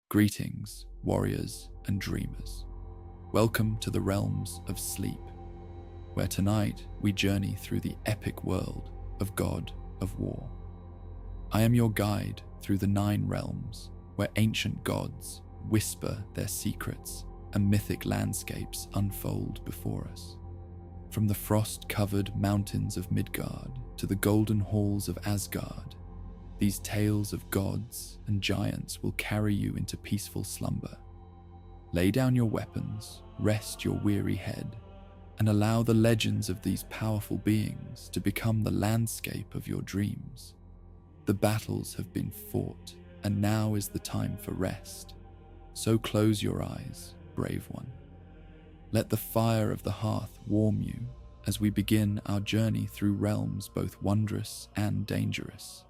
Greetings, warriors and dreamers. Welcome to the realms of sleep, where tonight we journey through the epic world of God of War. I am your guide through the 9 realms, where ancient gods whisper their secrets and mythic landscapes unfold before us. From the frost-covered mountains of Midgard to the golden halls of Asgard, these tales of gods and giants will carry you into peaceful slumber. Lay down your weapons, rest your weary head, and allow the legends of these powerful beings to become the landscape of your dreams. The battles have been fought, and now is the time for rest. So close your eyes, brave one. Let the fire of the hearth warm you as we begin our journey through realms both wondrous and dangerous.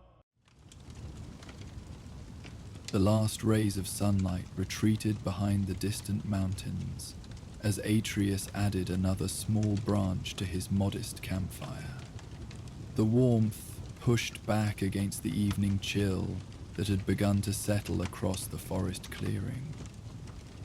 The last rays of sunlight retreated behind the distant mountains as Atreus added another small branch to his modest campfire. The warmth pushed back against the evening chill that had begun to settle across the forest clearing.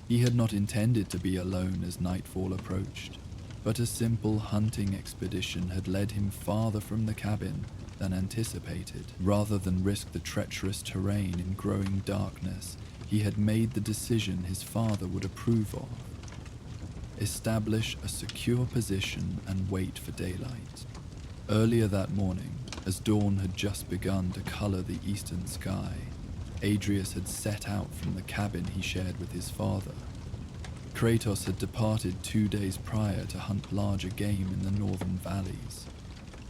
He had not intended to be alone as nightfall approached, but a simple hunting expedition had led him farther from the cabin than anticipated. Rather than risk the treacherous terrain in growing darkness, he had made the decision his father would approve of. Establish a secure position and wait for daylight. Earlier that morning, as dawn had just begun to color the eastern sky, Atreus had set out from the cabin he shared with his father. Kratos had departed 2 days prior to hunt larger game in the northern valleys,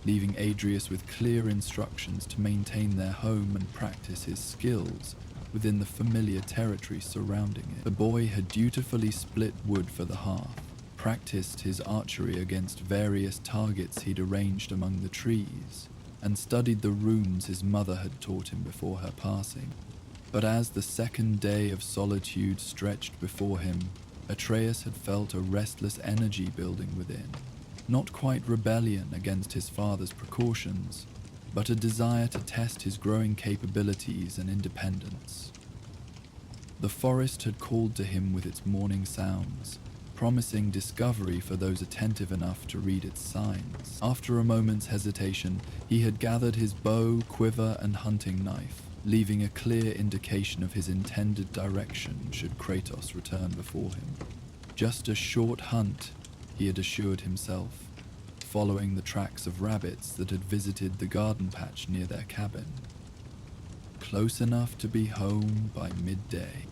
leaving Atreus with clear instructions to maintain their home and practice his skills within the familiar territory surrounding it. The boy had dutifully split wood for the hearth, practiced his archery against various targets he'd arranged among the trees, and studied the runes his mother had taught him before her passing. But as the second day of solitude stretched before him, Atreus had felt a restless energy building within. Not quite rebellion against his father's precautions, but a desire to test his growing capabilities and independence. The forest had called to him with its morning sounds, promising discovery for those attentive enough to read its signs. After a moment's hesitation, he had gathered his bow, quiver, and hunting knife, leaving a clear indication of his intended direction should Kratos return before him. Just a short hunt, he had assured himself, following the tracks of rabbits that had visited the garden patch near their cabin. Close enough to be home by midday.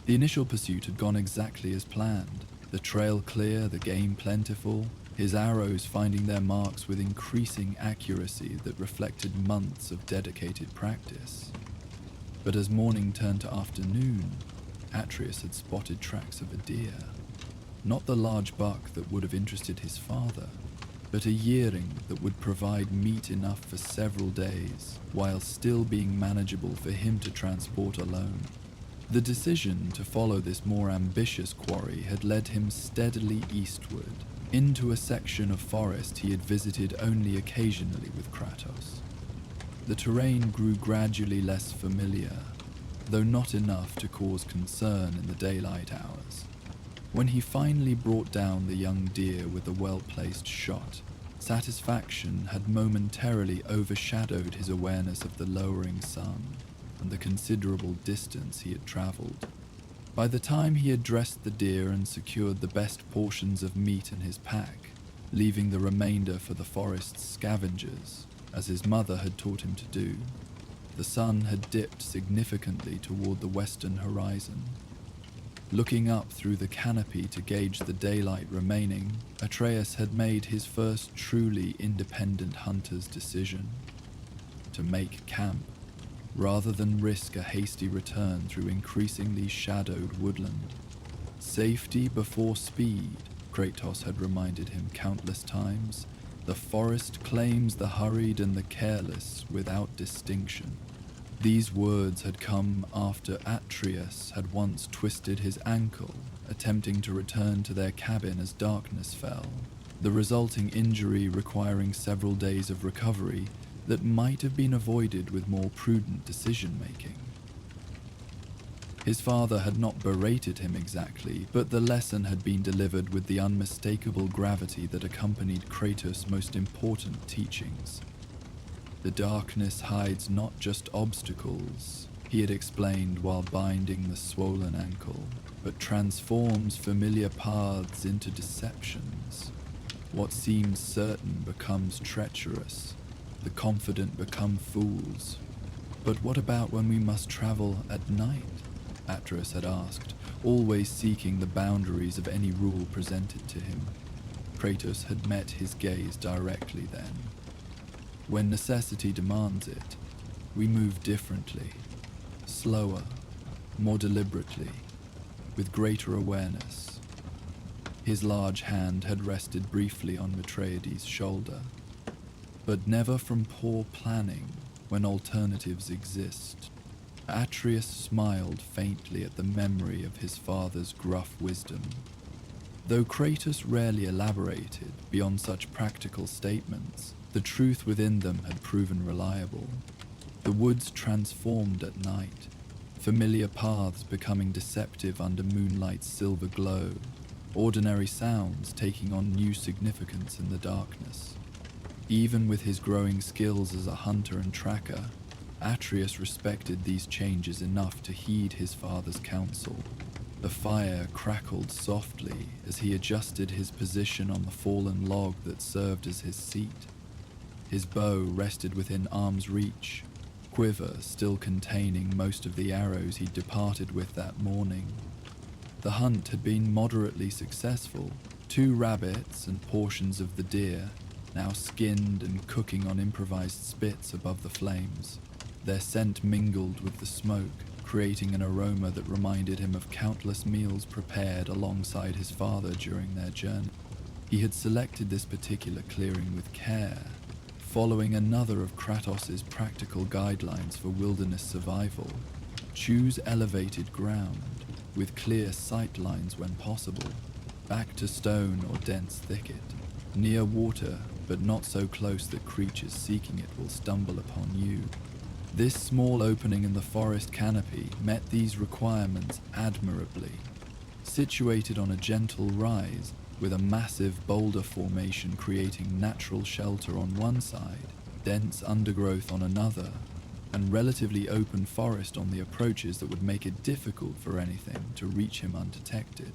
The initial pursuit had gone exactly as planned. The trail clear, the game plentiful, his arrows finding their marks with increasing accuracy that reflected months of dedicated practice. But as morning turned to afternoon, Atreus had spotted tracks of a deer. Not the large buck that would have interested his father, but a yearling that would provide meat enough for several days, while still being manageable for him to transport alone. The decision to follow this more ambitious quarry had led him steadily eastward, into a section of forest he had visited only occasionally with Kratos. The terrain grew gradually less familiar, though not enough to cause concern in the daylight hours. When he finally brought down the young deer with a well-placed shot, satisfaction had momentarily overshadowed his awareness of the lowering sun and the considerable distance he had traveled. By the time he had dressed the deer and secured the best portions of meat in his pack, leaving the remainder for the forest's scavengers, as his mother had taught him to do, the sun had dipped significantly toward the western horizon. Looking up through the canopy to gauge the daylight remaining, Atreus had made his first truly independent hunter's decision: to make camp, rather than risk a hasty return through increasingly shadowed woodland. Safety before speed, Kratos had reminded him countless times. The forest claims the hurried and the careless without distinction. These words had come after Atreus had once twisted his ankle, attempting to return to their cabin as darkness fell, the resulting injury requiring several days of recovery that might have been avoided with more prudent decision-making. His father had not berated him exactly, but the lesson had been delivered with the unmistakable gravity that accompanied Kratos' most important teachings. The darkness hides not just obstacles, he had explained while binding the swollen ankle, but transforms familiar paths into deceptions. What seems certain becomes treacherous, the confident become fools. But what about when we must travel at night? Atreus had asked, always seeking the boundaries of any rule presented to him. Kratos had met his gaze directly then. When necessity demands it, we move differently, slower, more deliberately, with greater awareness. His large hand had rested briefly on Atreus' shoulder, but never from poor planning when alternatives exist. Atreus smiled faintly at the memory of his father's gruff wisdom. Though Kratos rarely elaborated beyond such practical statements, the truth within them had proven reliable. The woods transformed at night, familiar paths becoming deceptive under moonlight's silver glow, ordinary sounds taking on new significance in the darkness. Even with his growing skills as a hunter and tracker, Atreus respected these changes enough to heed his father's counsel. The fire crackled softly as he adjusted his position on the fallen log that served as his seat. His bow rested within arm's reach, quiver still containing most of the arrows he'd departed with that morning. The hunt had been moderately successful. 2 rabbits and portions of the deer, now skinned and cooking on improvised spits above the flames. Their scent mingled with the smoke, creating an aroma that reminded him of countless meals prepared alongside his father during their journey. He had selected this particular clearing with care, following another of Kratos' practical guidelines for wilderness survival. Choose elevated ground, with clear sight lines when possible, back to stone or dense thicket, near water but not so close that creatures seeking it will stumble upon you. This small opening in the forest canopy met these requirements admirably. Situated on a gentle rise, with a massive boulder formation creating natural shelter on one side, dense undergrowth on another, and relatively open forest on the approaches that would make it difficult for anything to reach him undetected.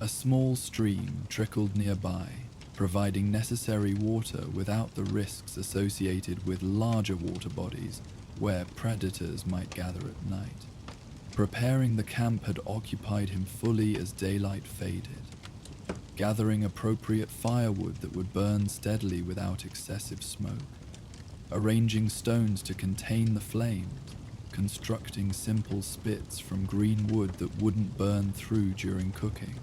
A small stream trickled nearby, providing necessary water without the risks associated with larger water bodies where predators might gather at night. Preparing the camp had occupied him fully as daylight faded. Gathering appropriate firewood that would burn steadily without excessive smoke. Arranging stones to contain the flames. Constructing simple spits from green wood that wouldn't burn through during cooking.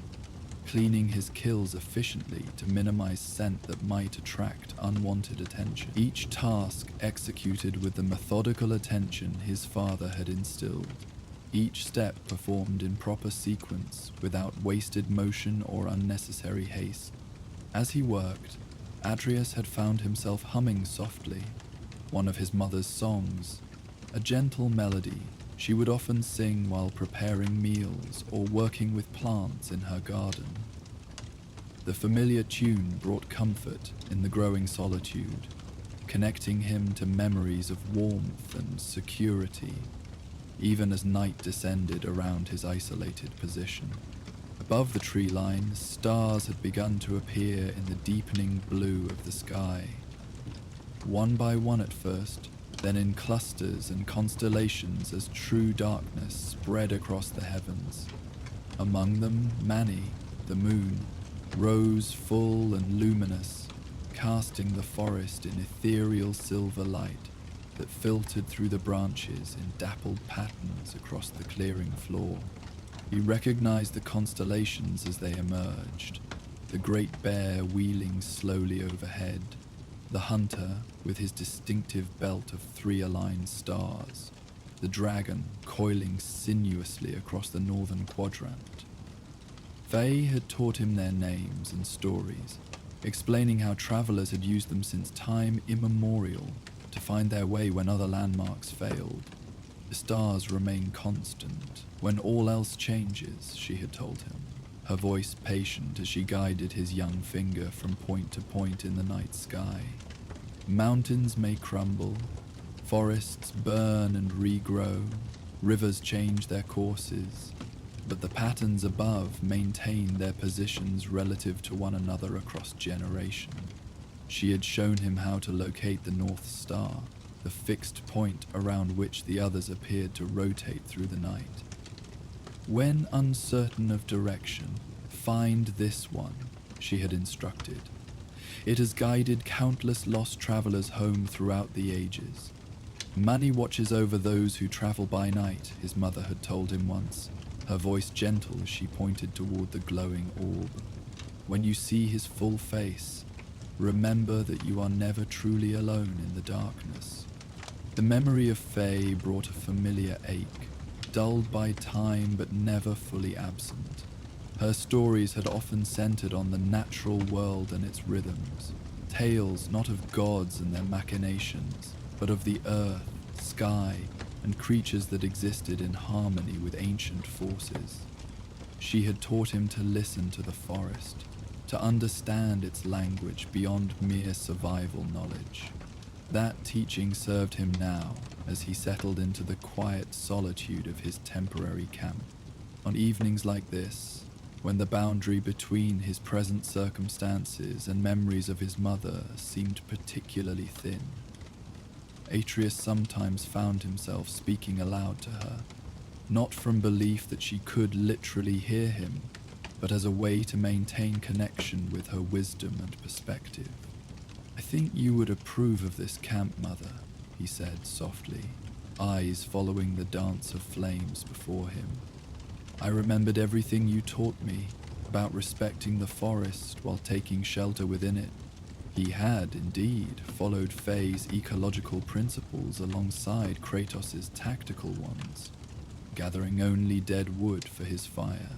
Cleaning his kills efficiently to minimize scent that might attract unwanted attention. Each task executed with the methodical attention his father had instilled. Each step performed in proper sequence without wasted motion or unnecessary haste. As he worked, Atreus had found himself humming softly, one of his mother's songs, a gentle melody she would often sing while preparing meals or working with plants in her garden. The familiar tune brought comfort in the growing solitude, connecting him to memories of warmth and security, even as night descended around his isolated position. Above the tree line, stars had begun to appear in the deepening blue of the sky. One by one at first, then in clusters and constellations as true darkness spread across the heavens. Among them, Mani, the moon, rose full and luminous, casting the forest in ethereal silver light that filtered through the branches in dappled patterns across the clearing floor. He recognized the constellations as they emerged, the Great Bear wheeling slowly overhead, the hunter with his distinctive belt of 3 aligned stars, the dragon coiling sinuously across the northern quadrant. Faye had taught him their names and stories, explaining how travelers had used them since time immemorial to find their way when other landmarks failed. The stars remain constant when all else changes, she had told him, her voice patient as she guided his young finger from point to point in the night sky. Mountains may crumble, forests burn and regrow, rivers change their courses, but the patterns above maintain their positions relative to one another across generations. She had shown him how to locate the North Star, the fixed point around which the others appeared to rotate through the night. When uncertain of direction, find this one, she had instructed. It has guided countless lost travelers home throughout the ages. Money watches over those who travel by night, his mother had told him once, her voice gentle as she pointed toward the glowing orb. When you see his full face, remember that you are never truly alone in the darkness. The memory of Faye brought a familiar ache, dulled by time but never fully absent. Her stories had often centered on the natural world and its rhythms, tales not of gods and their machinations, but of the earth, sky, and creatures that existed in harmony with ancient forces. She had taught him to listen to the forest, to understand its language beyond mere survival knowledge. That teaching served him now as he settled into the quiet solitude of his temporary camp. On evenings like this, when the boundary between his present circumstances and memories of his mother seemed particularly thin, Atreus sometimes found himself speaking aloud to her, not from belief that she could literally hear him, but as a way to maintain connection with her wisdom and perspective. "I think you would approve of this camp, Mother," he said softly, eyes following the dance of flames before him. "I remembered everything you taught me about respecting the forest while taking shelter within it." He had, indeed, followed Faye's ecological principles alongside Kratos' tactical ones, gathering only dead wood for his fire,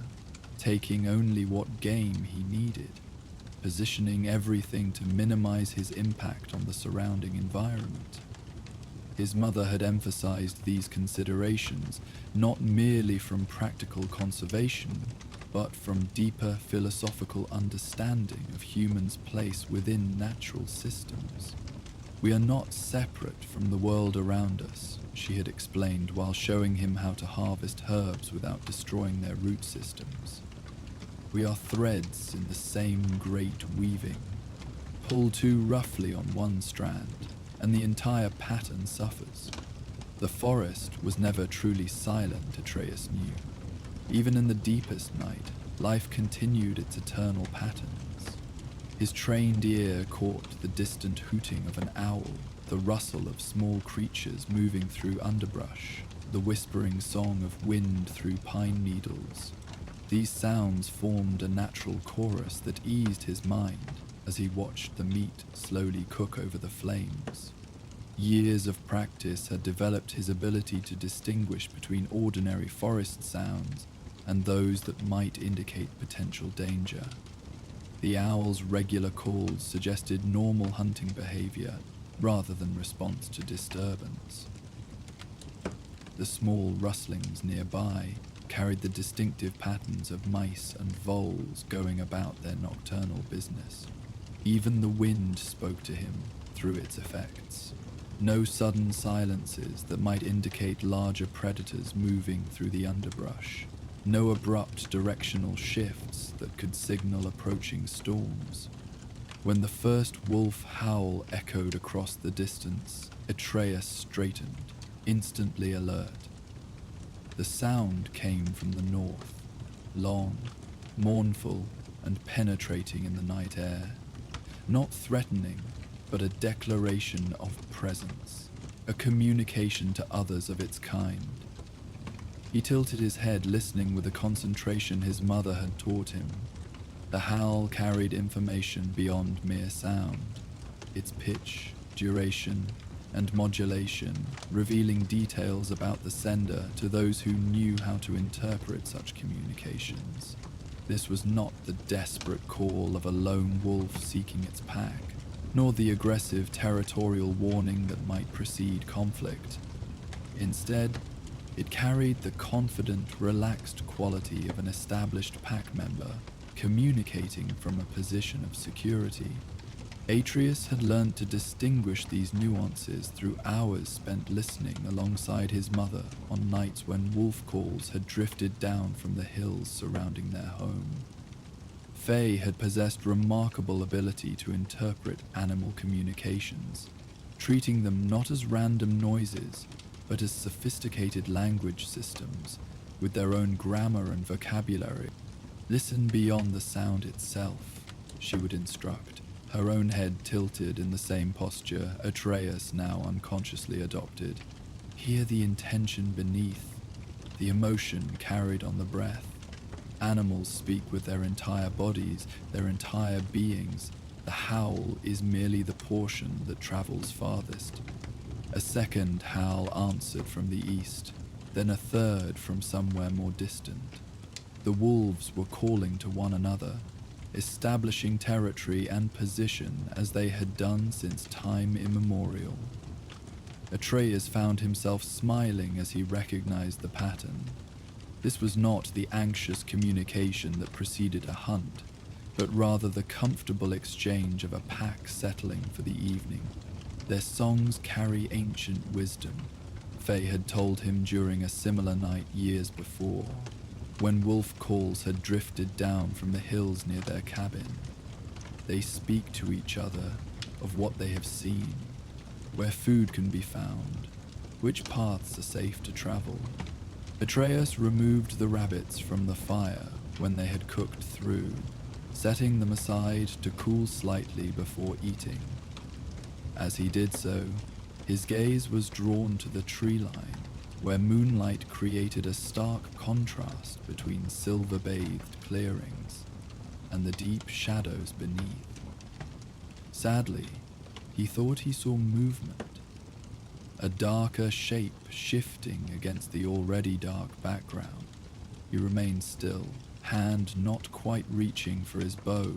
taking only what game he needed, positioning everything to minimize his impact on the surrounding environment. His mother had emphasized these considerations not merely from practical conservation, but from deeper philosophical understanding of humans' place within natural systems. "We are not separate from the world around us," she had explained while showing him how to harvest herbs without destroying their root systems. "We are threads in the same great weaving. Pull too roughly on one strand, and the entire pattern suffers." The forest was never truly silent, Atreus knew. Even in the deepest night, life continued its eternal patterns. His trained ear caught the distant hooting of an owl, the rustle of small creatures moving through underbrush, the whispering song of wind through pine needles. These sounds formed a natural chorus that eased his mind as he watched the meat slowly cook over the flames. Years of practice had developed his ability to distinguish between ordinary forest sounds and those that might indicate potential danger. The owl's regular calls suggested normal hunting behavior rather than response to disturbance. The small rustlings nearby carried the distinctive patterns of mice and voles going about their nocturnal business. Even the wind spoke to him through its effects. No sudden silences that might indicate larger predators moving through the underbrush. No abrupt directional shifts that could signal approaching storms. When the first wolf howl echoed across the distance, Atreus straightened, instantly alert. The sound came from the north, long, mournful, and penetrating in the night air. Not threatening, but a declaration of presence, a communication to others of its kind. He tilted his head, listening with the concentration his mother had taught him. The howl carried information beyond mere sound, its pitch, duration, and modulation, revealing details about the sender to those who knew how to interpret such communications. This was not the desperate call of a lone wolf seeking its pack, nor the aggressive territorial warning that might precede conflict. Instead, It carried the confident, relaxed quality of an established pack member, communicating from a position of security. Atreus had learned to distinguish these nuances through hours spent listening alongside his mother on nights when wolf calls had drifted down from the hills surrounding their home. Faye had possessed remarkable ability to interpret animal communications, treating them not as random noises, but as sophisticated language systems, with their own grammar and vocabulary. "Listen beyond the sound itself," she would instruct, her own head tilted in the same posture Atreus now unconsciously adopted. "Hear the intention beneath, the emotion carried on the breath. Animals speak with their entire bodies, their entire beings. The howl is merely the portion that travels farthest." A second howl answered from the east, then a third from somewhere more distant. The wolves were calling to one another, establishing territory and position as they had done since time immemorial. Atreus found himself smiling as he recognized the pattern. This was not the anxious communication that preceded a hunt, but rather the comfortable exchange of a pack settling for the evening. Their songs carry ancient wisdom, Faye had told him during a similar night years before, when wolf calls had drifted down from the hills near their cabin. They speak to each other of what they have seen, where food can be found, which paths are safe to travel. Atreus removed the rabbits from the fire when they had cooked through, setting them aside to cool slightly before eating. As he did so, his gaze was drawn to the tree line, where moonlight created a stark contrast between silver-bathed clearings and the deep shadows beneath. Sadly, he thought he saw movement, a darker shape shifting against the already dark background. He remained still, hand not quite reaching for his bow,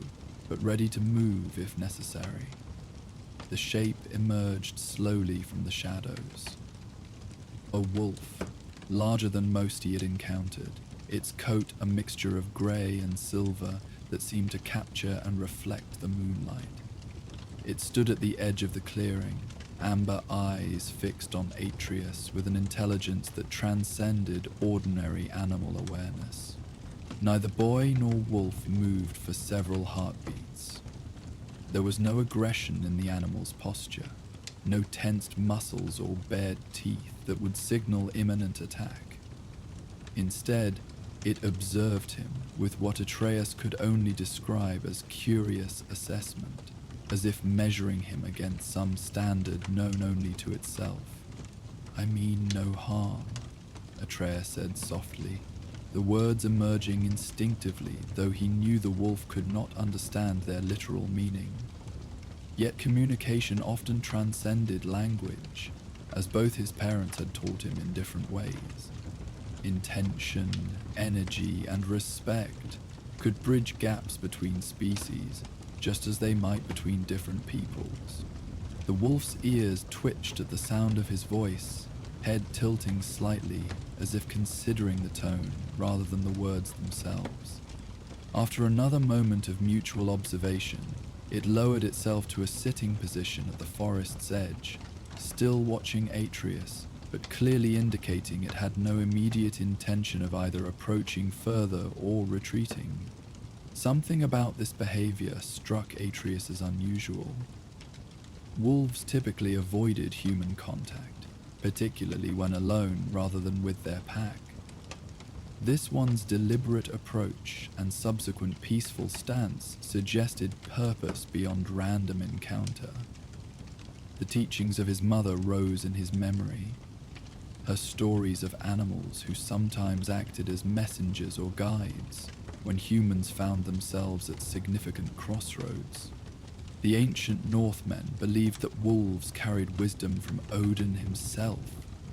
but ready to move if necessary. The shape emerged slowly from the shadows. A wolf, larger than most he had encountered, its coat a mixture of grey and silver that seemed to capture and reflect the moonlight. It stood at the edge of the clearing, amber eyes fixed on Atreus with an intelligence that transcended ordinary animal awareness. Neither boy nor wolf moved for several heartbeats. There was no aggression in the animal's posture, no tensed muscles or bared teeth that would signal imminent attack. Instead, it observed him with what Atreus could only describe as curious assessment, as if measuring him against some standard known only to itself. "I mean no harm," Atreus said softly, the words emerging instinctively, though he knew the wolf could not understand their literal meaning. Yet communication often transcended language, as both his parents had taught him in different ways. Intention, energy, and respect could bridge gaps between species, just as they might between different peoples. The wolf's ears twitched at the sound of his voice, head tilting slightly as if considering the tone rather than the words themselves. After another moment of mutual observation, it lowered itself to a sitting position at the forest's edge, still watching Atreus, but clearly indicating it had no immediate intention of either approaching further or retreating. Something about this behavior struck Atreus as unusual. Wolves typically avoided human contact, particularly when alone rather than with their pack. This one's deliberate approach and subsequent peaceful stance suggested purpose beyond random encounter. The teachings of his mother rose in his memory, her stories of animals who sometimes acted as messengers or guides when humans found themselves at significant crossroads. The ancient Northmen believed that wolves carried wisdom from Odin himself,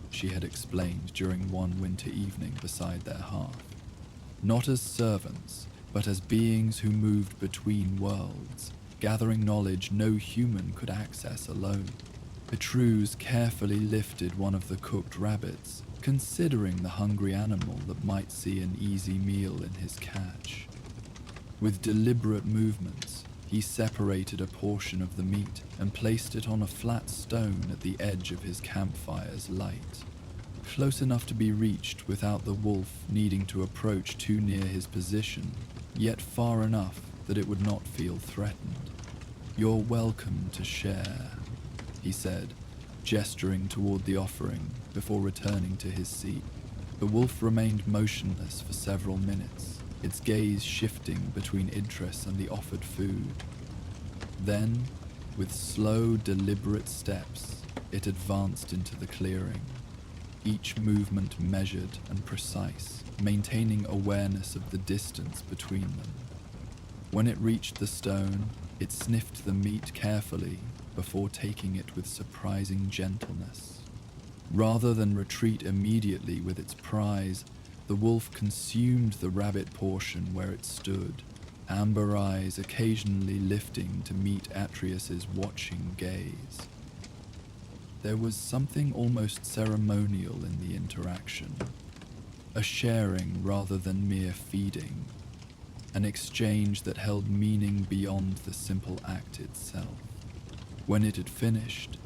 she had explained during one winter evening beside their hearth. Not as servants, but as beings who moved between worlds, gathering knowledge no human could access alone. Atreus carefully lifted one of the cooked rabbits, considering the hungry animal that might see an easy meal in his catch. With deliberate movements, he separated a portion of the meat and placed it on a flat stone at the edge of his campfire's light, close enough to be reached without the wolf needing to approach too near his position, yet far enough that it would not feel threatened. "You're welcome to share," he said, gesturing toward the offering before returning to his seat. The wolf remained motionless for several minutes, its gaze shifting between Idris and the offered food. Then, with slow, deliberate steps, it advanced into the clearing, each movement measured and precise, maintaining awareness of the distance between them. When it reached the stone, it sniffed the meat carefully before taking it with surprising gentleness. Rather than retreat immediately with its prize, the wolf consumed the rabbit portion where it stood, amber eyes occasionally lifting to meet Atreus's watching gaze. There was something almost ceremonial in the interaction, a sharing rather than mere feeding, an exchange that held meaning beyond the simple act itself. When it had finished,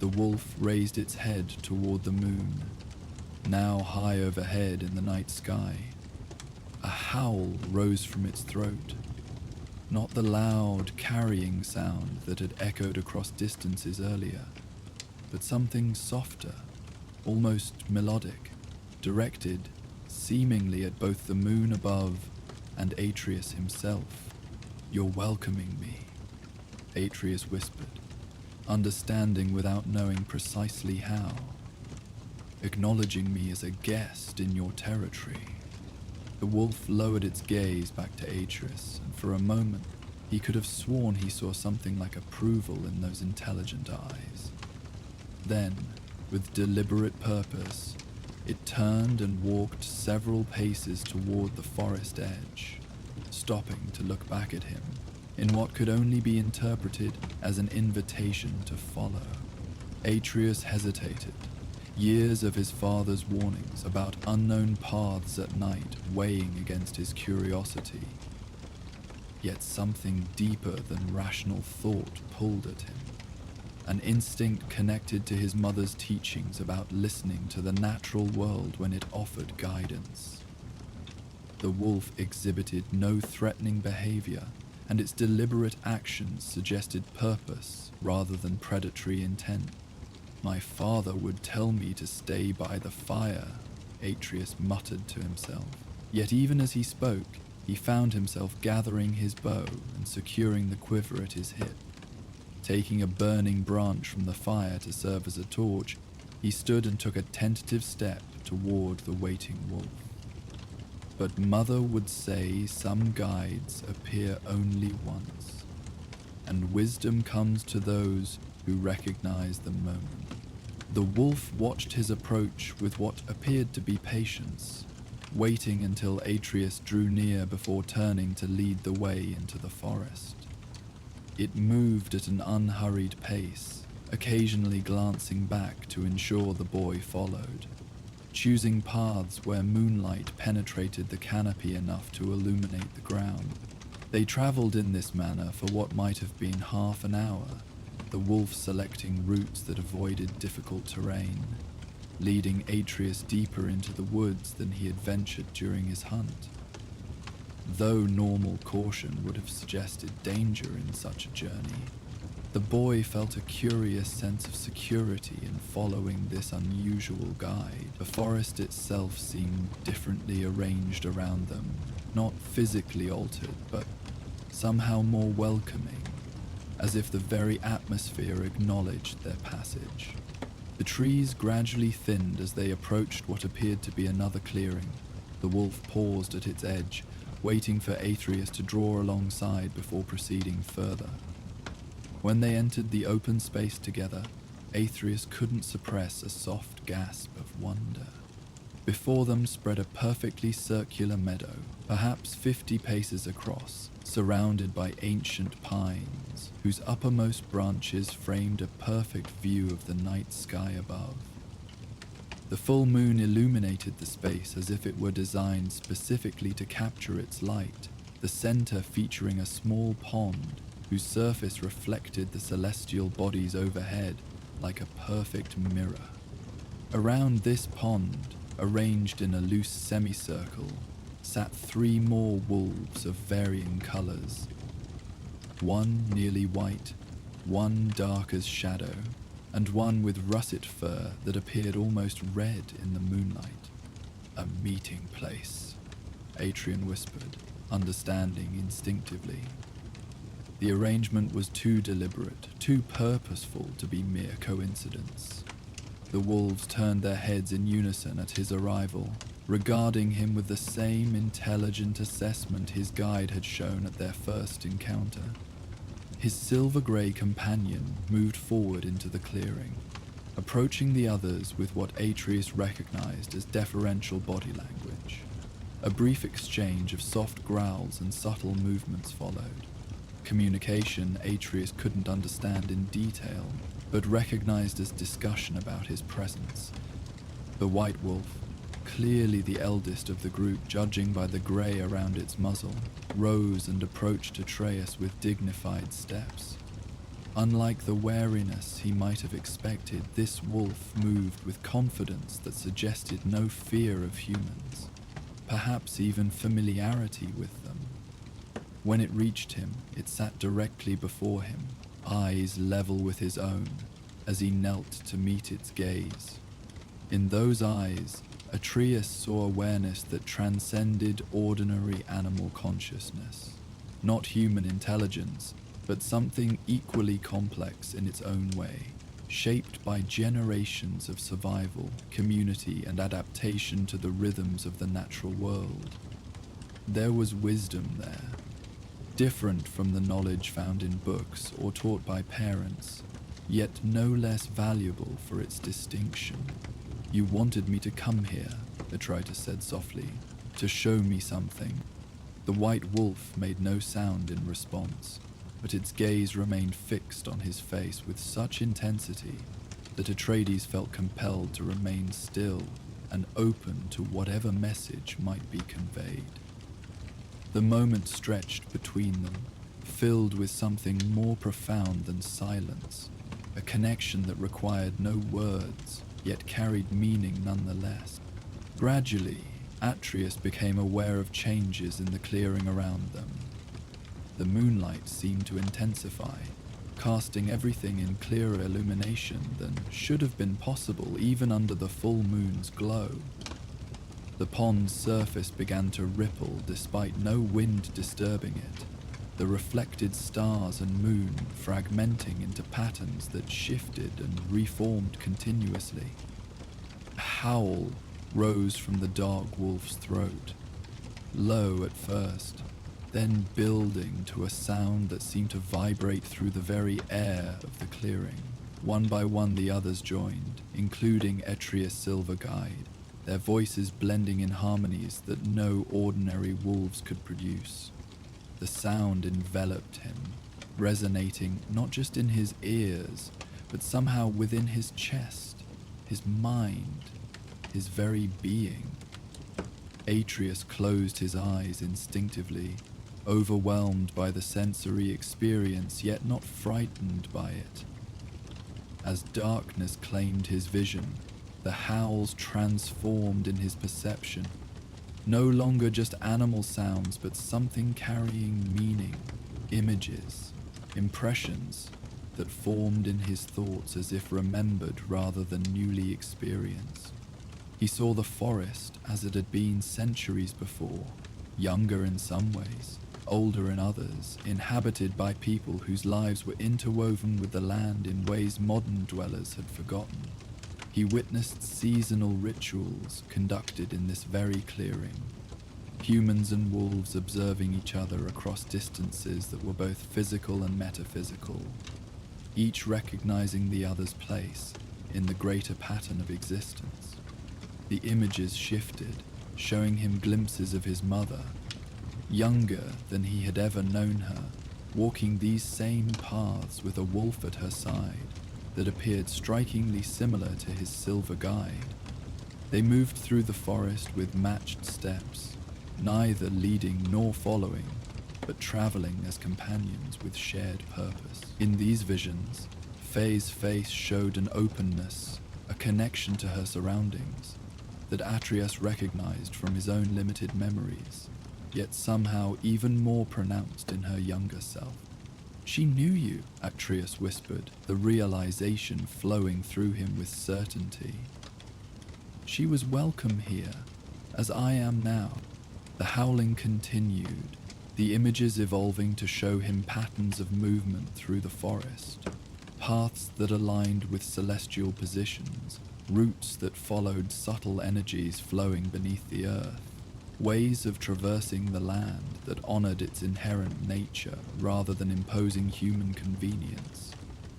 the wolf raised its head toward the moon, now high overhead in the night sky. A howl rose from its throat, not the loud, carrying sound that had echoed across distances earlier, but something softer, almost melodic, directed seemingly at both the moon above and Atreus himself. "You're welcoming me," Atreus whispered, understanding without knowing precisely how. "Acknowledging me as a guest in your territory." The wolf lowered its gaze back to Atreus, and for a moment he could have sworn he saw something like approval in those intelligent eyes. Then, with deliberate purpose, it turned and walked several paces toward the forest edge, stopping to look back at him in what could only be interpreted as an invitation to follow. Atreus hesitated, years of his father's warnings about unknown paths at night weighing against his curiosity. Yet something deeper than rational thought pulled at him, an instinct connected to his mother's teachings about listening to the natural world when it offered guidance. The wolf exhibited no threatening behavior, and its deliberate actions suggested purpose rather than predatory intent. "My father would tell me to stay by the fire," Atreus muttered to himself. Yet even as he spoke, he found himself gathering his bow and securing the quiver at his hip. Taking a burning branch from the fire to serve as a torch, he stood and took a tentative step toward the waiting wolf. But Mother would say some guides appear only once, and wisdom comes to those who recognize the moment. The wolf watched his approach with what appeared to be patience, waiting until Atreus drew near before turning to lead the way into the forest. It moved at an unhurried pace, occasionally glancing back to ensure the boy followed, choosing paths where moonlight penetrated the canopy enough to illuminate the ground. They traveled in this manner for what might have been half an hour, the wolf selecting routes that avoided difficult terrain, leading Atreus deeper into the woods than he had ventured during his hunt. Though normal caution would have suggested danger in such a journey, the boy felt a curious sense of security in following this unusual guide. The forest itself seemed differently arranged around them, not physically altered, but somehow more welcoming, as if the very atmosphere acknowledged their passage. The trees gradually thinned as they approached what appeared to be another clearing. The wolf paused at its edge, waiting for Atreus to draw alongside before proceeding further. When they entered the open space together, Atreus couldn't suppress a soft gasp of wonder. Before them spread a perfectly circular meadow, perhaps 50 paces across, surrounded by ancient pines, whose uppermost branches framed a perfect view of the night sky above. The full moon illuminated the space as if it were designed specifically to capture its light, the center featuring a small pond whose surface reflected the celestial bodies overhead like a perfect mirror. Around this pond, arranged in a loose semicircle, sat 3 more wolves of varying colors. One nearly white, one dark as shadow, and one with russet fur that appeared almost red in the moonlight. "A meeting place," Atreus whispered, understanding instinctively. The arrangement was too deliberate, too purposeful to be mere coincidence. The wolves turned their heads in unison at his arrival, regarding him with the same intelligent assessment his guide had shown at their first encounter. His silver-grey companion moved forward into the clearing, approaching the others with what Atreus recognized as deferential body language. A brief exchange of soft growls and subtle movements followed. Communication Atreus couldn't understand in detail, but recognized as discussion about his presence. The white wolf, clearly the eldest of the group judging by the grey around its muzzle, rose and approached Atreus with dignified steps. Unlike the wariness he might have expected, this wolf moved with confidence that suggested no fear of humans, perhaps even familiarity with them. When it reached him, it sat directly before him, eyes level with his own, as he knelt to meet its gaze. In those eyes, Atreus saw awareness that transcended ordinary animal consciousness. Not human intelligence, but something equally complex in its own way, shaped by generations of survival, community, and adaptation to the rhythms of the natural world. There was wisdom there, different from the knowledge found in books or taught by parents, yet no less valuable for its distinction. "You wanted me to come here," Atreus said softly, "to show me something." The white wolf made no sound in response, but its gaze remained fixed on his face with such intensity that Atreides felt compelled to remain still and open to whatever message might be conveyed. The moment stretched between them, filled with something more profound than silence, a connection that required no words, yet carried meaning nonetheless. Gradually, Atreus became aware of changes in the clearing around them. The moonlight seemed to intensify, casting everything in clearer illumination than should have been possible even under the full moon's glow. The pond's surface began to ripple despite no wind disturbing it, the reflected stars and moon fragmenting into patterns that shifted and reformed continuously. A howl rose from the dark wolf's throat, low at first, then building to a sound that seemed to vibrate through the very air of the clearing. One by one the others joined, including Atreus' silver guide, their voices blending in harmonies that no ordinary wolves could produce. The sound enveloped him, resonating not just in his ears, but somehow within his chest, his mind, his very being. Atreus closed his eyes instinctively, overwhelmed by the sensory experience, yet not frightened by it. As darkness claimed his vision, the howls transformed in his perception. No longer just animal sounds, but something carrying meaning, images, impressions that formed in his thoughts as if remembered rather than newly experienced. He saw the forest as it had been centuries before, younger in some ways, older in others, inhabited by people whose lives were interwoven with the land in ways modern dwellers had forgotten. He witnessed seasonal rituals conducted in this very clearing, humans and wolves observing each other across distances that were both physical and metaphysical, each recognizing the other's place in the greater pattern of existence. The images shifted, showing him glimpses of his mother, younger than he had ever known her, walking these same paths with a wolf at her side that appeared strikingly similar to his silver guide. They moved through the forest with matched steps, neither leading nor following, but traveling as companions with shared purpose. In these visions, Faye's face showed an openness, a connection to her surroundings, that Atreus recognized from his own limited memories, yet somehow even more pronounced in her younger self. "She knew you," Atreus whispered, the realization flowing through him with certainty. "She was welcome here, as I am now." The howling continued, the images evolving to show him patterns of movement through the forest, paths that aligned with celestial positions, routes that followed subtle energies flowing beneath the earth, ways of traversing the land that honored its inherent nature rather than imposing human convenience.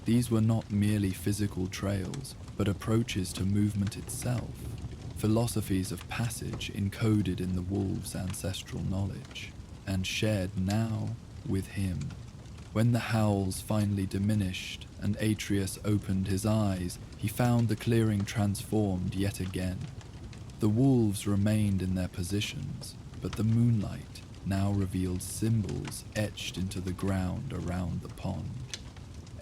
These were not merely physical trails, but approaches to movement itself, philosophies of passage encoded in the wolves' ancestral knowledge, and shared now with him. When the howls finally diminished and Atreus opened his eyes, he found the clearing transformed yet again. The wolves remained in their positions, but the moonlight now revealed symbols etched into the ground around the pond.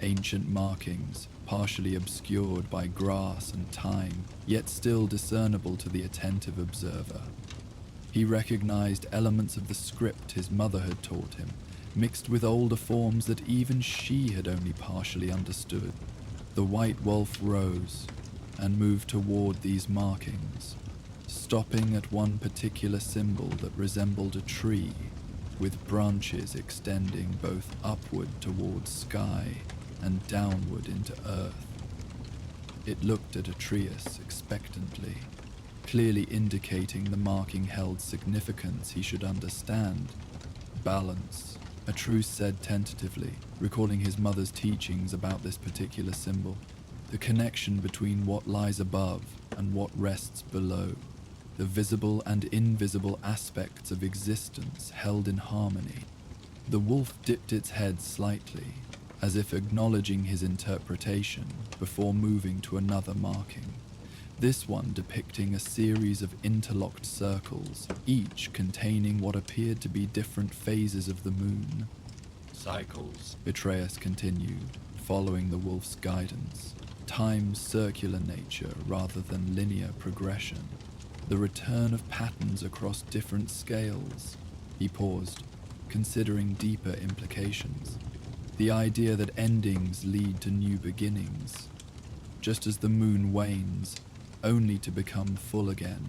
Ancient markings, partially obscured by grass and time, yet still discernible to the attentive observer. He recognized elements of the script his mother had taught him, mixed with older forms that even she had only partially understood. The white wolf rose and moved toward these markings, stopping at one particular symbol that resembled a tree, with branches extending both upward towards sky and downward into earth. It looked at Atreus expectantly, clearly indicating the marking held significance he should understand. "Balance," Atreus said tentatively, recalling his mother's teachings about this particular symbol. The connection between what lies above and what rests below. The visible and invisible aspects of existence held in harmony. The wolf dipped its head slightly, as if acknowledging his interpretation before moving to another marking. This one depicting a series of interlocked circles, each containing what appeared to be different phases of the moon. "Cycles," Atreus continued, following the wolf's guidance. Time's circular nature rather than linear progression. The return of patterns across different scales. He paused, considering deeper implications. The idea that endings lead to new beginnings, just as the moon wanes, only to become full again.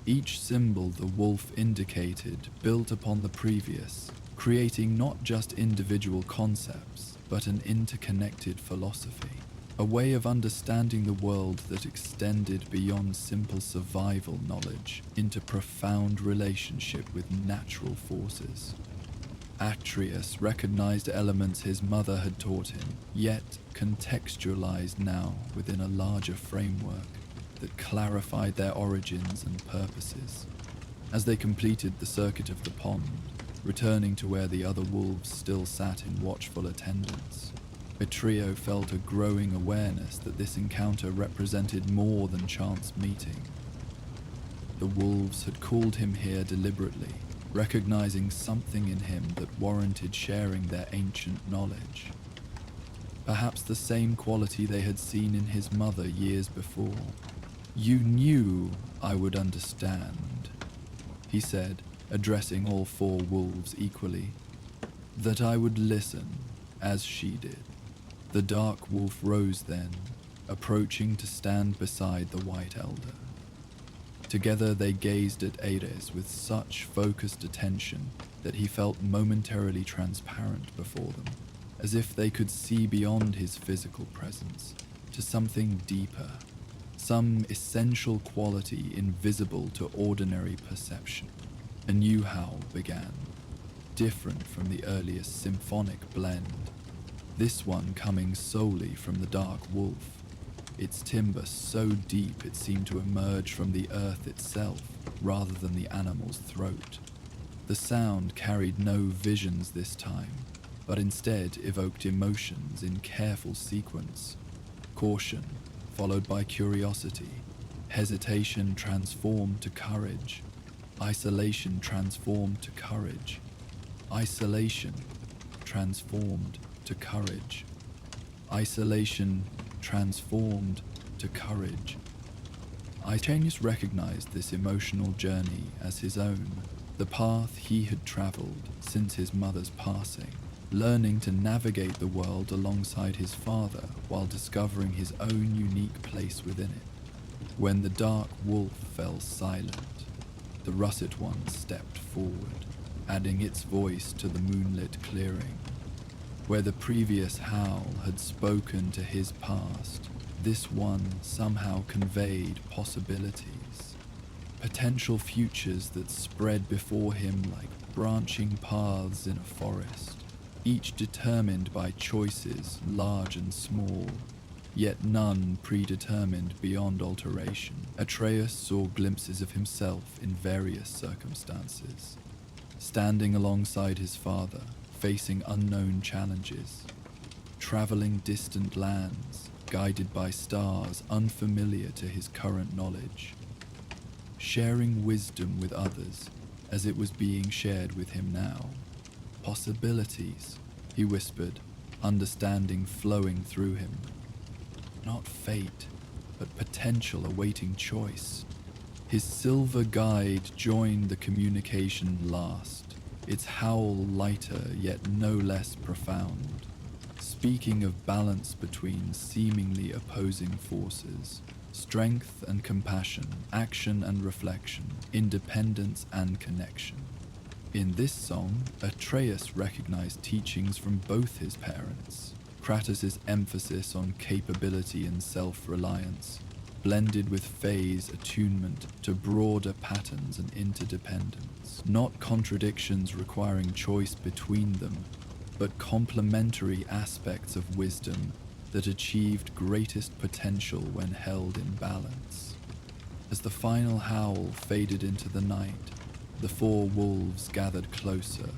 Each symbol the wolf indicated built upon the previous, creating not just individual concepts, but an interconnected philosophy. A way of understanding the world that extended beyond simple survival knowledge into profound relationship with natural forces. Atreus recognized elements his mother had taught him, yet contextualized now within a larger framework that clarified their origins and purposes. As they completed the circuit of the pond, returning to where the other wolves still sat in watchful attendance, Atreus felt a growing awareness that this encounter represented more than chance meeting. The wolves had called him here deliberately, recognizing something in him that warranted sharing their ancient knowledge. Perhaps the same quality they had seen in his mother years before. "You knew I would understand," he said, addressing all four wolves equally. "That I would listen, as she did." The dark wolf rose then, approaching to stand beside the white elder. Together they gazed at Atreus with such focused attention that he felt momentarily transparent before them, as if they could see beyond his physical presence to something deeper, some essential quality invisible to ordinary perception. A new howl began, different from the earliest symphonic blend, this one coming solely from the dark wolf, its timbre so deep it seemed to emerge from the earth itself rather than the animal's throat. The sound carried no visions this time, but instead evoked emotions in careful sequence. Caution, followed by curiosity, Hesitation transformed to courage. Isolation transformed to courage. Isolation transformed to courage. Isolation transformed to courage. Atreus recognized this emotional journey as his own, the path he had traveled since his mother's passing, learning to navigate the world alongside his father while discovering his own unique place within it. When the dark wolf fell silent, the russet one stepped forward, adding its voice to the moonlit clearing. Where the previous howl had spoken to his past, this one somehow conveyed possibilities, potential futures that spread before him like branching paths in a forest, each determined by choices large and small, yet none predetermined beyond alteration. Atreus saw glimpses of himself in various circumstances, standing alongside his father, facing unknown challenges, traveling distant lands, guided by stars unfamiliar to his current knowledge, sharing wisdom with others as it was being shared with him now. Possibilities, he whispered, understanding flowing through him. Not fate, but potential awaiting choice. His silver guide joined the communication last, its howl lighter yet no less profound, speaking of balance between seemingly opposing forces, strength and compassion, action and reflection, independence and connection. In this song, Atreus recognized teachings from both his parents. Kratos' emphasis on capability and self-reliance, blended with Faye's attunement to broader patterns and interdependence, not contradictions requiring choice between them, but complementary aspects of wisdom that achieved greatest potential when held in balance. As the final howl faded into the night, the four wolves gathered closer,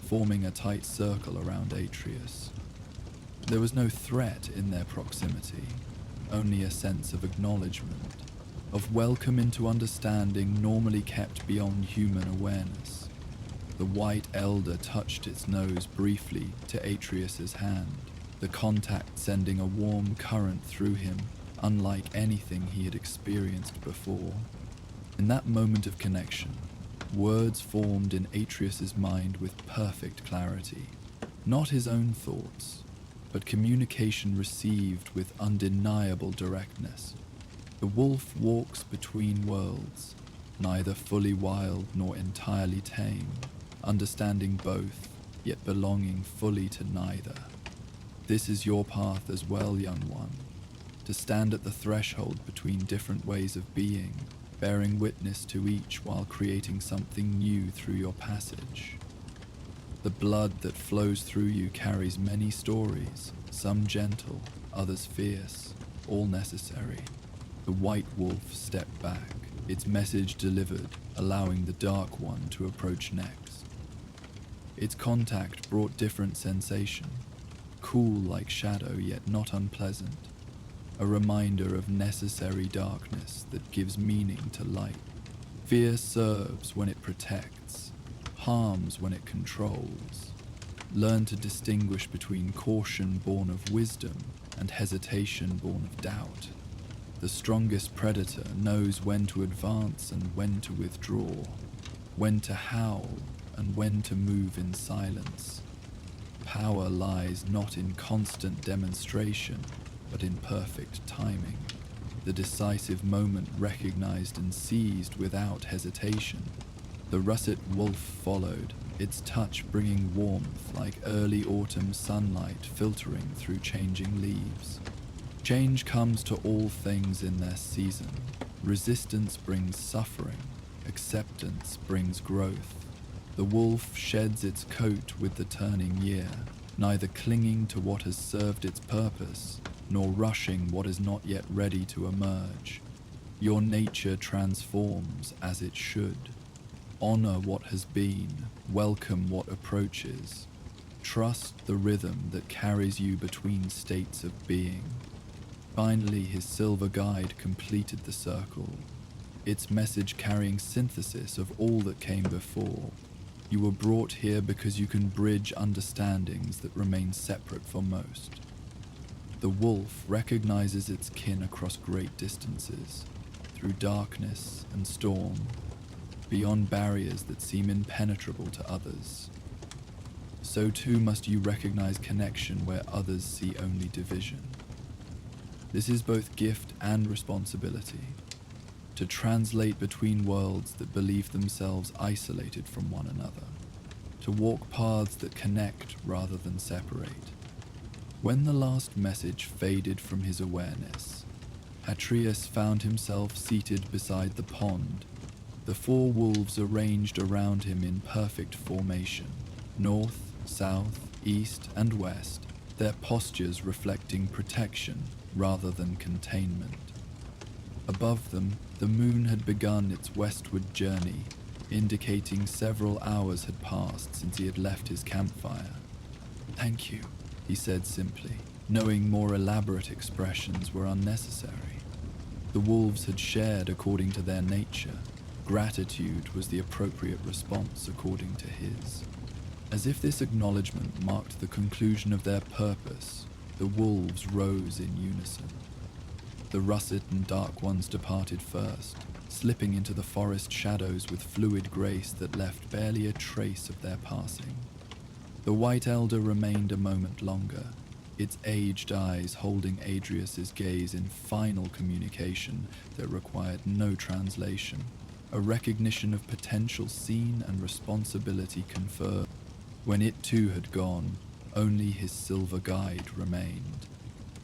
forming a tight circle around Atreus. There was no threat in their proximity, only a sense of acknowledgement, of welcome into understanding normally kept beyond human awareness. The white elder touched its nose briefly to Atreus's hand, the contact sending a warm current through him, unlike anything he had experienced before. In that moment of connection, words formed in Atreus's mind with perfect clarity, not his own thoughts, but communication received with undeniable directness. The wolf walks between worlds, neither fully wild nor entirely tame, understanding both, yet belonging fully to neither. This is your path as well, young one, to stand at the threshold between different ways of being, bearing witness to each while creating something new through your passage. The blood that flows through you carries many stories, some gentle, others fierce, all necessary. The white wolf stepped back, its message delivered, allowing the dark one to approach next. Its contact brought different sensation, cool like shadow yet not unpleasant, a reminder of necessary darkness that gives meaning to light. Fear serves when it protects, harms when it controls. Learn to distinguish between caution born of wisdom and hesitation born of doubt. The strongest predator knows when to advance and when to withdraw, when to howl and when to move in silence. Power lies not in constant demonstration, but in perfect timing. The decisive moment recognized and seized without hesitation. The russet wolf followed, its touch bringing warmth like early autumn sunlight filtering through changing leaves. Change comes to all things in their season. Resistance brings suffering, acceptance brings growth. The wolf sheds its coat with the turning year, neither clinging to what has served its purpose, nor rushing what is not yet ready to emerge. Your nature transforms as it should. Honor what has been, welcome what approaches. Trust the rhythm that carries you between states of being. Finally, his silver guide completed the circle, its message carrying synthesis of all that came before. You were brought here because you can bridge understandings that remain separate for most. The wolf recognizes its kin across great distances, through darkness and storm, beyond barriers that seem impenetrable to others. So too must you recognize connection where others see only division. This is both gift and responsibility, to translate between worlds that believe themselves isolated from one another, to walk paths that connect rather than separate. When the last message faded from his awareness, Atreus found himself seated beside the pond, the four wolves arranged around him in perfect formation, north, south, east, and west, their postures reflecting protection rather than containment. Above them, the moon had begun its westward journey, indicating several hours had passed since he had left his campfire. "Thank you," he said simply, knowing more elaborate expressions were unnecessary. The wolves had shared according to their nature. Gratitude was the appropriate response according to his. As if this acknowledgement marked the conclusion of their purpose, the wolves rose in unison. The russet and dark ones departed first, slipping into the forest shadows with fluid grace that left barely a trace of their passing. The white elder remained a moment longer, its aged eyes holding Atreus's gaze in final communication that required no translation, a recognition of potential seen and responsibility conferred. When it too had gone, only his silver guide remained.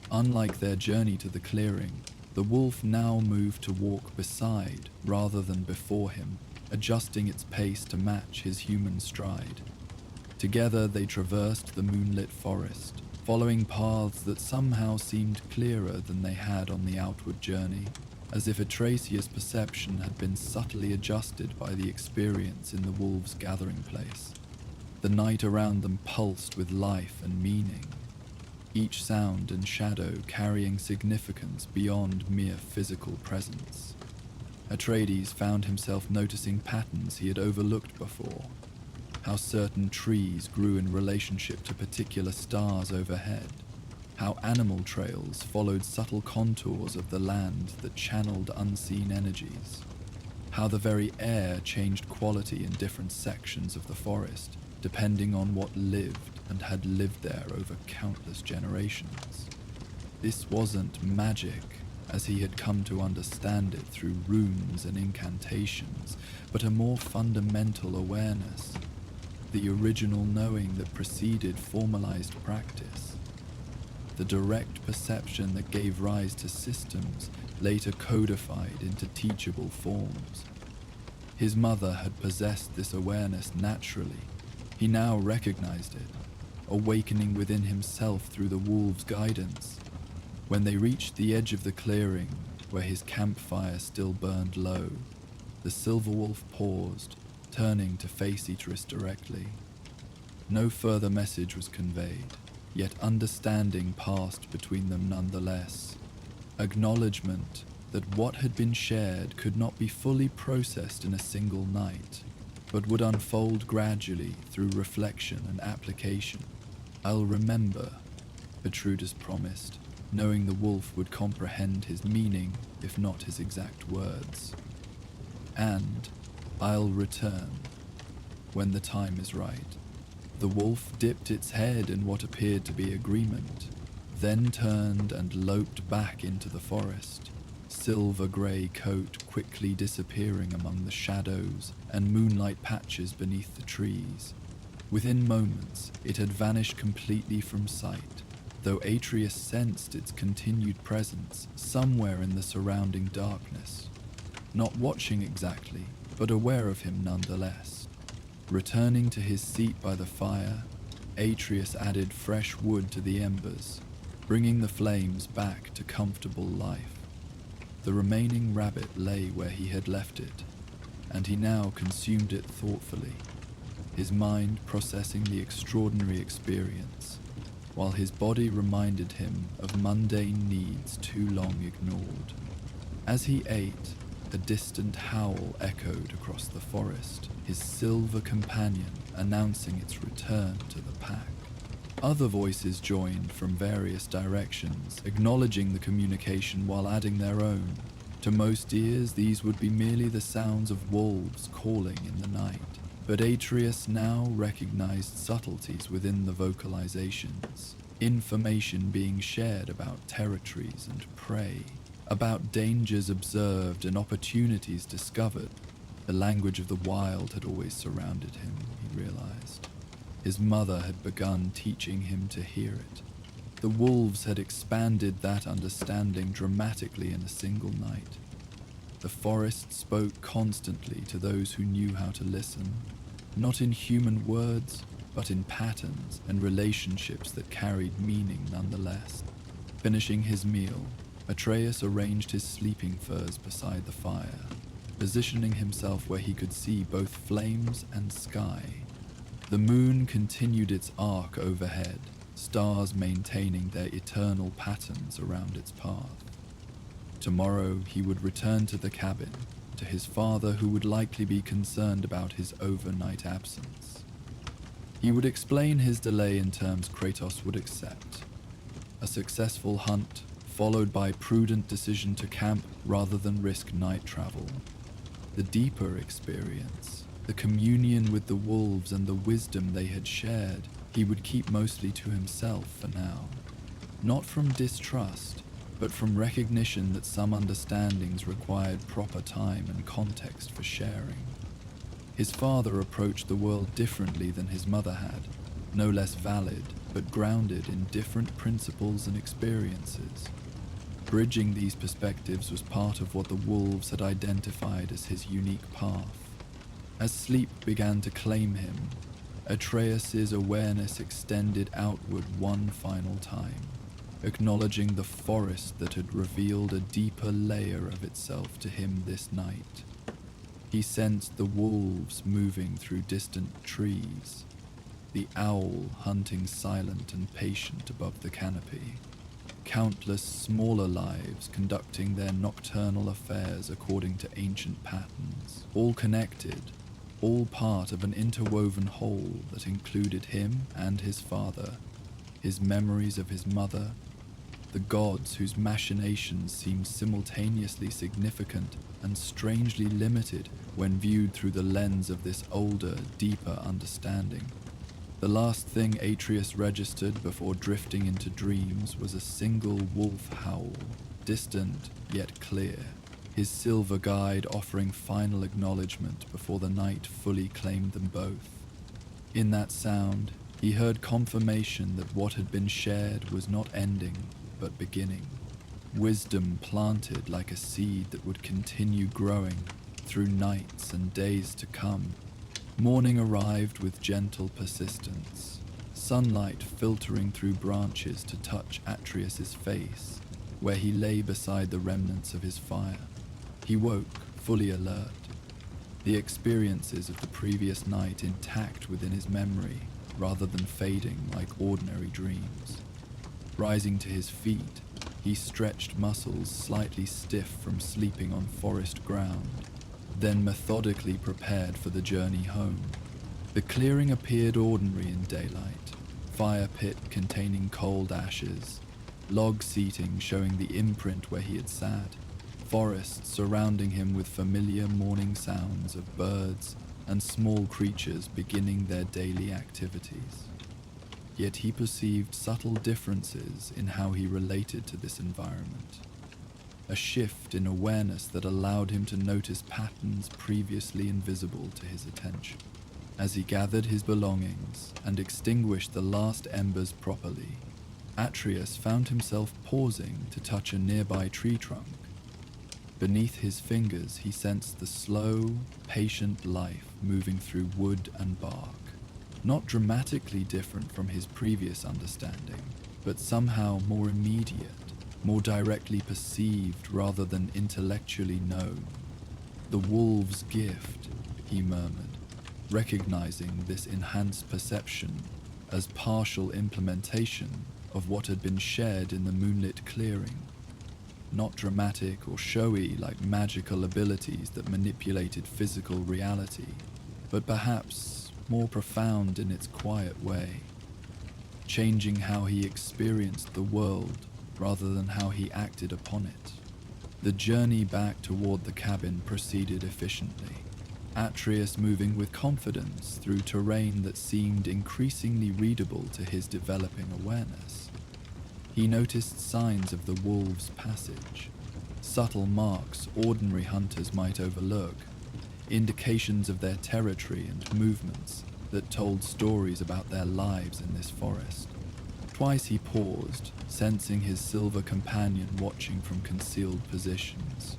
Unlike their journey to the clearing, the wolf now moved to walk beside rather than before him, adjusting its pace to match his human stride. Together they traversed the moonlit forest, following paths that somehow seemed clearer than they had on the outward journey, as if Atreus' perception had been subtly adjusted by the experience in the wolves' gathering place. The night around them pulsed with life and meaning, each sound and shadow carrying significance beyond mere physical presence. Atreides found himself noticing patterns he had overlooked before, how certain trees grew in relationship to particular stars overhead, how animal trails followed subtle contours of the land that channeled unseen energies, how the very air changed quality in different sections of the forest, depending on what lived and had lived there over countless generations. This wasn't magic, as he had come to understand it through runes and incantations, but a more fundamental awareness, the original knowing that preceded formalized practice, the direct perception that gave rise to systems later codified into teachable forms. His mother had possessed this awareness naturally. He now recognized it, awakening within himself through the wolves' guidance. When they reached the edge of the clearing, where his campfire still burned low, the silver wolf paused, turning to face Atreus directly. No further message was conveyed, yet understanding passed between them nonetheless. Acknowledgement that what had been shared could not be fully processed in a single night, but would unfold gradually through reflection and application. "I'll remember," Atreus promised, knowing the wolf would comprehend his meaning, if not his exact words. "And I'll return when the time is right." The wolf dipped its head in what appeared to be agreement, then turned and loped back into the forest, silver-grey coat quickly disappearing among the shadows and moonlight patches beneath the trees. Within moments, it had vanished completely from sight, though Atreus sensed its continued presence somewhere in the surrounding darkness, not watching exactly, but aware of him nonetheless. Returning to his seat by the fire, Atreus added fresh wood to the embers, bringing the flames back to comfortable life. The remaining rabbit lay where he had left it, and he now consumed it thoughtfully, his mind processing the extraordinary experience. while his body reminded him of mundane needs too long ignored. As he ate, a distant howl echoed across the forest, his silver companion announcing its return to the pack. Other voices joined from various directions, acknowledging the communication while adding their own. To most ears, these would be merely the sounds of wolves calling in the night, but Atreus now recognized subtleties within the vocalizations, information being shared about territories and prey, about dangers observed and opportunities discovered. The language of the wild had always surrounded him, he realized. His mother had begun teaching him to hear it. The wolves had expanded that understanding dramatically in a single night. The forest spoke constantly to those who knew how to listen, not in human words, but in patterns and relationships that carried meaning nonetheless. Finishing his meal, Atreus arranged his sleeping furs beside the fire, positioning himself where he could see both flames and sky. The moon continued its arc overhead, stars maintaining their eternal patterns around its path. Tomorrow he would return to the cabin, to his father who would likely be concerned about his overnight absence. He would explain his delay in terms Kratos would accept. A successful hunt, followed by prudent decision to camp rather than risk night travel. The deeper experience, the communion with the wolves and the wisdom they had shared, he would keep mostly to himself for now. Not from distrust, but from recognition that some understandings required proper time and context for sharing. His father approached the world differently than his mother had, no less valid, but grounded in different principles and experiences. Bridging these perspectives was part of what the wolves had identified as his unique path. As sleep began to claim him, Atreus's awareness extended outward one final time, acknowledging the forest that had revealed a deeper layer of itself to him this night. He sensed the wolves moving through distant trees, the owl hunting silent and patient above the canopy, countless smaller lives conducting their nocturnal affairs according to ancient patterns, all connected, all part of an interwoven whole that included him and his father, his memories of his mother, the gods whose machinations seemed simultaneously significant and strangely limited when viewed through the lens of this older, deeper understanding. The last thing Atreus registered before drifting into dreams was a single wolf howl, distant yet clear, his silver guide offering final acknowledgement before the night fully claimed them both. In that sound, he heard confirmation that what had been shared was not ending, but beginning. Wisdom planted like a seed that would continue growing through nights and days to come. Morning arrived with gentle persistence, sunlight filtering through branches to touch Atreus's face, where he lay beside the remnants of his fire. He woke, fully alert, the experiences of the previous night intact within his memory, rather than fading like ordinary dreams. Rising to his feet, he stretched muscles slightly stiff from sleeping on forest ground, then methodically prepared for the journey home. The clearing appeared ordinary in daylight, fire pit containing cold ashes, log seating showing the imprint where he had sat, forest surrounding him with familiar morning sounds of birds and small creatures beginning their daily activities. Yet he perceived subtle differences in how he related to this environment. A shift in awareness that allowed him to notice patterns previously invisible to his attention. As he gathered his belongings and extinguished the last embers properly, Atreus found himself pausing to touch a nearby tree trunk. Beneath his fingers, he sensed the slow, patient life moving through wood and bark. Not dramatically different from his previous understanding, but somehow more immediate, more directly perceived rather than intellectually known. The wolf's gift, he murmured, recognizing this enhanced perception as partial implementation of what had been shared in the moonlit clearing, not dramatic or showy like magical abilities that manipulated physical reality, but perhaps more profound in its quiet way, changing how he experienced the world rather than how he acted upon it. The journey back toward the cabin proceeded efficiently, Atreus moving with confidence through terrain that seemed increasingly readable to his developing awareness. He noticed signs of the wolves' passage, subtle marks ordinary hunters might overlook, indications of their territory and movements that told stories about their lives in this forest. Twice he paused, sensing his silver companion watching from concealed positions,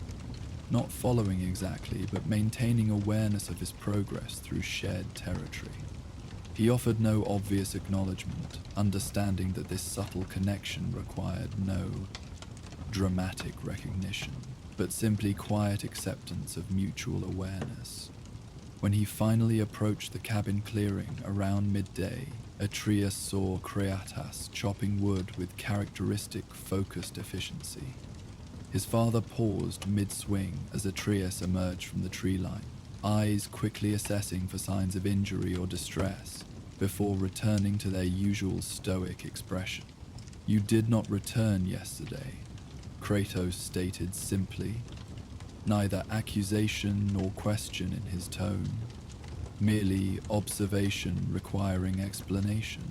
not following exactly, but maintaining awareness of his progress through shared territory. He offered no obvious acknowledgement, understanding that this subtle connection required no dramatic recognition, but simply quiet acceptance of mutual awareness. When he finally approached the cabin clearing around midday, Atreus saw Kratos chopping wood with characteristic focused efficiency. His father paused mid-swing as Atreus emerged from the tree line, eyes quickly assessing for signs of injury or distress, before returning to their usual stoic expression. "You did not return yesterday," Kratos stated simply, neither accusation nor question in his tone, merely observation requiring explanation.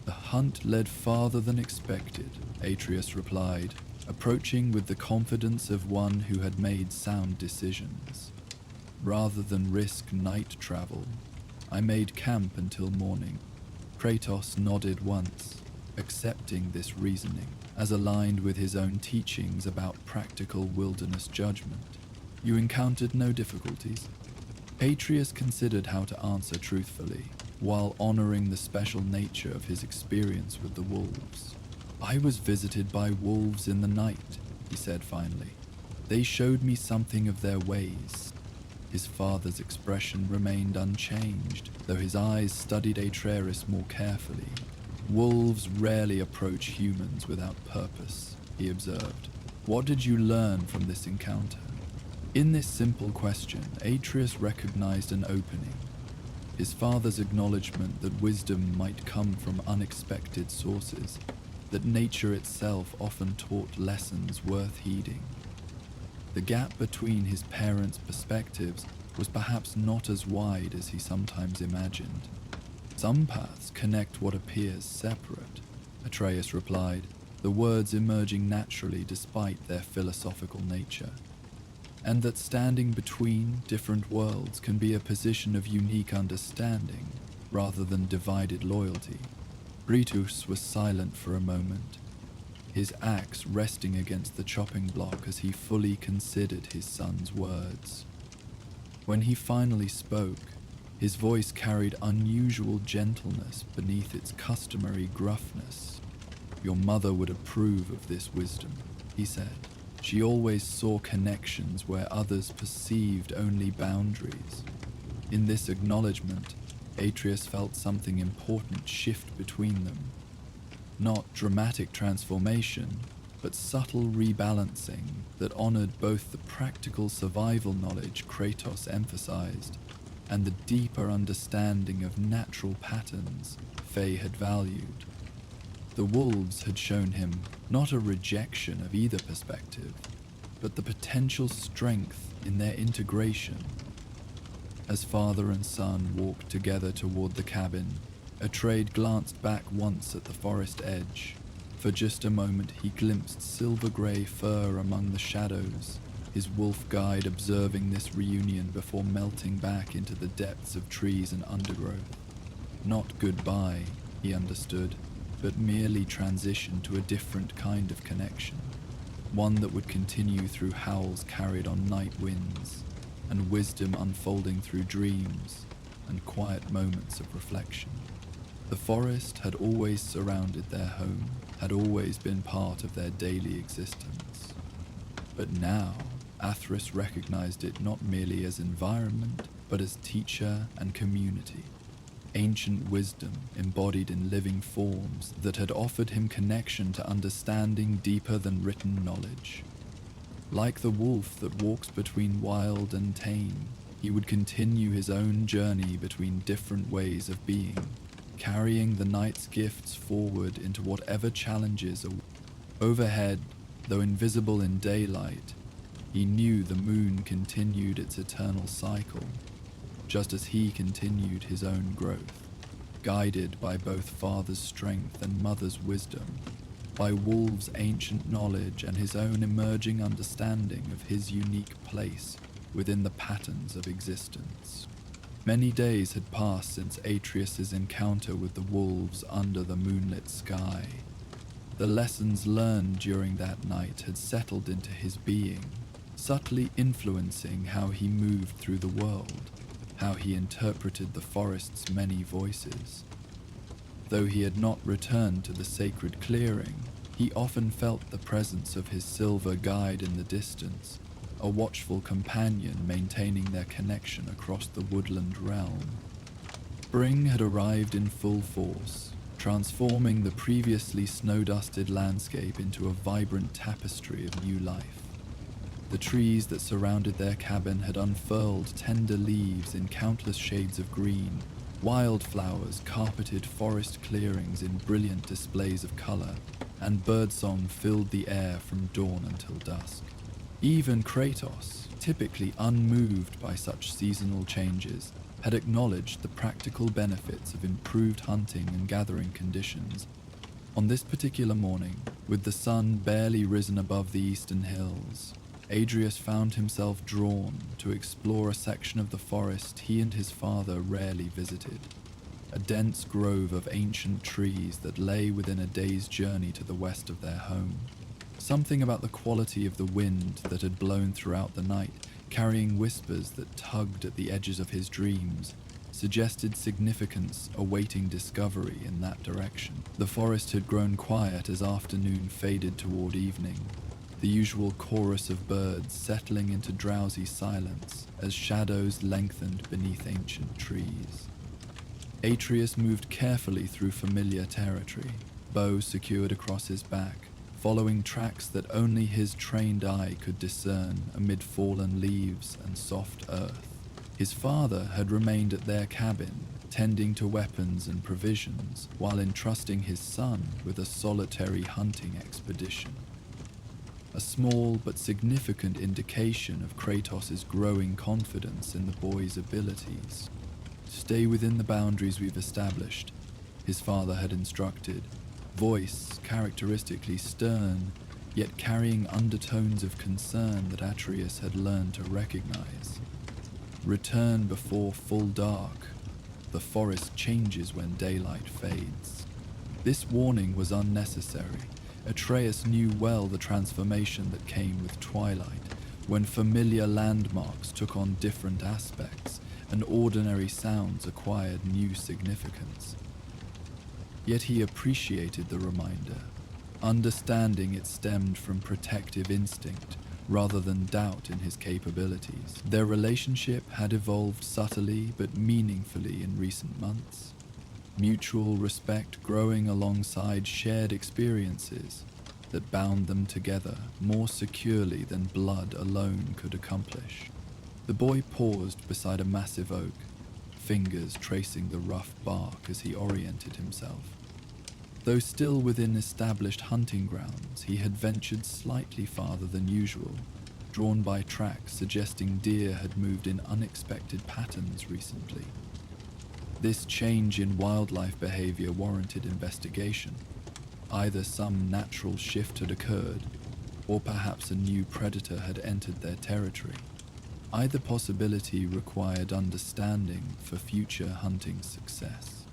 "The hunt led farther than expected," Atreus replied, approaching with the confidence of one who had made sound decisions. "Rather than risk night travel, I made camp until morning." Kratos nodded once, accepting this reasoning as aligned with his own teachings about practical wilderness judgment. "You encountered no difficulties?" Atreus considered how to answer truthfully, while honoring the special nature of his experience with the wolves. "I was visited by wolves in the night," he said finally. "They showed me something of their ways." His father's expression remained unchanged, though his eyes studied Atreus more carefully. "Wolves rarely approach humans without purpose," he observed. "What did you learn from this encounter?" In this simple question, Atreus recognized an opening. His father's acknowledgement that wisdom might come from unexpected sources, that nature itself often taught lessons worth heeding. The gap between his parents' perspectives was perhaps not as wide as he sometimes imagined. "Some paths connect what appears separate," Atreus replied, the words emerging naturally despite their philosophical nature. "And that standing between different worlds can be a position of unique understanding, rather than divided loyalty." Kratos was silent for a moment, his axe resting against the chopping block as he fully considered his son's words. When he finally spoke, his voice carried unusual gentleness beneath its customary gruffness. "Your mother would approve of this wisdom," he said. "She always saw connections where others perceived only boundaries." In this acknowledgement, Atreus felt something important shift between them. Not dramatic transformation, but subtle rebalancing that honored both the practical survival knowledge Kratos emphasized and the deeper understanding of natural patterns Faye had valued. The wolves had shown him not a rejection of either perspective, but the potential strength in their integration. As father and son walked together toward the cabin, Atreus glanced back once at the forest edge. For just a moment he glimpsed silver-grey fur among the shadows, his wolf guide observing this reunion before melting back into the depths of trees and undergrowth. Not goodbye, he understood, but merely transition to a different kind of connection, one that would continue through howls carried on night winds, and wisdom unfolding through dreams and quiet moments of reflection. The forest had always surrounded their home, had always been part of their daily existence. But now, Atreus recognized it not merely as environment, but as teacher and community. ancient wisdom embodied in living forms that had offered him connection to understanding deeper than written knowledge. Like the wolf that walks between wild and tame, he would continue his own journey between different ways of being, carrying the night's gifts forward into whatever challenges await. Overhead, though invisible in daylight, he knew the moon continued its eternal cycle, just as he continued his own growth, guided by both father's strength and mother's wisdom, by Wolf's ancient knowledge and his own emerging understanding of his unique place within the patterns of existence. Many days had passed since Atreus's encounter with the wolves under the moonlit sky. The lessons learned during that night had settled into his being, subtly influencing how he moved through the world, how he interpreted the forest's many voices. Though he had not returned to the sacred clearing, he often felt the presence of his silver guide in the distance, a watchful companion maintaining their connection across the woodland realm. Spring had arrived in full force, transforming the previously snow-dusted landscape into a vibrant tapestry of new life. The trees that surrounded their cabin had unfurled tender leaves in countless shades of green. Wildflowers carpeted forest clearings in brilliant displays of color, and birdsong filled the air from dawn until dusk. Even Kratos, typically unmoved by such seasonal changes, had acknowledged the practical benefits of improved hunting and gathering conditions. On this particular morning, with the sun barely risen above the eastern hills, Atreus found himself drawn to explore a section of the forest he and his father rarely visited, a dense grove of ancient trees that lay within a day's journey to the west of their home. Something about the quality of the wind that had blown throughout the night, carrying whispers that tugged at the edges of his dreams, suggested significance awaiting discovery in that direction. The forest had grown quiet as afternoon faded toward evening, the usual chorus of birds settling into drowsy silence as shadows lengthened beneath ancient trees. Atreus moved carefully through familiar territory, bow secured across his back, following tracks that only his trained eye could discern amid fallen leaves and soft earth. His father had remained at their cabin, tending to weapons and provisions, while entrusting his son with a solitary hunting expedition. A small but significant indication of Kratos' growing confidence in the boy's abilities. "Stay within the boundaries we've established," his father had instructed, voice characteristically stern, yet carrying undertones of concern that Atreus had learned to recognize. "Return before full dark. The forest changes when daylight fades." This warning was unnecessary. Atreus knew well the transformation that came with twilight, when familiar landmarks took on different aspects and ordinary sounds acquired new significance. Yet he appreciated the reminder, understanding it stemmed from protective instinct rather than doubt in his capabilities. Their relationship had evolved subtly but meaningfully in recent months, mutual respect growing alongside shared experiences that bound them together more securely than blood alone could accomplish. The boy paused beside a massive oak, fingers tracing the rough bark as he oriented himself. Though still within established hunting grounds, he had ventured slightly farther than usual, drawn by tracks suggesting deer had moved in unexpected patterns recently. This change in wildlife behavior warranted investigation. Either some natural shift had occurred, or perhaps a new predator had entered their territory. Either possibility required understanding for future hunting success.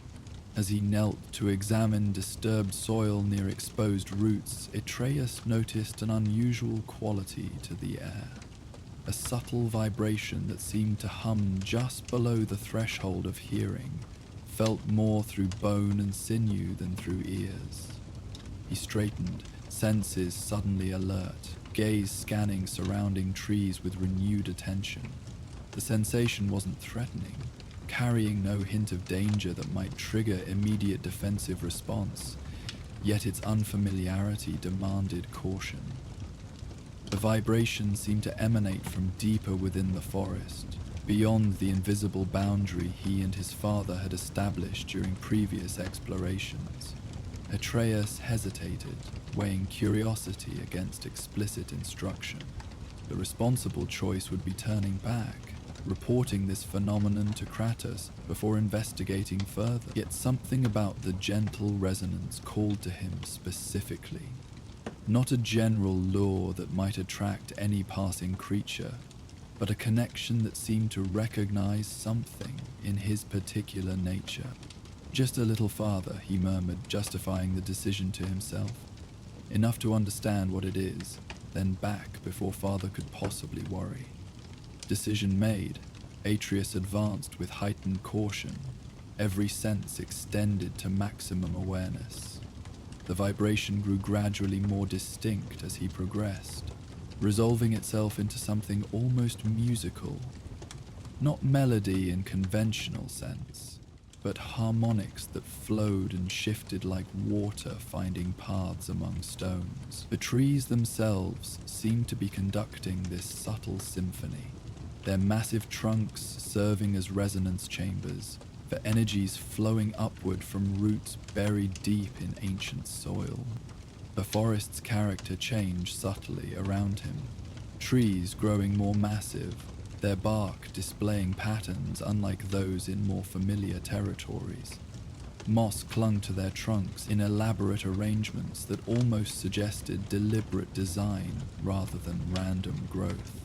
As he knelt to examine disturbed soil near exposed roots, Atreus noticed an unusual quality to the air. A subtle vibration that seemed to hum just below the threshold of hearing, felt more through bone and sinew than through ears. He straightened, senses suddenly alert, gaze scanning surrounding trees with renewed attention. The sensation wasn't threatening, carrying no hint of danger that might trigger immediate defensive response, yet its unfamiliarity demanded caution. The vibration seemed to emanate from deeper within the forest, beyond the invisible boundary he and his father had established during previous explorations. Atreus hesitated, weighing curiosity against explicit instruction. The responsible choice would be turning back, reporting this phenomenon to Kratos before investigating further. Yet something about the gentle resonance called to him specifically. Not a general lure that might attract any passing creature, but a connection that seemed to recognize something in his particular nature. "Just a little farther," he murmured, justifying the decision to himself. "Enough to understand what it is, then back before father could possibly worry." Decision made, Atreus advanced with heightened caution, every sense extended to maximum awareness. The vibration grew gradually more distinct as he progressed, resolving itself into something almost musical. Not melody in conventional sense, but harmonics that flowed and shifted like water finding paths among stones. The trees themselves seemed to be conducting this subtle symphony, their massive trunks serving as resonance chambers for energies flowing upward from roots buried deep in ancient soil. The forest's character changed subtly around him, trees growing more massive, their bark displaying patterns unlike those in more familiar territories. Moss clung to their trunks in elaborate arrangements that almost suggested deliberate design rather than random growth.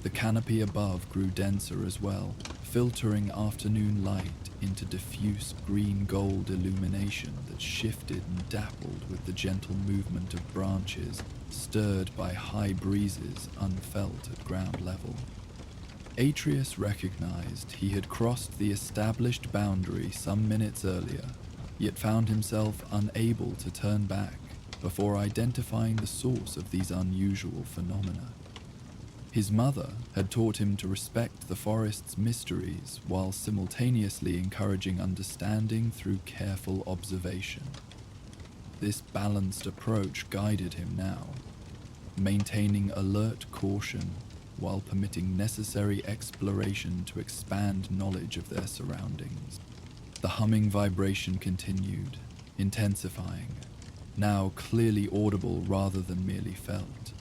The canopy above grew denser as well, filtering afternoon light into diffuse green-gold illumination that shifted and dappled with the gentle movement of branches stirred by high breezes unfelt at ground level. Atreus recognized he had crossed the established boundary some minutes earlier, yet found himself unable to turn back before identifying the source of these unusual phenomena. His mother had taught him to respect the forest's mysteries while simultaneously encouraging understanding through careful observation. This balanced approach guided him now, maintaining alert caution while permitting necessary exploration to expand knowledge of their surroundings. The humming vibration continued, intensifying, now clearly audible rather than merely felt.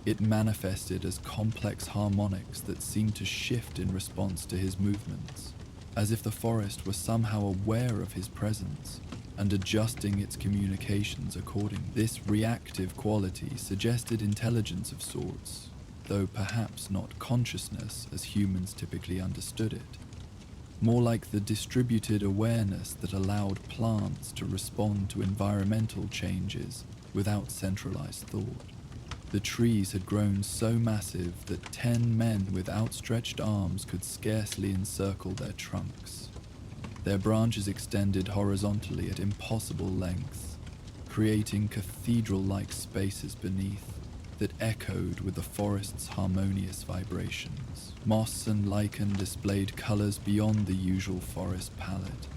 It manifested as complex harmonics that seemed to shift in response to his movements, as if the forest were somehow aware of his presence and adjusting its communications accordingly. This reactive quality suggested intelligence of sorts, though perhaps not consciousness as humans typically understood it. More like the distributed awareness that allowed plants to respond to environmental changes without centralized thought. The trees had grown so massive that 10 men with outstretched arms could scarcely encircle their trunks. Their branches extended horizontally at impossible lengths, creating cathedral-like spaces beneath that echoed with the forest's harmonious vibrations. Moss and lichen displayed colors beyond the usual forest palette,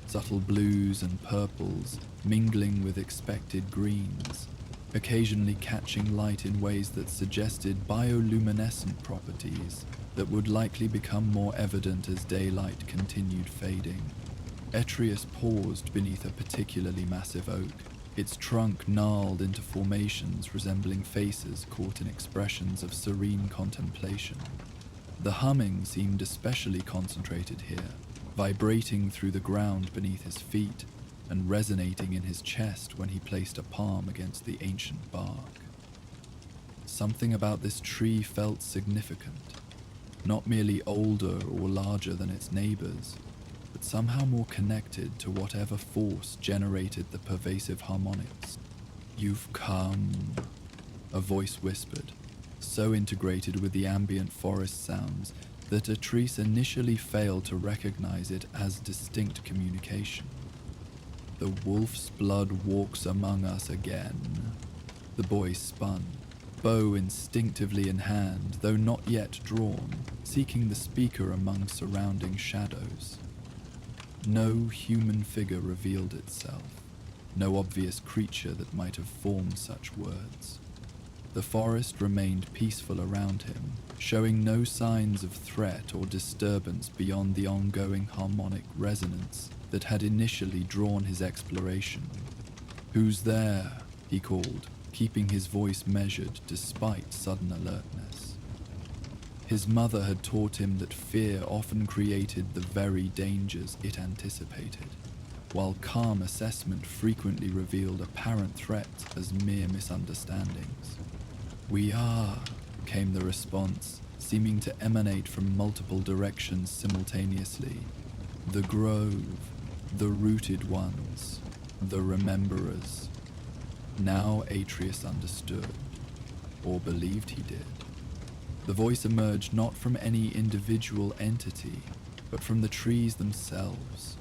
subtle blues and purples mingling with expected greens, occasionally catching light in ways that suggested bioluminescent properties that would likely become more evident as daylight continued fading. Atreus paused beneath a particularly massive oak, its trunk gnarled into formations resembling faces caught in expressions of serene contemplation. The humming seemed especially concentrated here, vibrating through the ground beneath his feet and resonating in his chest when he placed a palm against the ancient bark. Something about this tree felt significant, not merely older or larger than its neighbors, but somehow more connected to whatever force generated the pervasive harmonics. "You've come," a voice whispered, so integrated with the ambient forest sounds that Atreus initially failed to recognize it as distinct communication. "The wolf's blood walks among us again." The boy spun, bow instinctively in hand, though not yet drawn, seeking the speaker among surrounding shadows. No human figure revealed itself, no obvious creature that might have formed such words. The forest remained peaceful around him, showing no signs of threat or disturbance beyond the ongoing harmonic resonance that had initially drawn his exploration. "Who's there?" he called, keeping his voice measured despite sudden alertness. His mother had taught him that fear often created the very dangers it anticipated, while calm assessment frequently revealed apparent threats as mere misunderstandings. "We are," came the response, seeming to emanate from multiple directions simultaneously. "The grove, the rooted ones, the rememberers." Now Atreus understood, or believed he did. The voice emerged not from any individual entity, but from the trees themselves,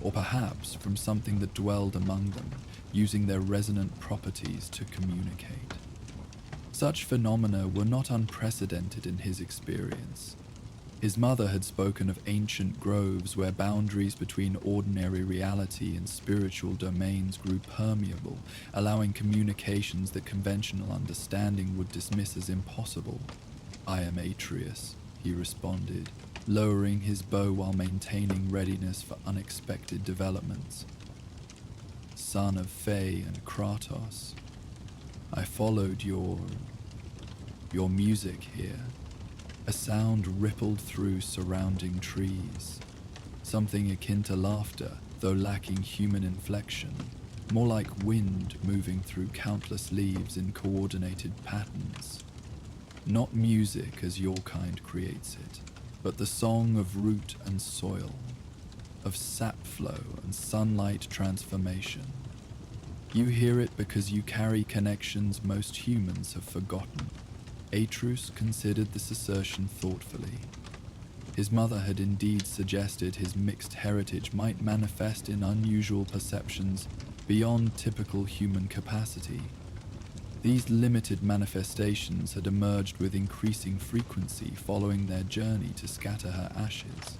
or perhaps from something that dwelled among them, using their resonant properties to communicate. Such phenomena were not unprecedented in his experience. His mother had spoken of ancient groves where boundaries between ordinary reality and spiritual domains grew permeable, allowing communications that conventional understanding would dismiss as impossible. "I am Atreus," he responded, lowering his bow while maintaining readiness for unexpected developments. "Son of Fae and Kratos, I followed your music here." A sound rippled through surrounding trees, something akin to laughter, though lacking human inflection, more like wind moving through countless leaves in coordinated patterns. Not music as your kind creates it, but the song of root and soil, of sap flow and sunlight transformation. You hear it because you carry connections most humans have forgotten. Atreus considered this assertion thoughtfully. His mother had indeed suggested his mixed heritage might manifest in unusual perceptions beyond typical human capacity. These limited manifestations had emerged with increasing frequency following their journey to scatter her ashes.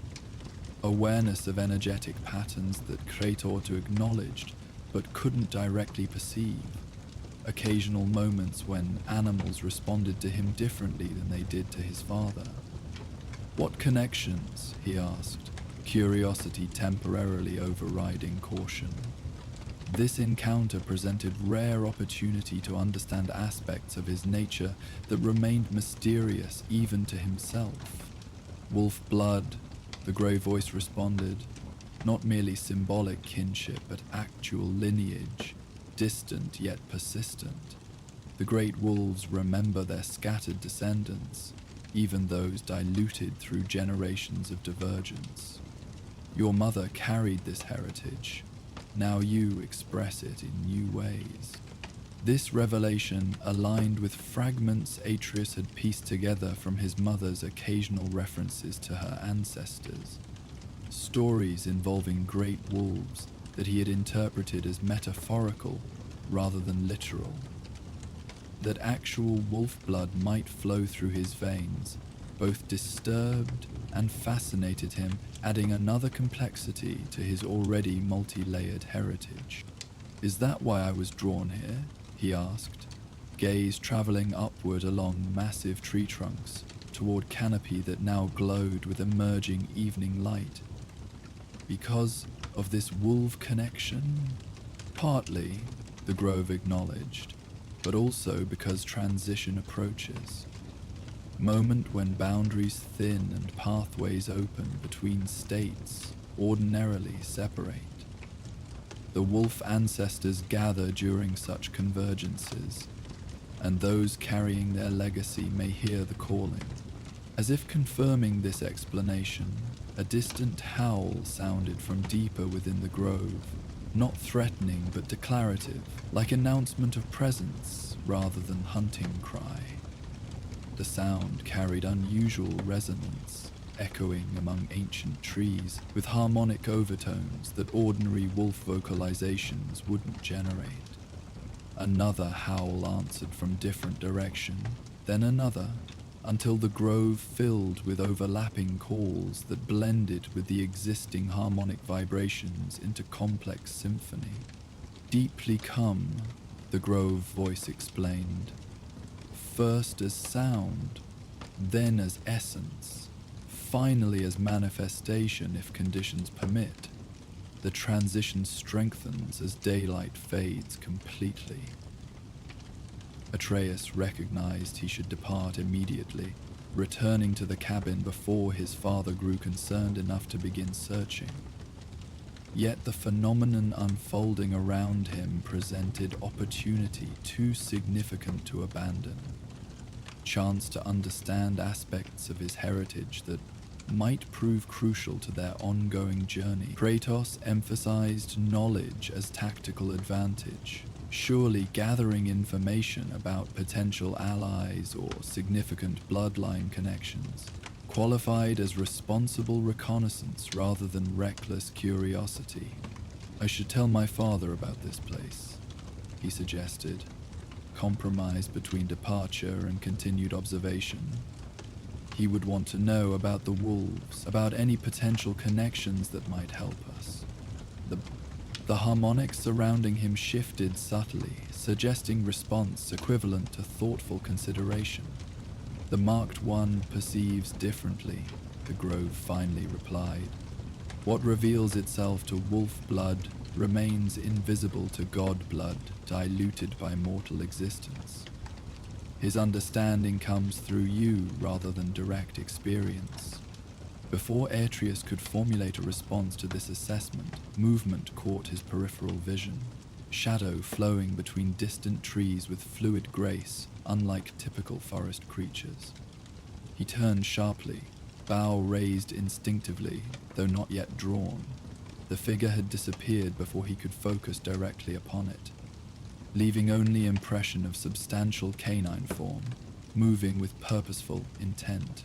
Awareness of energetic patterns that Kratos acknowledged but couldn't directly perceive. Occasional moments when animals responded to him differently than they did to his father. "What connections?" he asked, curiosity temporarily overriding caution. This encounter presented rare opportunity to understand aspects of his nature that remained mysterious even to himself. "Wolf blood," the grey voice responded, "not merely symbolic kinship, but actual lineage. Distant yet persistent. The great wolves remember their scattered descendants, even those diluted through generations of divergence. Your mother carried this heritage. Now you express it in new ways." This revelation aligned with fragments Atreus had pieced together from his mother's occasional references to her ancestors. Stories involving great wolves that he had interpreted as metaphorical rather than literal. That actual wolf blood might flow through his veins both disturbed and fascinated him, adding another complexity to his already multi-layered heritage. "Is that why I was drawn here?" he asked, gaze traveling upward along massive tree trunks toward canopy that now glowed with emerging evening light. "Because of this wolf connection?" "Partly," the grove acknowledged, "but also because transition approaches. Moment when boundaries thin and pathways open between states ordinarily separate. The wolf ancestors gather during such convergences, and those carrying their legacy may hear the calling." As if confirming this explanation, a distant howl sounded from deeper within the grove, not threatening but declarative, like announcement of presence rather than hunting cry. The sound carried unusual resonance, echoing among ancient trees with harmonic overtones that ordinary wolf vocalizations wouldn't generate. Another howl answered from different direction, then another, until the grove filled with overlapping calls that blended with the existing harmonic vibrations into complex symphony. Deeply come, the grove voice explained. First as sound, then as essence, finally as manifestation if conditions permit. The transition strengthens as daylight fades completely. Atreus recognized he should depart immediately, returning to the cabin before his father grew concerned enough to begin searching. Yet the phenomenon unfolding around him presented opportunity too significant to abandon. Chance to understand aspects of his heritage that might prove crucial to their ongoing journey. Kratos emphasized knowledge as tactical advantage, surely gathering information about potential allies or significant bloodline connections, qualified as responsible reconnaissance rather than reckless curiosity. I should tell my father about this place, he suggested, compromise between departure and continued observation. He would want to know about the wolves, about any potential connections that might help us. The harmonics surrounding him shifted subtly, suggesting response equivalent to thoughtful consideration. The marked one perceives differently, the grove finally replied. What reveals itself to wolf blood remains invisible to god blood, diluted by mortal existence. His understanding comes through you rather than direct experience. Before Atreus could formulate a response to this assessment, movement caught his peripheral vision. Shadow flowing between distant trees with fluid grace, unlike typical forest creatures. He turned sharply, bow raised instinctively, though not yet drawn. The figure had disappeared before he could focus directly upon it, leaving only impression of substantial canine form, moving with purposeful intent.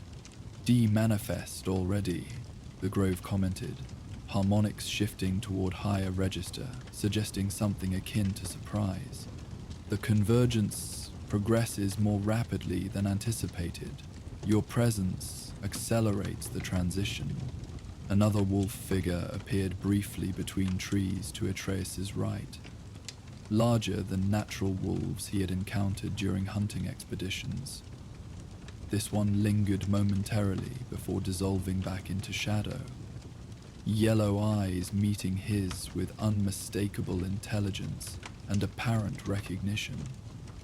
De-manifest already, the grove commented, harmonics shifting toward higher register, suggesting something akin to surprise. The convergence progresses more rapidly than anticipated. Your presence accelerates the transition. Another wolf figure appeared briefly between trees to Atreus's right, larger than natural wolves he had encountered during hunting expeditions. This one lingered momentarily before dissolving back into shadow, yellow eyes meeting his with unmistakable intelligence and apparent recognition,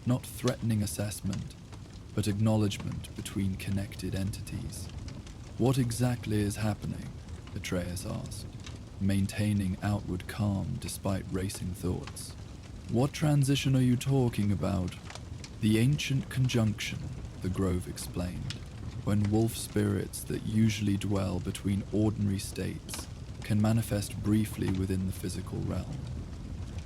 not threatening assessment, but acknowledgement between connected entities. What exactly is happening? Atreus asked, maintaining outward calm despite racing thoughts. What transition are you talking about? The ancient conjunction, the grove explained, when wolf spirits that usually dwell between ordinary states can manifest briefly within the physical realm.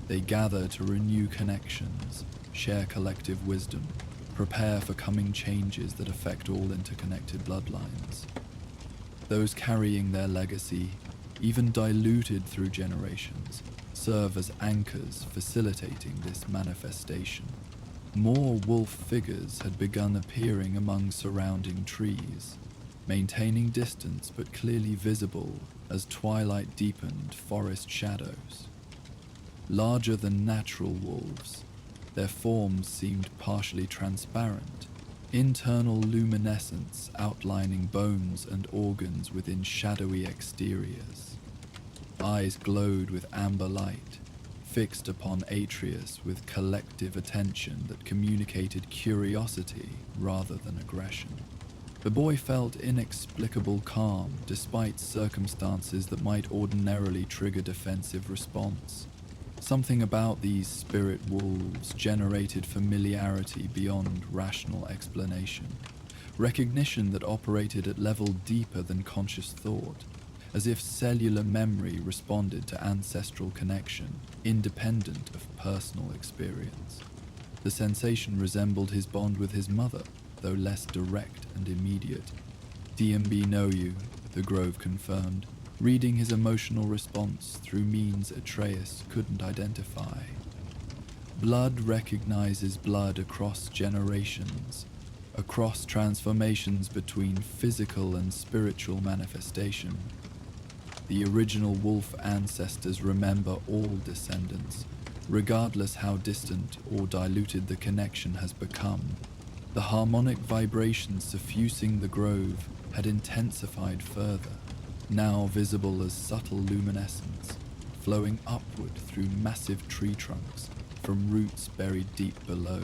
They gather to renew connections, share collective wisdom, prepare for coming changes that affect all interconnected bloodlines. Those carrying their legacy, even diluted through generations, serve as anchors facilitating this manifestation. More wolf figures had begun appearing among surrounding trees, maintaining distance but clearly visible as twilight deepened forest shadows. Larger than natural wolves, their forms seemed partially transparent, internal luminescence outlining bones and organs within shadowy exteriors. Eyes glowed with amber light, fixed upon Atreus with collective attention that communicated curiosity rather than aggression. The boy felt inexplicable calm despite circumstances that might ordinarily trigger defensive response. Something about these spirit wolves generated familiarity beyond rational explanation, recognition that operated at level deeper than conscious thought, as if cellular memory responded to ancestral connection, independent of personal experience. The sensation resembled his bond with his mother, though less direct and immediate. DMB know you, the grove confirmed, reading his emotional response through means Atreus couldn't identify. Blood recognizes blood across generations, across transformations between physical and spiritual manifestation. The original wolf ancestors remember all descendants, regardless how distant or diluted the connection has become. The harmonic vibrations suffusing the grove had intensified further, now visible as subtle luminescence, flowing upward through massive tree trunks from roots buried deep below.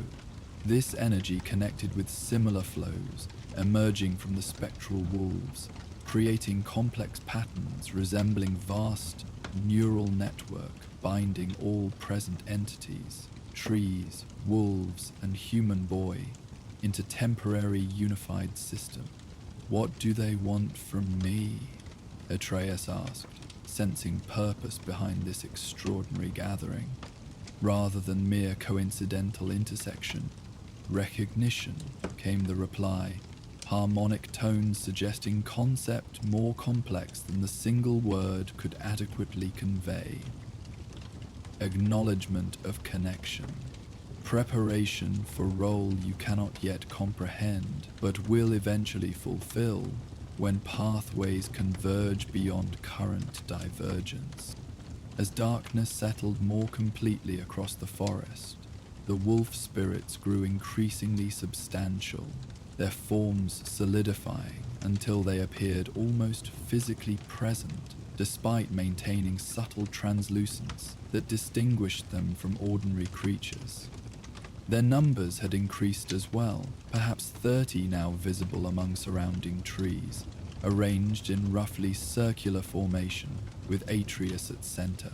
This energy connected with similar flows emerging from the spectral wolves, creating complex patterns resembling vast neural network binding all present entities, trees, wolves, and human boy, into temporary unified system. "What do they want from me?" Atreus asked, sensing purpose behind this extraordinary gathering. Rather than mere coincidental intersection, recognition, came the reply, harmonic tones suggesting concept more complex than the single word could adequately convey. Acknowledgement of connection. Preparation for role you cannot yet comprehend, but will eventually fulfill when pathways converge beyond current divergence. As darkness settled more completely across the forest, the wolf spirits grew increasingly substantial, their forms solidifying until they appeared almost physically present, despite maintaining subtle translucence that distinguished them from ordinary creatures. Their numbers had increased as well, perhaps 30 now visible among surrounding trees, arranged in roughly circular formation, with Atreus at center.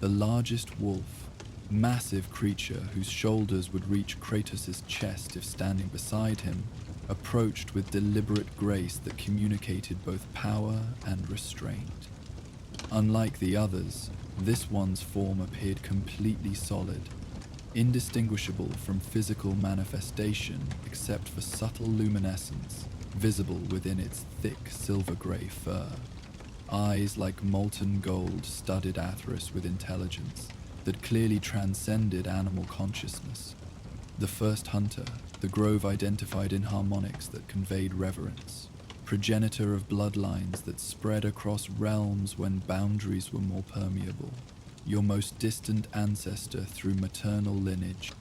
The largest wolf, massive creature whose shoulders would reach Kratos' chest if standing beside him, approached with deliberate grace that communicated both power and restraint. Unlike the others, this one's form appeared completely solid, indistinguishable from physical manifestation except for subtle luminescence visible within its thick silver-grey fur. Eyes like molten gold studded Atreus with intelligence that clearly transcended animal consciousness. The first hunter, the grove identified in harmonics that conveyed reverence, progenitor of bloodlines that spread across realms when boundaries were more permeable, your most distant ancestor through maternal lineage.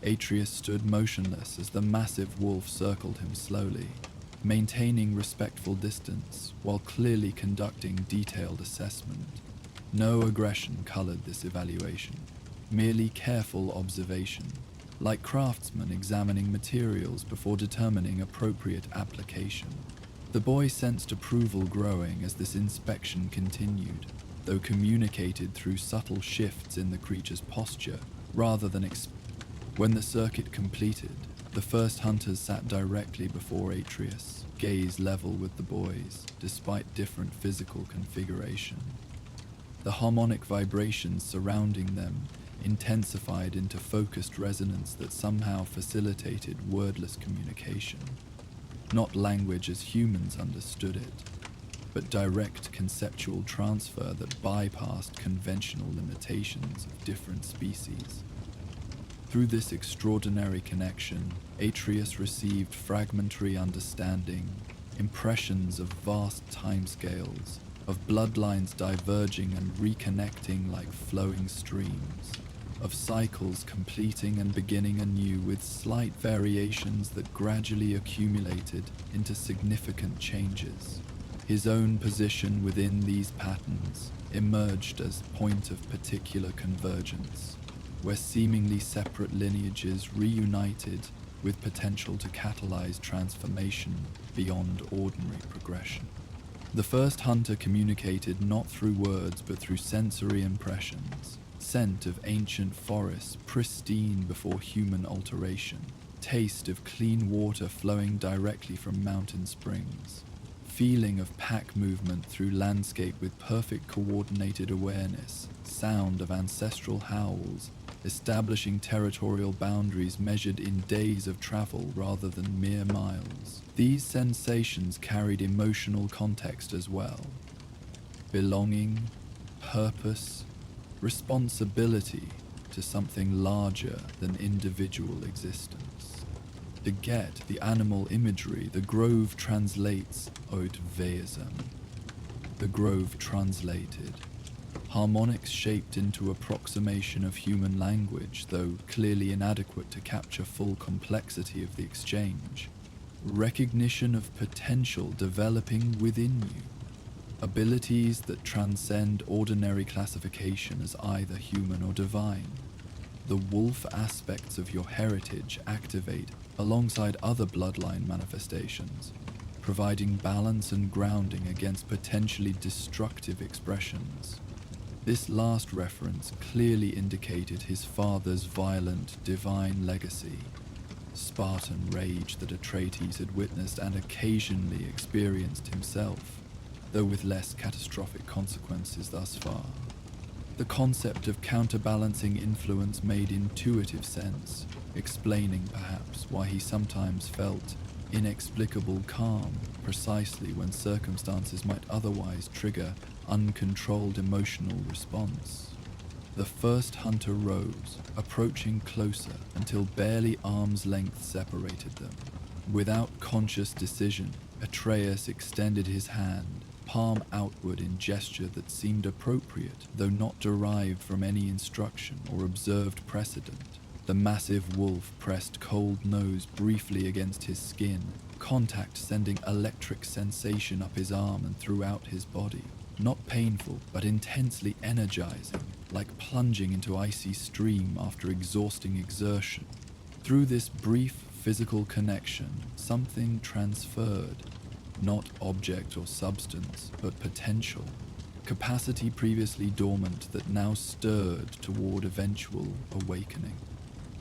Atreus stood motionless as the massive wolf circled him slowly, maintaining respectful distance while clearly conducting detailed assessment. No aggression colored this evaluation, merely careful observation, like craftsmen examining materials before determining appropriate application. The boy sensed approval growing as this inspection continued, though communicated through subtle shifts in the creature's posture rather than When the circuit completed, the first hunters sat directly before Atreus, gaze level with the boys, despite different physical configuration. The harmonic vibrations surrounding them intensified into focused resonance that somehow facilitated wordless communication. Not language as humans understood it, but direct conceptual transfer that bypassed conventional limitations of different species. Through this extraordinary connection, Atreus received fragmentary understanding, impressions of vast timescales, of bloodlines diverging and reconnecting like flowing streams, of cycles completing and beginning anew with slight variations that gradually accumulated into significant changes. His own position within these patterns emerged as point of particular convergence, where seemingly separate lineages reunited with potential to catalyze transformation beyond ordinary progression. The first hunter communicated not through words but through sensory impressions, scent of ancient forests pristine before human alteration, taste of clean water flowing directly from mountain springs, feeling of pack movement through landscape with perfect coordinated awareness, sound of ancestral howls, establishing territorial boundaries measured in days of travel rather than mere miles. These sensations carried emotional context as well. Belonging, purpose, responsibility to something larger than individual existence. To get the animal imagery, the grove translates oit veism. The grove translated. Harmonics shaped into approximation of human language, though clearly inadequate to capture full complexity of the exchange. Recognition of potential developing within you. Abilities that transcend ordinary classification as either human or divine. The wolf aspects of your heritage activate alongside other bloodline manifestations, providing balance and grounding against potentially destructive expressions. This last reference clearly indicated his father's violent, divine legacy, Spartan rage that Atreus had witnessed and occasionally experienced himself, though with less catastrophic consequences thus far. The concept of counterbalancing influence made intuitive sense, explaining perhaps why he sometimes felt inexplicable calm precisely when circumstances might otherwise trigger uncontrolled emotional response. The first hunter rose, approaching closer until barely arm's length separated them. Without conscious decision, Atreus extended his hand, palm outward in gesture that seemed appropriate, though not derived from any instruction or observed precedent. The massive wolf pressed cold nose briefly against his skin, contact sending electric sensation up his arm and throughout his body. Not painful, but intensely energizing, like plunging into icy stream after exhausting exertion. Through this brief physical connection, something transferred. Not object or substance, but potential. Capacity previously dormant that now stirred toward eventual awakening.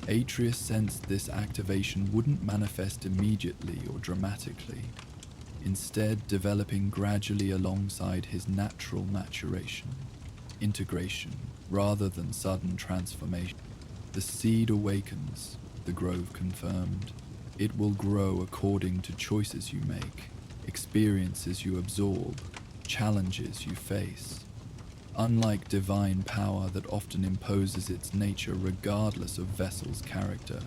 Atreus sensed this activation wouldn't manifest immediately or dramatically, instead developing gradually alongside his natural maturation, integration, rather than sudden transformation. The seed awakens, the grove confirmed. It will grow according to choices you make, experiences you absorb, challenges you face. Unlike divine power that often imposes its nature regardless of vessel's character,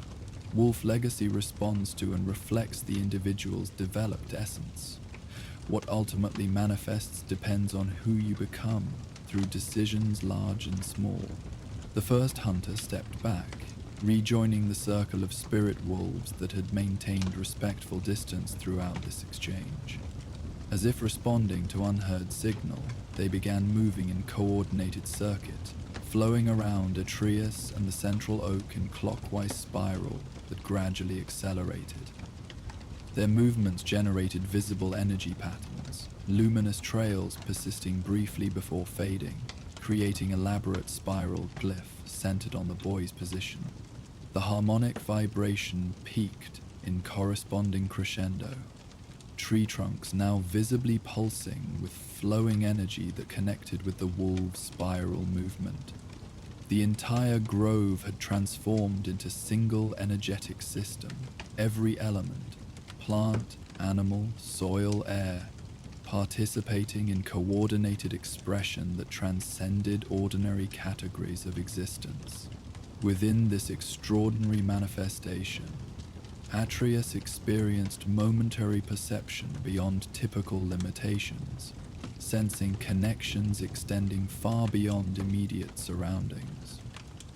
Wolf Legacy responds to and reflects the individual's developed essence. What ultimately manifests depends on who you become through decisions large and small. The first hunter stepped back, rejoining the circle of spirit wolves that had maintained respectful distance throughout this exchange. As if responding to unheard signal, they began moving in coordinated circuit, flowing around Atreus and the central oak in clockwise spiral that gradually accelerated. Their movements generated visible energy patterns, luminous trails persisting briefly before fading, creating elaborate spiral glyph centered on the boy's position. The harmonic vibration peaked in corresponding crescendo, tree trunks now visibly pulsing with flowing energy that connected with the wolves' spiral movement. The entire grove had transformed into single energetic system, every element, plant, animal, soil, air, participating in coordinated expression that transcended ordinary categories of existence. Within this extraordinary manifestation, Atreus experienced momentary perception beyond typical limitations, sensing connections extending far beyond immediate surroundings.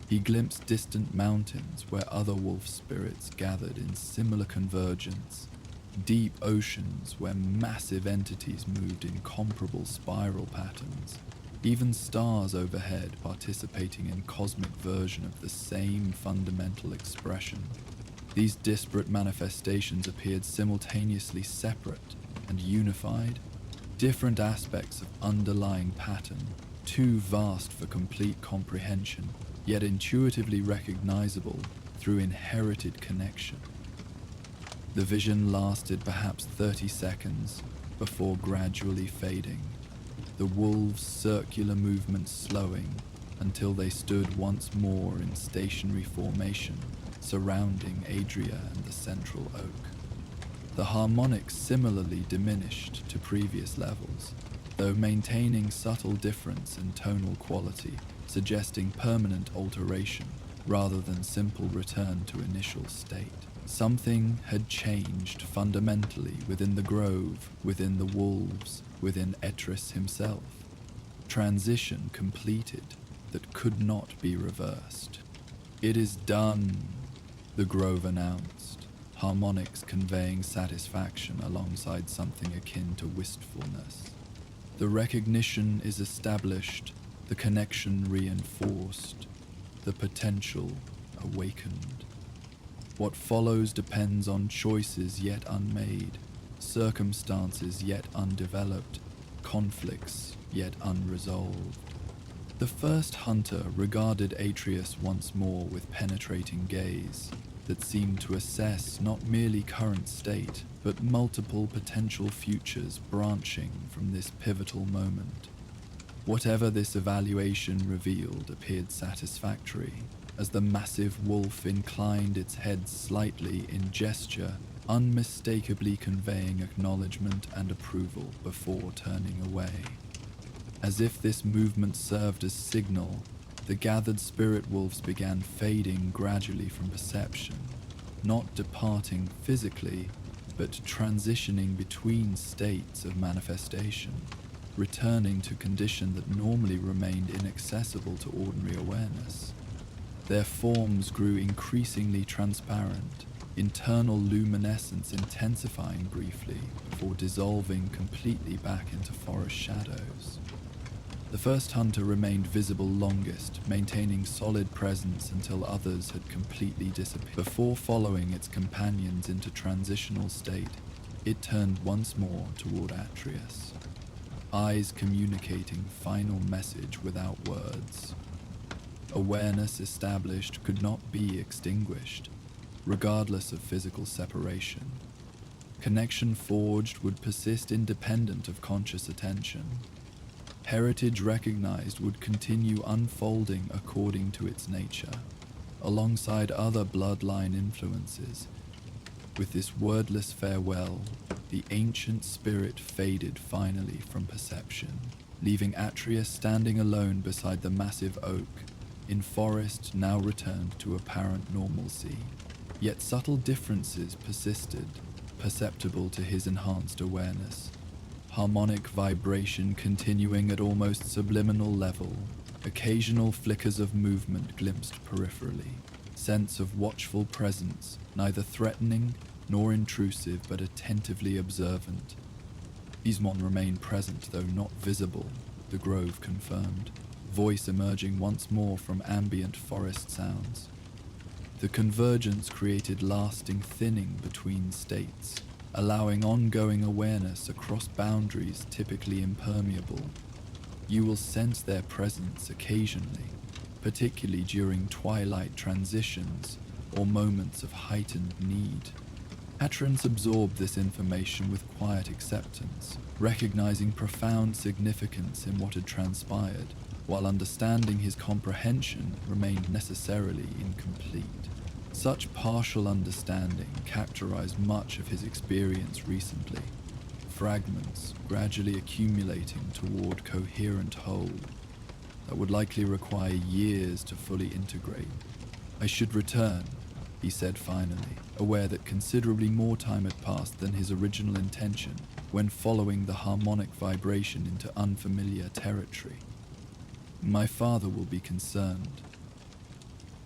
He glimpsed distant mountains where other wolf spirits gathered in similar convergence, deep oceans where massive entities moved in comparable spiral patterns, even stars overhead participating in cosmic version of the same fundamental expression. These disparate manifestations appeared simultaneously separate and unified, different aspects of underlying pattern, too vast for complete comprehension, yet intuitively recognizable through inherited connection. The vision lasted perhaps 30 seconds before gradually fading, the wolves' circular movements slowing until they stood once more in stationary formation, surrounding Adria and the central oak. The harmonics similarly diminished to previous levels, though maintaining subtle difference in tonal quality, suggesting permanent alteration rather than simple return to initial state. Something had changed fundamentally within the grove, within the wolves, within Atreus himself. Transition completed that could not be reversed. "It is done," the grove announced, harmonics conveying satisfaction alongside something akin to wistfulness. The recognition is established, the connection reinforced, the potential awakened. What follows depends on choices yet unmade, circumstances yet undeveloped, conflicts yet unresolved. The first hunter regarded Atreus once more with penetrating gaze that seemed to assess not merely current state, but multiple potential futures branching from this pivotal moment. Whatever this evaluation revealed appeared satisfactory, as the massive wolf inclined its head slightly in gesture, unmistakably conveying acknowledgement and approval before turning away. As if this movement served as signal, the gathered spirit wolves began fading gradually from perception, not departing physically, but transitioning between states of manifestation, returning to condition that normally remained inaccessible to ordinary awareness. Their forms grew increasingly transparent, internal luminescence intensifying briefly before dissolving completely back into forest shadows. The first hunter remained visible longest, maintaining solid presence until others had completely disappeared. Before following its companions into transitional state, it turned once more toward Atreus, eyes communicating final message without words. Awareness established could not be extinguished, regardless of physical separation. Connection forged would persist independent of conscious attention. Heritage recognized would continue unfolding according to its nature, alongside other bloodline influences. With this wordless farewell, the ancient spirit faded finally from perception, leaving Atreus standing alone beside the massive oak, in forest now returned to apparent normalcy. Yet subtle differences persisted, perceptible to his enhanced awareness. Harmonic vibration continuing at almost subliminal level, occasional flickers of movement glimpsed peripherally, sense of watchful presence, neither threatening nor intrusive but attentively observant. Ismon remained present though not visible, the grove confirmed, voice emerging once more from ambient forest sounds. The convergence created lasting thinning between states, allowing ongoing awareness across boundaries typically impermeable. You will sense their presence occasionally, particularly during twilight transitions or moments of heightened need. Atreus absorbed this information with quiet acceptance, recognizing profound significance in what had transpired, while understanding his comprehension remained necessarily incomplete. Such partial understanding characterized much of his experience recently, fragments gradually accumulating toward coherent whole that would likely require years to fully integrate. "I should return," he said finally, aware that considerably more time had passed than his original intention when following the harmonic vibration into unfamiliar territory. "My father will be concerned."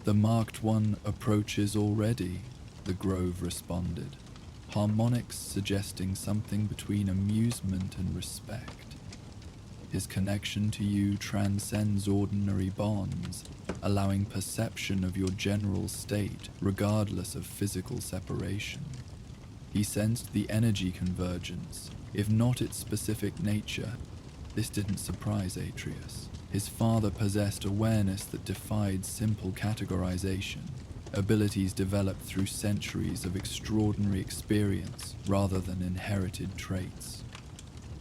"The marked one approaches already," the grove responded, harmonics suggesting something between amusement and respect. "His connection to you transcends ordinary bonds, allowing perception of your general state regardless of physical separation." He sensed the energy convergence, if not its specific nature. This didn't surprise Atreus. His father possessed awareness that defied simple categorization, abilities developed through centuries of extraordinary experience rather than inherited traits.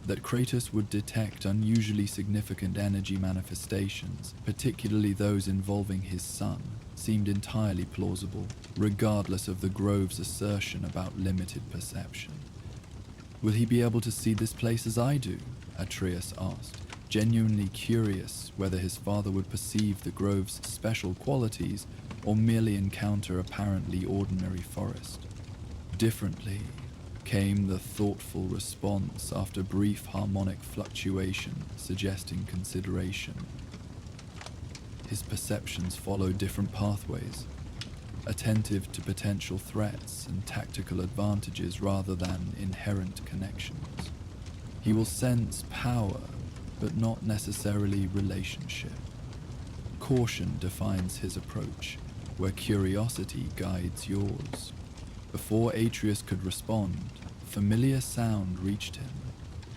That Kratos would detect unusually significant energy manifestations, particularly those involving his son, seemed entirely plausible, regardless of the grove's assertion about limited perception. "Will he be able to see this place as I do?" Atreus asked, genuinely curious whether his father would perceive the grove's special qualities or merely encounter apparently ordinary forest. Differently came the thoughtful response after brief harmonic fluctuation suggesting consideration. His perceptions followed different pathways, attentive to potential threats and tactical advantages rather than inherent connections. He will sense power, but not necessarily relationship. Caution defines his approach, where curiosity guides yours. Before Atreus could respond, familiar sound reached him.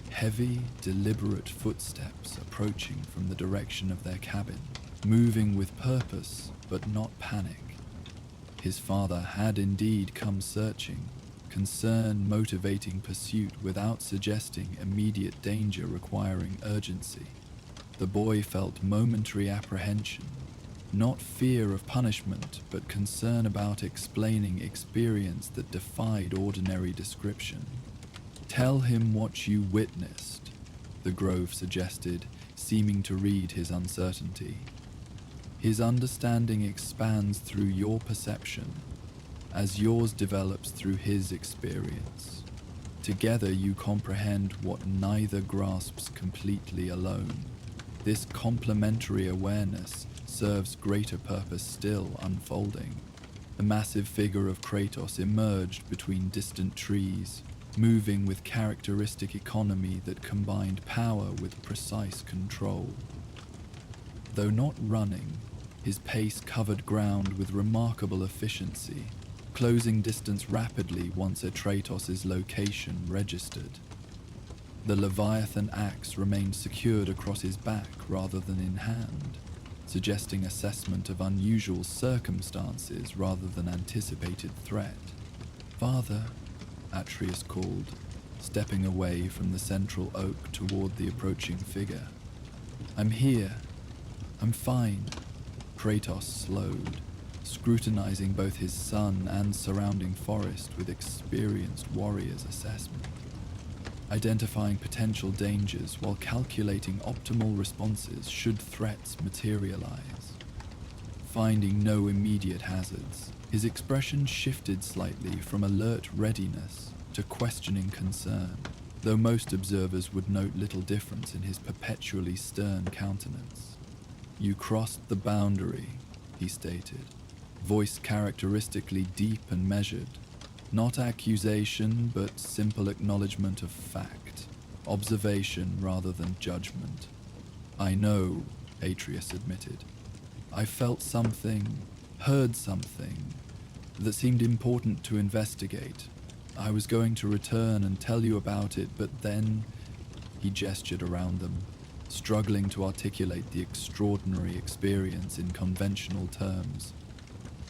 Heavy, deliberate footsteps approaching from the direction of their cabin, moving with purpose but not panic. His father had indeed come searching, concern motivating pursuit without suggesting immediate danger requiring urgency. The boy felt momentary apprehension, not fear of punishment, but concern about explaining experience that defied ordinary description. "Tell him what you witnessed," the Grove suggested, seeming to read his uncertainty. "His understanding expands through your perception, as yours develops through his experience. Together you comprehend what neither grasps completely alone. This complementary awareness serves greater purpose still unfolding." The massive figure of Kratos emerged between distant trees, moving with characteristic economy that combined power with precise control. Though not running, his pace covered ground with remarkable efficiency, closing distance rapidly once Atreus' location registered. The Leviathan axe remained secured across his back rather than in hand, suggesting assessment of unusual circumstances rather than anticipated threat. "Father," Atreus called, stepping away from the central oak toward the approaching figure. "I'm here. I'm fine." Kratos slowed, scrutinizing both his son and surrounding forest with experienced warrior's assessment, identifying potential dangers while calculating optimal responses should threats materialize. Finding no immediate hazards, his expression shifted slightly from alert readiness to questioning concern, though most observers would note little difference in his perpetually stern countenance. "You crossed the boundary," he stated, voice characteristically deep and measured. Not accusation, but simple acknowledgement of fact, observation rather than judgment. "I know," Atreus admitted. "I felt something, heard something, that seemed important to investigate. I was going to return and tell you about it, but then..." He gestured around them, struggling to articulate the extraordinary experience in conventional terms.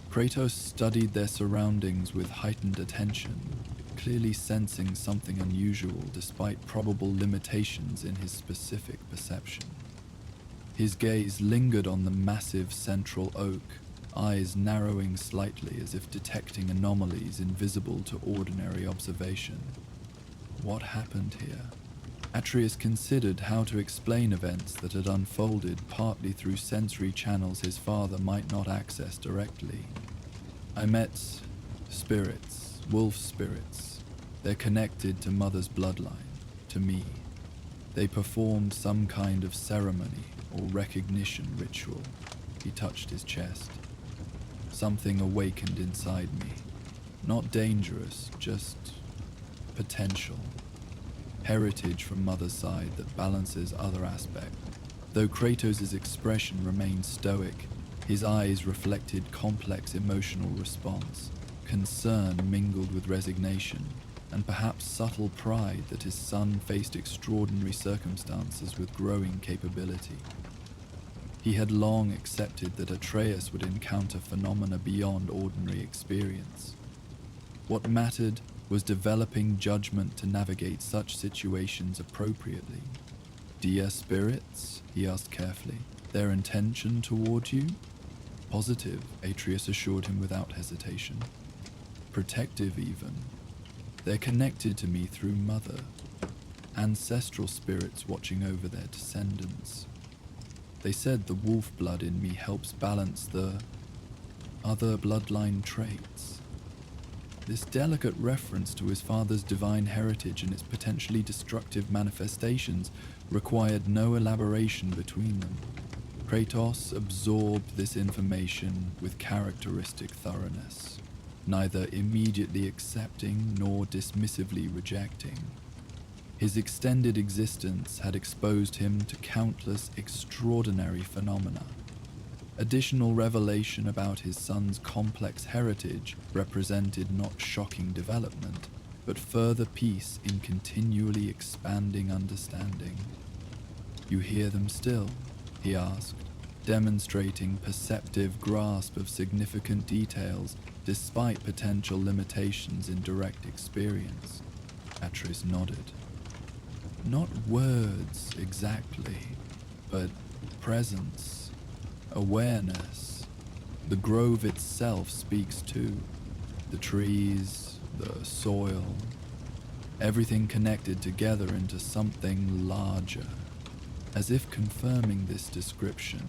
Kratos studied their surroundings with heightened attention, clearly sensing something unusual despite probable limitations in his specific perception. His gaze lingered on the massive central oak, eyes narrowing slightly as if detecting anomalies invisible to ordinary observation. What happened here? Atreus considered how to explain events that had unfolded partly through sensory channels his father might not access directly. "I met spirits, wolf spirits. They're connected to Mother's bloodline, to me. They performed some kind of ceremony or recognition ritual." He touched his chest. "Something awakened inside me. Not dangerous, just potential. Heritage from Mother's side that balances other aspects." Though Kratos' expression remained stoic, his eyes reflected complex emotional response, concern mingled with resignation, and perhaps subtle pride that his son faced extraordinary circumstances with growing capability. He had long accepted that Atreus would encounter phenomena beyond ordinary experience. What mattered was developing judgment to navigate such situations appropriately. "Dear spirits?" he asked carefully. "Their intention toward you?" "Positive," Atreus assured him without hesitation. "Protective even. They're connected to me through Mother." ancestral spirits watching over their descendants. They said the wolf blood in me helps balance the other bloodline traits. This delicate reference to his father's divine heritage and its potentially destructive manifestations required no elaboration between them. Kratos absorbed this information with characteristic thoroughness, neither immediately accepting nor dismissively rejecting. His extended existence had exposed him to countless extraordinary phenomena. Additional revelation about his son's complex heritage represented not shocking development, but further peace in continually expanding understanding. "You hear them still?" he asked, demonstrating perceptive grasp of significant details despite potential limitations in direct experience. Atreus nodded. "Not words exactly, but presence. Awareness. The grove itself speaks too. The trees, the soil, everything connected together into something larger. As if confirming this description,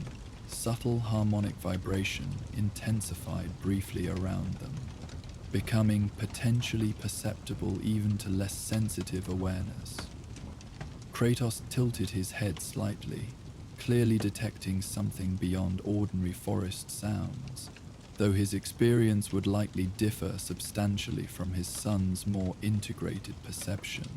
subtle harmonic vibration intensified briefly around them, becoming potentially perceptible even to less sensitive awareness. Kratos tilted his head slightly, clearly detecting something beyond ordinary forest sounds, though his experience would likely differ substantially from his son's more integrated perception.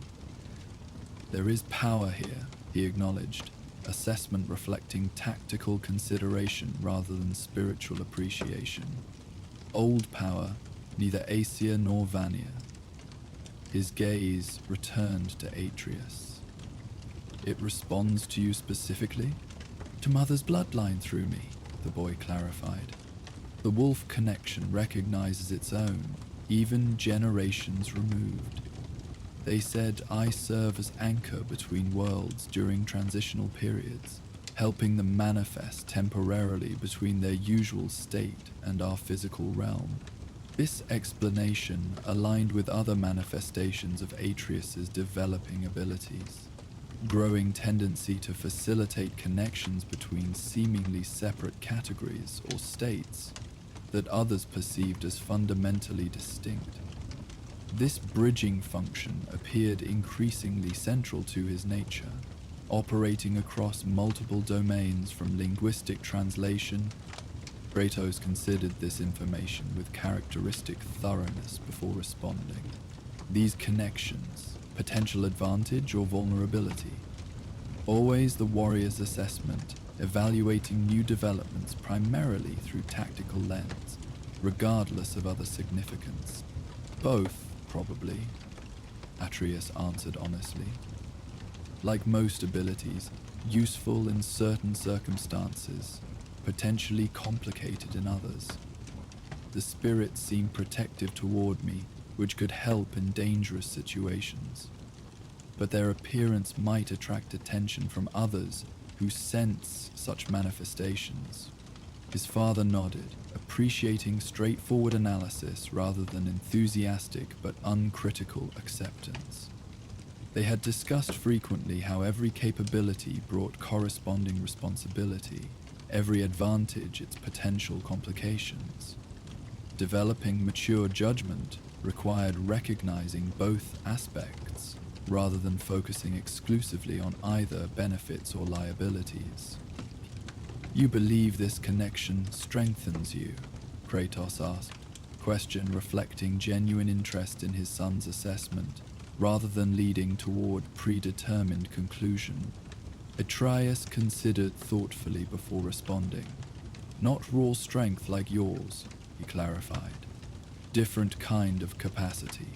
"There is power here," he acknowledged, assessment reflecting tactical consideration rather than spiritual appreciation. "Old power, neither Aesir nor Vanir." His gaze returned to Atreus. "It responds to you specifically?" "To Mother's bloodline through me," the boy clarified. "The wolf connection recognizes its own, even generations removed. They said I serve as anchor between worlds during transitional periods, helping them manifest temporarily between their usual state and our physical realm." This explanation aligned with other manifestations of Atreus's developing abilities. Growing tendency to facilitate connections between seemingly separate categories or states that others perceived as fundamentally distinct. This bridging function appeared increasingly central to his nature, operating across multiple domains from linguistic translation. Kratos considered this information with characteristic thoroughness before responding. These connections, potential advantage or vulnerability. Always the warrior's assessment, evaluating new developments primarily through tactical lens, regardless of other significance. "Both, probably," Atreus answered honestly. "Like most abilities, useful in certain circumstances, potentially complicated in others. The spirits seem protective toward me, which could help in dangerous situations. But their appearance might attract attention from others who sense such manifestations." His father nodded, appreciating straightforward analysis rather than enthusiastic but uncritical acceptance. They had discussed frequently how every capability brought corresponding responsibility, every advantage its potential complications. Developing mature judgment required recognizing both aspects, rather than focusing exclusively on either benefits or liabilities. "You believe this connection strengthens you?" Kratos asked, question reflecting genuine interest in his son's assessment, rather than leading toward predetermined conclusion. Atreus considered thoughtfully before responding. "Not raw strength like yours," he clarified. "Different kind of capacity.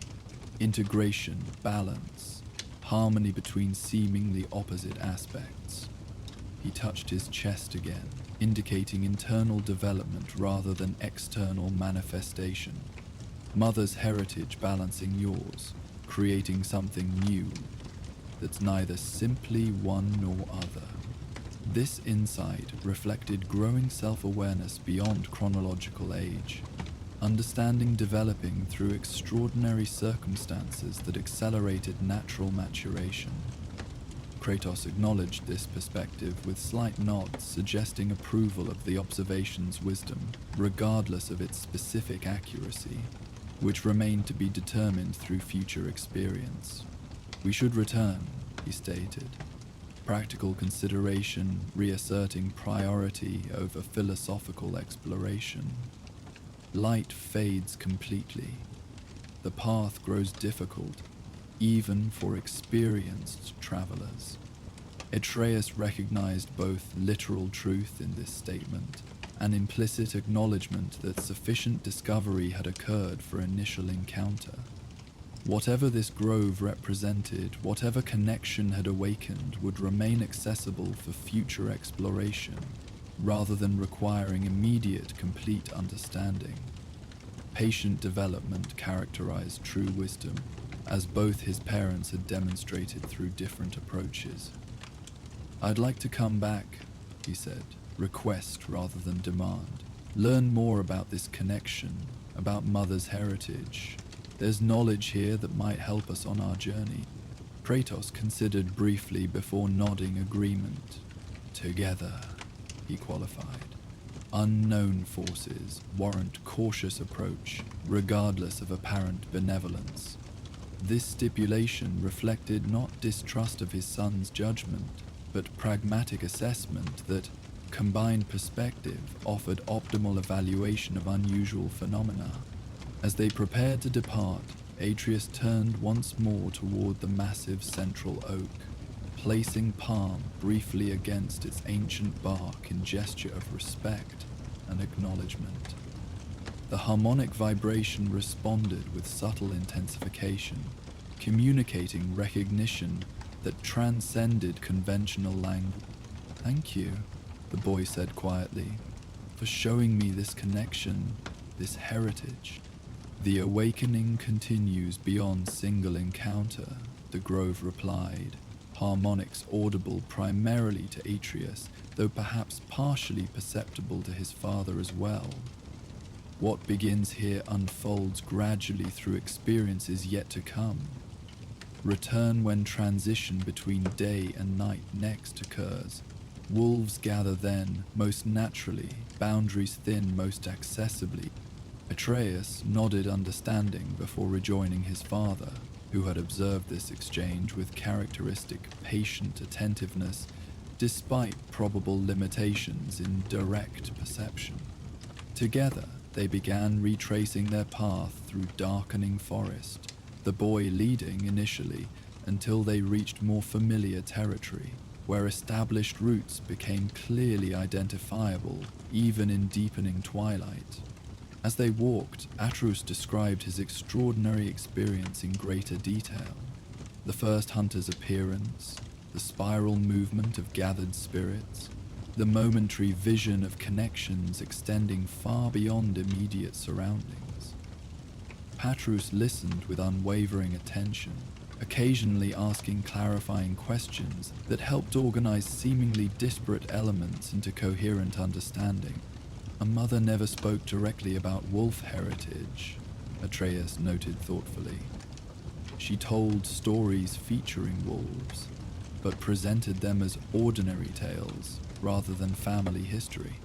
Integration, balance, harmony between seemingly opposite aspects." He touched his chest again, indicating internal development rather than external manifestation. "Mother's heritage balancing yours, creating something new that's neither simply one nor other." This insight reflected growing self-awareness beyond chronological age, understanding developing through extraordinary circumstances that accelerated natural maturation. Kratos acknowledged this perspective with slight nods, suggesting approval of the observation's wisdom, regardless of its specific accuracy, which remained to be determined through future experience. "We should return," he stated, practical consideration reasserting priority over philosophical exploration. Light fades completely. The path grows difficult, even for experienced travelers. Atreus recognized both literal truth in this statement and implicit acknowledgement that sufficient discovery had occurred for initial encounter. Whatever this grove represented, whatever connection had awakened, would remain accessible for future exploration, rather than requiring immediate, complete understanding. Patient development characterized true wisdom, as both his parents had demonstrated through different approaches. "I'd like to come back," he said, request rather than demand. "Learn more about this connection, about Mother's heritage. There's knowledge here that might help us on our journey." Kratos considered briefly before nodding agreement. "Together," he qualified. "Unknown forces warrant cautious approach, regardless of apparent benevolence." This stipulation reflected not distrust of his son's judgment, but pragmatic assessment that combined perspective offered optimal evaluation of unusual phenomena. As they prepared to depart, Atreus turned once more toward the massive central oak, placing palm briefly against its ancient bark in gesture of respect and acknowledgement. The harmonic vibration responded with subtle intensification, communicating recognition that transcended conventional language. "Thank you," the boy said quietly, "for showing me this connection, this heritage." "The awakening continues beyond single encounter," the grove replied, harmonics audible primarily to Atreus, though perhaps partially perceptible to his father as well. "What begins here unfolds gradually through experiences yet to come. Return when transition between day and night next occurs. Wolves gather then, most naturally, boundaries thin most accessibly." Atreus nodded understanding before rejoining his father, who had observed this exchange with characteristic patient attentiveness, despite probable limitations in direct perception. Together, they began retracing their path through darkening forest, the boy leading initially until they reached more familiar territory, where established routes became clearly identifiable even in deepening twilight. As they walked, Atreus described his extraordinary experience in greater detail. The first hunter's appearance, the spiral movement of gathered spirits, the momentary vision of connections extending far beyond immediate surroundings. Atreus listened with unwavering attention, occasionally asking clarifying questions that helped organize seemingly disparate elements into coherent understanding. "A mother never spoke directly about wolf heritage," Atreus noted thoughtfully. "She told stories featuring wolves, but presented them as ordinary tales rather than family history.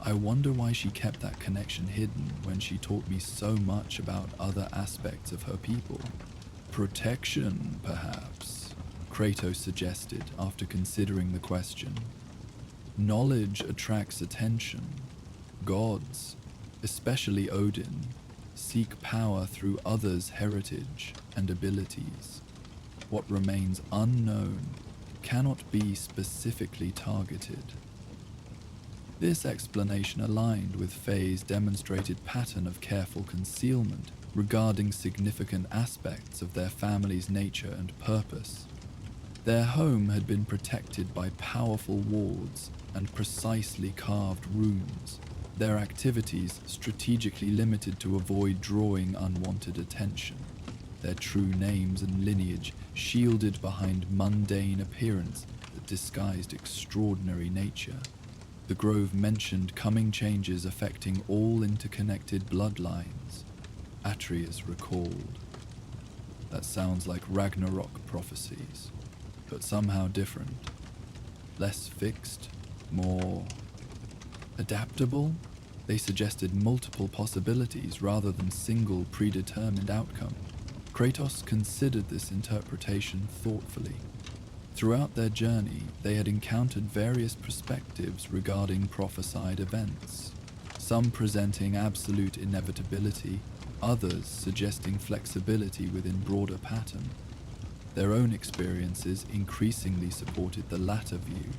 I wonder why she kept that connection hidden when she taught me so much about other aspects of her people. Protection, perhaps," Kratos suggested after considering the question. "Knowledge attracts attention. Gods, especially Odin, seek power through others' heritage and abilities. What remains unknown cannot be specifically targeted." This explanation aligned with Faye's demonstrated pattern of careful concealment regarding significant aspects of their family's nature and purpose. Their home had been protected by powerful wards and precisely carved runes, their activities strategically limited to avoid drawing unwanted attention, their true names and lineage shielded behind mundane appearance that disguised extraordinary nature. The grove mentioned coming changes affecting all interconnected bloodlines, Atreus recalled. "That sounds like Ragnarok prophecies." but somehow different. Less fixed, more adaptable. They suggested multiple possibilities rather than single predetermined outcome. Kratos considered this interpretation thoughtfully. Throughout their journey, they had encountered various perspectives regarding prophesied events, some presenting absolute inevitability, others suggesting flexibility within broader pattern. Their own experiences increasingly supported the latter view,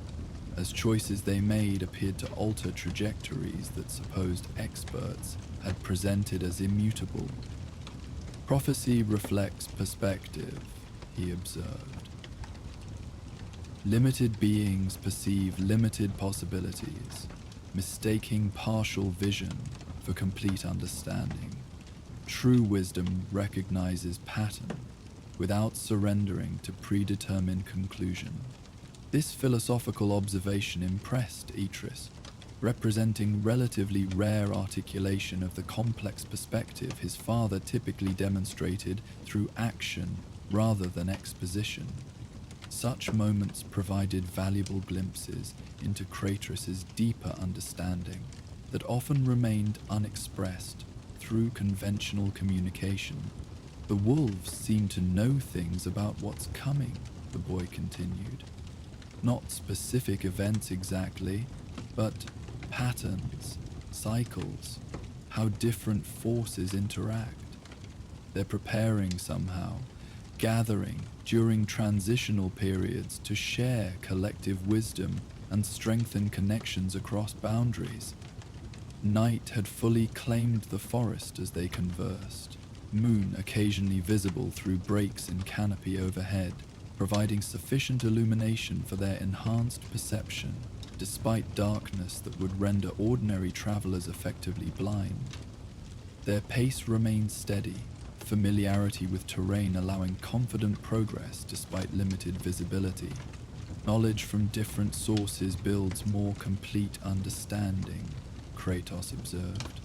as choices they made appeared to alter trajectories that supposed experts had presented as immutable. Prophecy reflects perspective, he observed. Limited beings perceive limited possibilities, mistaking partial vision for complete understanding. True wisdom recognizes pattern without surrendering to predetermined conclusion. This philosophical observation impressed Atreus, representing relatively rare articulation of the complex perspective his father typically demonstrated through action rather than exposition. Such moments provided valuable glimpses into Kratos' deeper understanding that often remained unexpressed through conventional communication. The wolves seem to know things about what's coming, the boy continued. Not specific events exactly, but patterns, cycles, how different forces interact. They're preparing somehow, gathering during transitional periods to share collective wisdom and strengthen connections across boundaries. Night had fully claimed the forest as they conversed, moon occasionally visible through breaks in canopy overhead, providing sufficient illumination for their enhanced perception, despite darkness that would render ordinary travelers effectively blind. Their pace remained steady, familiarity with terrain allowing confident progress despite limited visibility. Knowledge from different sources builds more complete understanding, Kratos observed.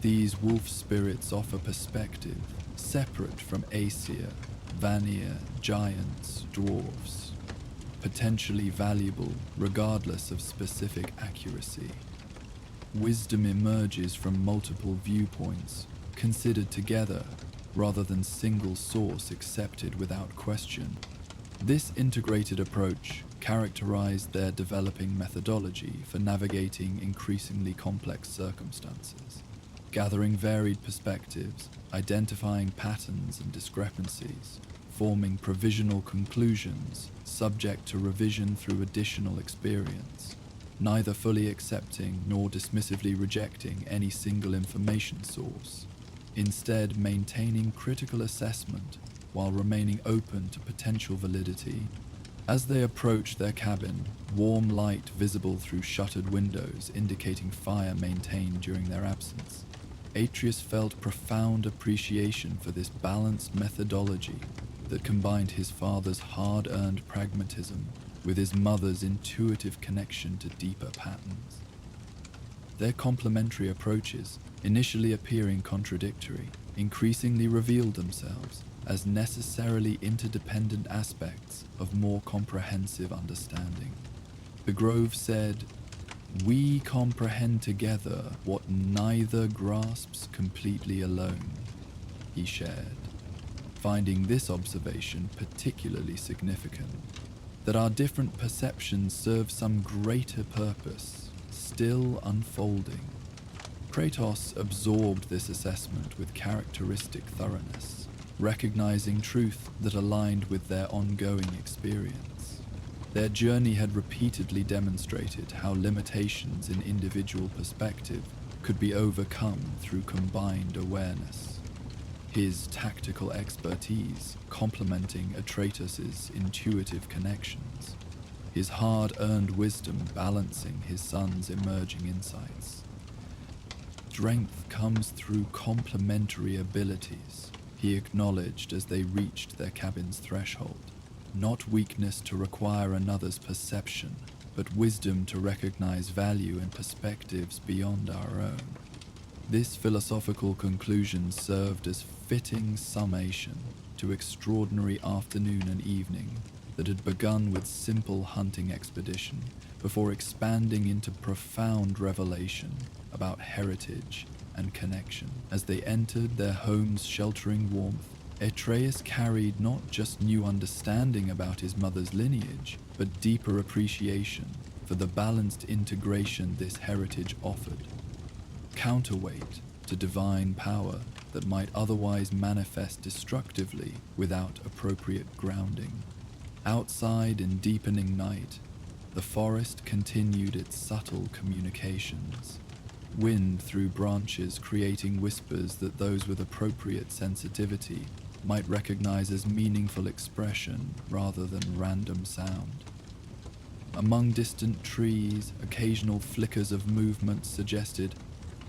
These wolf spirits offer perspective, separate from Aesir, Vanir, giants, dwarves, potentially valuable regardless of specific accuracy. Wisdom emerges from multiple viewpoints, considered together rather than single source accepted without question. This integrated approach characterized their developing methodology for navigating increasingly complex circumstances, gathering varied perspectives, identifying patterns and discrepancies, forming provisional conclusions subject to revision through additional experience, neither fully accepting nor dismissively rejecting any single information source, instead maintaining critical assessment while remaining open to potential validity. As they approached their cabin, warm light visible through shuttered windows indicating fire maintained during their absence. Atreus felt profound appreciation for this balanced methodology that combined his father's hard-earned pragmatism with his mother's intuitive connection to deeper patterns. Their complementary approaches, initially appearing contradictory, increasingly revealed themselves as necessarily interdependent aspects of more comprehensive understanding. The Grove said, "We comprehend together what neither grasps completely alone," he shared, finding this observation particularly significant, that our different perceptions serve some greater purpose, still unfolding. Kratos absorbed this assessment with characteristic thoroughness, recognizing truth that aligned with their ongoing experience. Their journey had repeatedly demonstrated how limitations in individual perspective could be overcome through combined awareness. His tactical expertise complementing Atreus' intuitive connections, his hard-earned wisdom balancing his son's emerging insights. Strength comes through complementary abilities, he acknowledged as they reached their cabin's threshold. Not weakness to require another's perception, but wisdom to recognize value in perspectives beyond our own. This philosophical conclusion served as fitting summation to extraordinary afternoon and evening, that had begun with simple hunting expedition before expanding into profound revelation about heritage and connection. As they entered their home's sheltering warmth, Atreus carried not just new understanding about his mother's lineage, but deeper appreciation for the balanced integration this heritage offered. Counterweight to divine power that might otherwise manifest destructively without appropriate grounding. Outside in deepening night, the forest continued its subtle communications. Wind through branches creating whispers that those with appropriate sensitivity might recognize as meaningful expression rather than random sound. Among distant trees, occasional flickers of movement suggested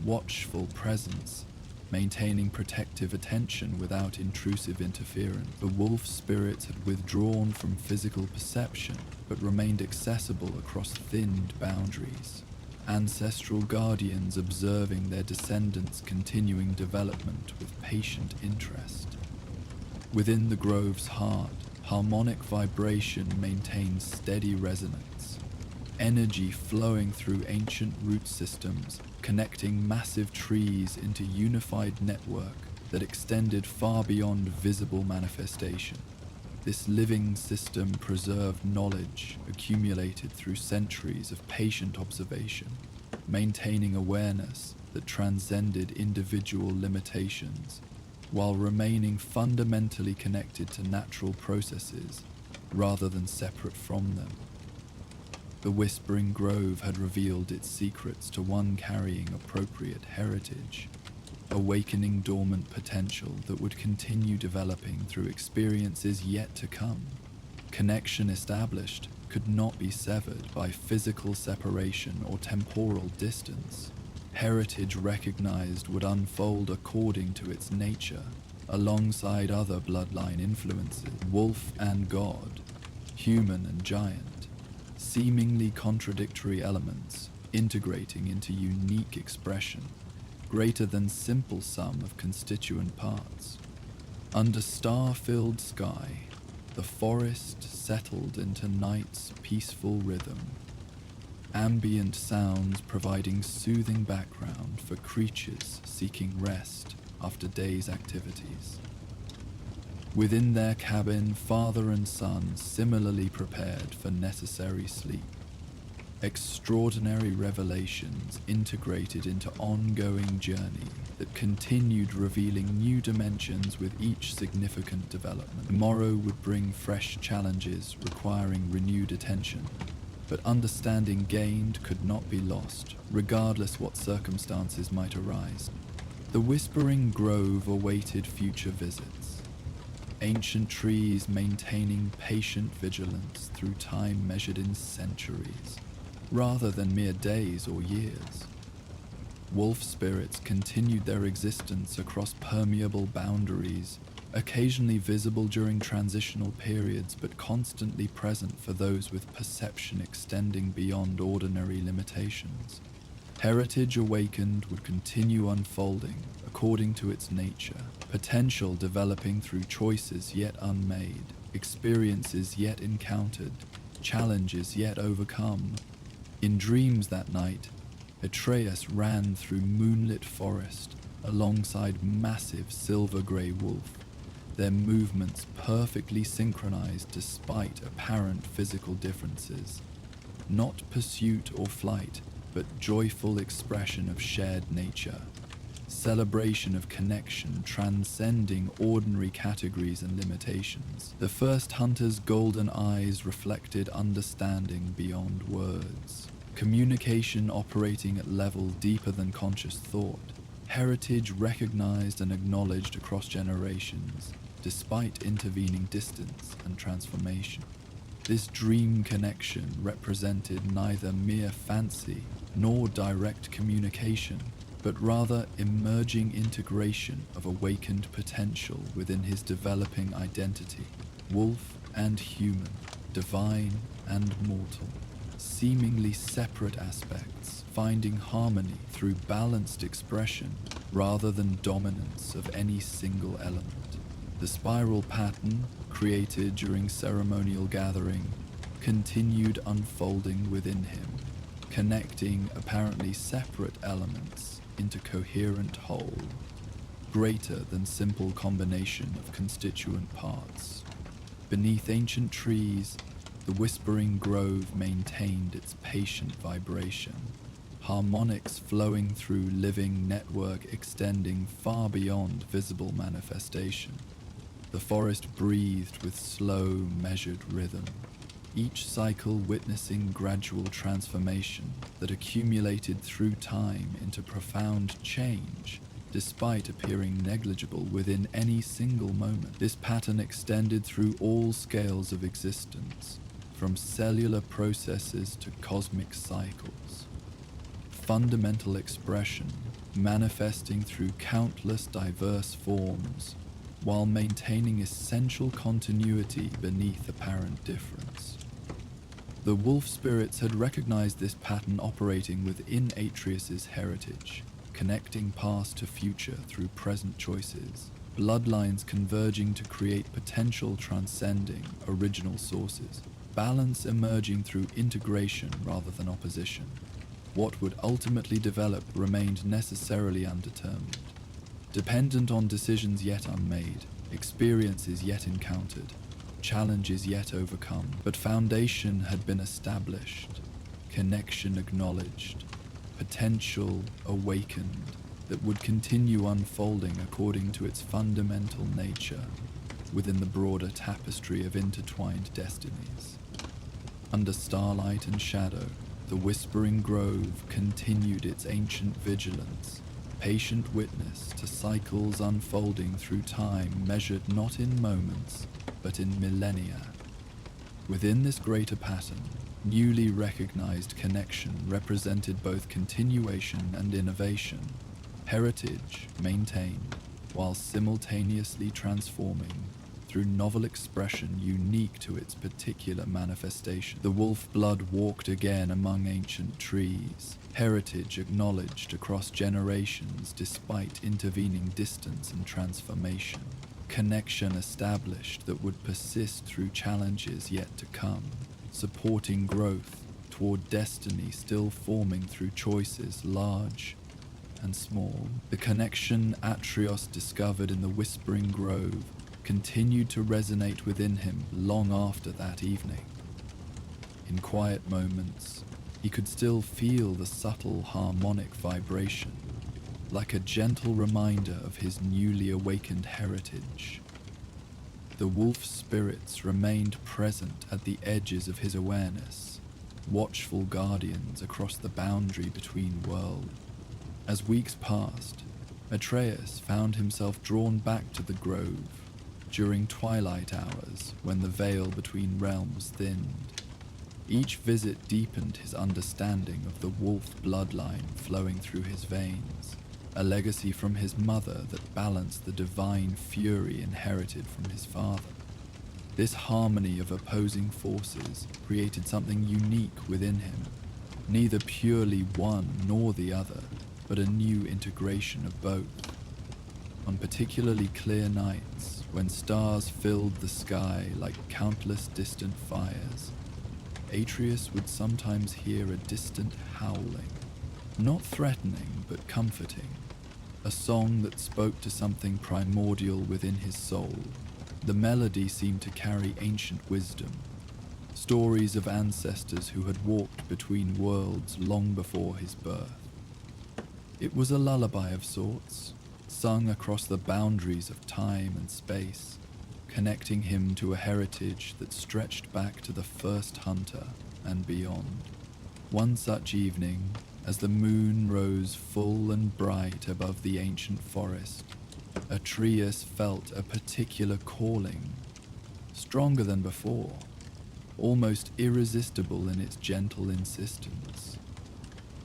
watchful presence, maintaining protective attention without intrusive interference. The wolf spirits had withdrawn from physical perception, but remained accessible across thinned boundaries. Ancestral guardians observing their descendants' continuing development with patient interest. Within the grove's heart, harmonic vibration maintained steady resonance, energy flowing through ancient root systems, connecting massive trees into unified network that extended far beyond visible manifestation. This living system preserved knowledge accumulated through centuries of patient observation, maintaining awareness that transcended individual limitations, while remaining fundamentally connected to natural processes rather than separate from them. The Whispering Grove had revealed its secrets to one carrying appropriate heritage, awakening dormant potential that would continue developing through experiences yet to come. Connection established could not be severed by physical separation or temporal distance. Heritage recognized would unfold according to its nature, alongside other bloodline influences, wolf and god, human and giant, seemingly contradictory elements integrating into unique expression, greater than simple sum of constituent parts. Under star-filled sky, the forest settled into night's peaceful rhythm, ambient sounds providing soothing background for creatures seeking rest after day's activities. Within their cabin, father and son similarly prepared for necessary sleep. Extraordinary revelations integrated into ongoing journey that continued revealing new dimensions with each significant development. Tomorrow would bring fresh challenges requiring renewed attention, but understanding gained could not be lost, regardless what circumstances might arise. The Whispering Grove awaited future visits, ancient trees maintaining patient vigilance through time measured in centuries, rather than mere days or years. Wolf spirits continued their existence across permeable boundaries, occasionally visible during transitional periods but constantly present for those with perception extending beyond ordinary limitations. Heritage awakened would continue unfolding according to its nature, potential developing through choices yet unmade, experiences yet encountered, challenges yet overcome. In dreams that night, Atreus ran through moonlit forest alongside massive silver-grey wolf, their movements perfectly synchronized despite apparent physical differences. Not pursuit or flight, but joyful expression of shared nature, celebration of connection transcending ordinary categories and limitations. The first hunter's golden eyes reflected understanding beyond words, communication operating at level deeper than conscious thought, heritage recognized and acknowledged across generations, despite intervening distance and transformation. This dream connection represented neither mere fancy nor direct communication, but rather emerging integration of awakened potential within his developing identity, wolf and human, divine and mortal, seemingly separate aspects, finding harmony through balanced expression rather than dominance of any single element. The spiral pattern, created during ceremonial gathering, continued unfolding within him, connecting apparently separate elements into coherent whole, greater than simple combination of constituent parts. Beneath ancient trees, the whispering grove maintained its patient vibration, harmonics flowing through living network extending far beyond visible manifestation. The forest breathed with slow, measured rhythm, each cycle witnessing gradual transformation that accumulated through time into profound change, despite appearing negligible within any single moment. This pattern extended through all scales of existence, from cellular processes to cosmic cycles. Fundamental expression manifesting through countless diverse forms, while maintaining essential continuity beneath apparent difference. The wolf spirits had recognized this pattern operating within Atreus's heritage, connecting past to future through present choices, bloodlines converging to create potential transcending original sources, balance emerging through integration rather than opposition. What would ultimately develop remained necessarily undetermined, dependent on decisions yet unmade, experiences yet encountered, challenges yet overcome. But foundation had been established, connection acknowledged, potential awakened that would continue unfolding according to its fundamental nature within the broader tapestry of intertwined destinies. Under starlight and shadow, the whispering grove continued its ancient vigilance, patient witness to cycles unfolding through time measured not in moments, but in millennia. Within this greater pattern, newly recognized connection represented both continuation and innovation, heritage maintained, while simultaneously transforming through novel expression unique to its particular manifestation. The wolf blood walked again among ancient trees, heritage acknowledged across generations despite intervening distance and transformation, connection established that would persist through challenges yet to come, supporting growth toward destiny still forming through choices large and small. The connection Atreus discovered in the Whispering Grove continued to resonate within him long after that evening. In quiet moments, he could still feel the subtle harmonic vibration, like a gentle reminder of his newly awakened heritage. The wolf spirits remained present at the edges of his awareness, watchful guardians across the boundary between worlds. As weeks passed, Atreus found himself drawn back to the grove during twilight hours when the veil between realms thinned. Each visit deepened his understanding of the wolf bloodline flowing through his veins, a legacy from his mother that balanced the divine fury inherited from his father. This harmony of opposing forces created something unique within him, neither purely one nor the other, but a new integration of both. On particularly clear nights, when stars filled the sky like countless distant fires, Atreus would sometimes hear a distant howling, not threatening but comforting, a song that spoke to something primordial within his soul. The melody seemed to carry ancient wisdom, stories of ancestors who had walked between worlds long before his birth. It was a lullaby of sorts, sung across the boundaries of time and space, connecting him to a heritage that stretched back to the first hunter and beyond. One such evening, as the moon rose full and bright above the ancient forest, Atreus felt a particular calling, stronger than before, almost irresistible in its gentle insistence.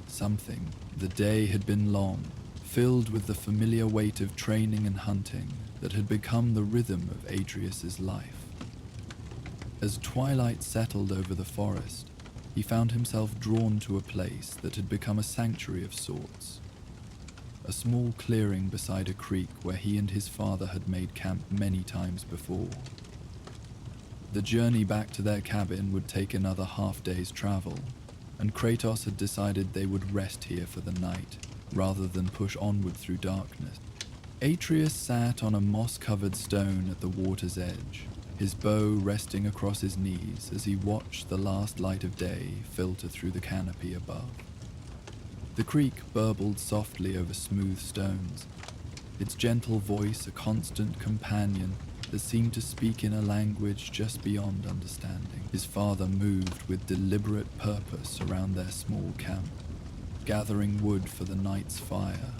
Something. The day had been long, filled with the familiar weight of training and hunting that had become the rhythm of Atreus's life. As twilight settled over the forest, he found himself drawn to a place that had become a sanctuary of sorts. a small clearing beside a creek where he and his father had made camp many times before. The journey back to their cabin would take another half-day's travel, and Kratos had decided they would rest here for the night, rather than push onward through darkness. Atreus sat on a moss-covered stone at the water's edge, his bow resting across his knees as he watched the last light of day filter through the canopy above. The creek burbled softly over smooth stones, its gentle voice a constant companion that seemed to speak in a language just beyond understanding. His father moved with deliberate purpose around their small camp, gathering wood for the night's fire,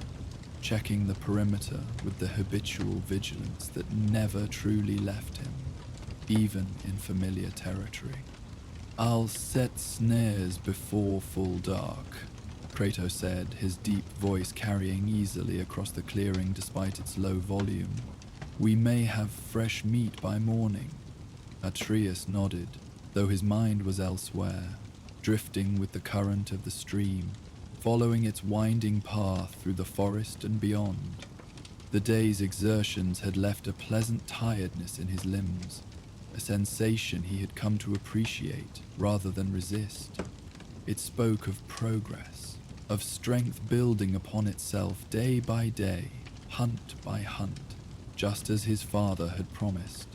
checking the perimeter with the habitual vigilance that never truly left him, even in familiar territory. "I'll set snares before full dark," Kratos said, his deep voice carrying easily across the clearing despite its low volume. "We may have fresh meat by morning." Atreus nodded, though his mind was elsewhere, drifting with the current of the stream, following its winding path through the forest and beyond. The day's exertions had left a pleasant tiredness in his limbs, a sensation he had come to appreciate rather than resist. It spoke of progress, of strength building upon itself day by day, hunt by hunt, just as his father had promised.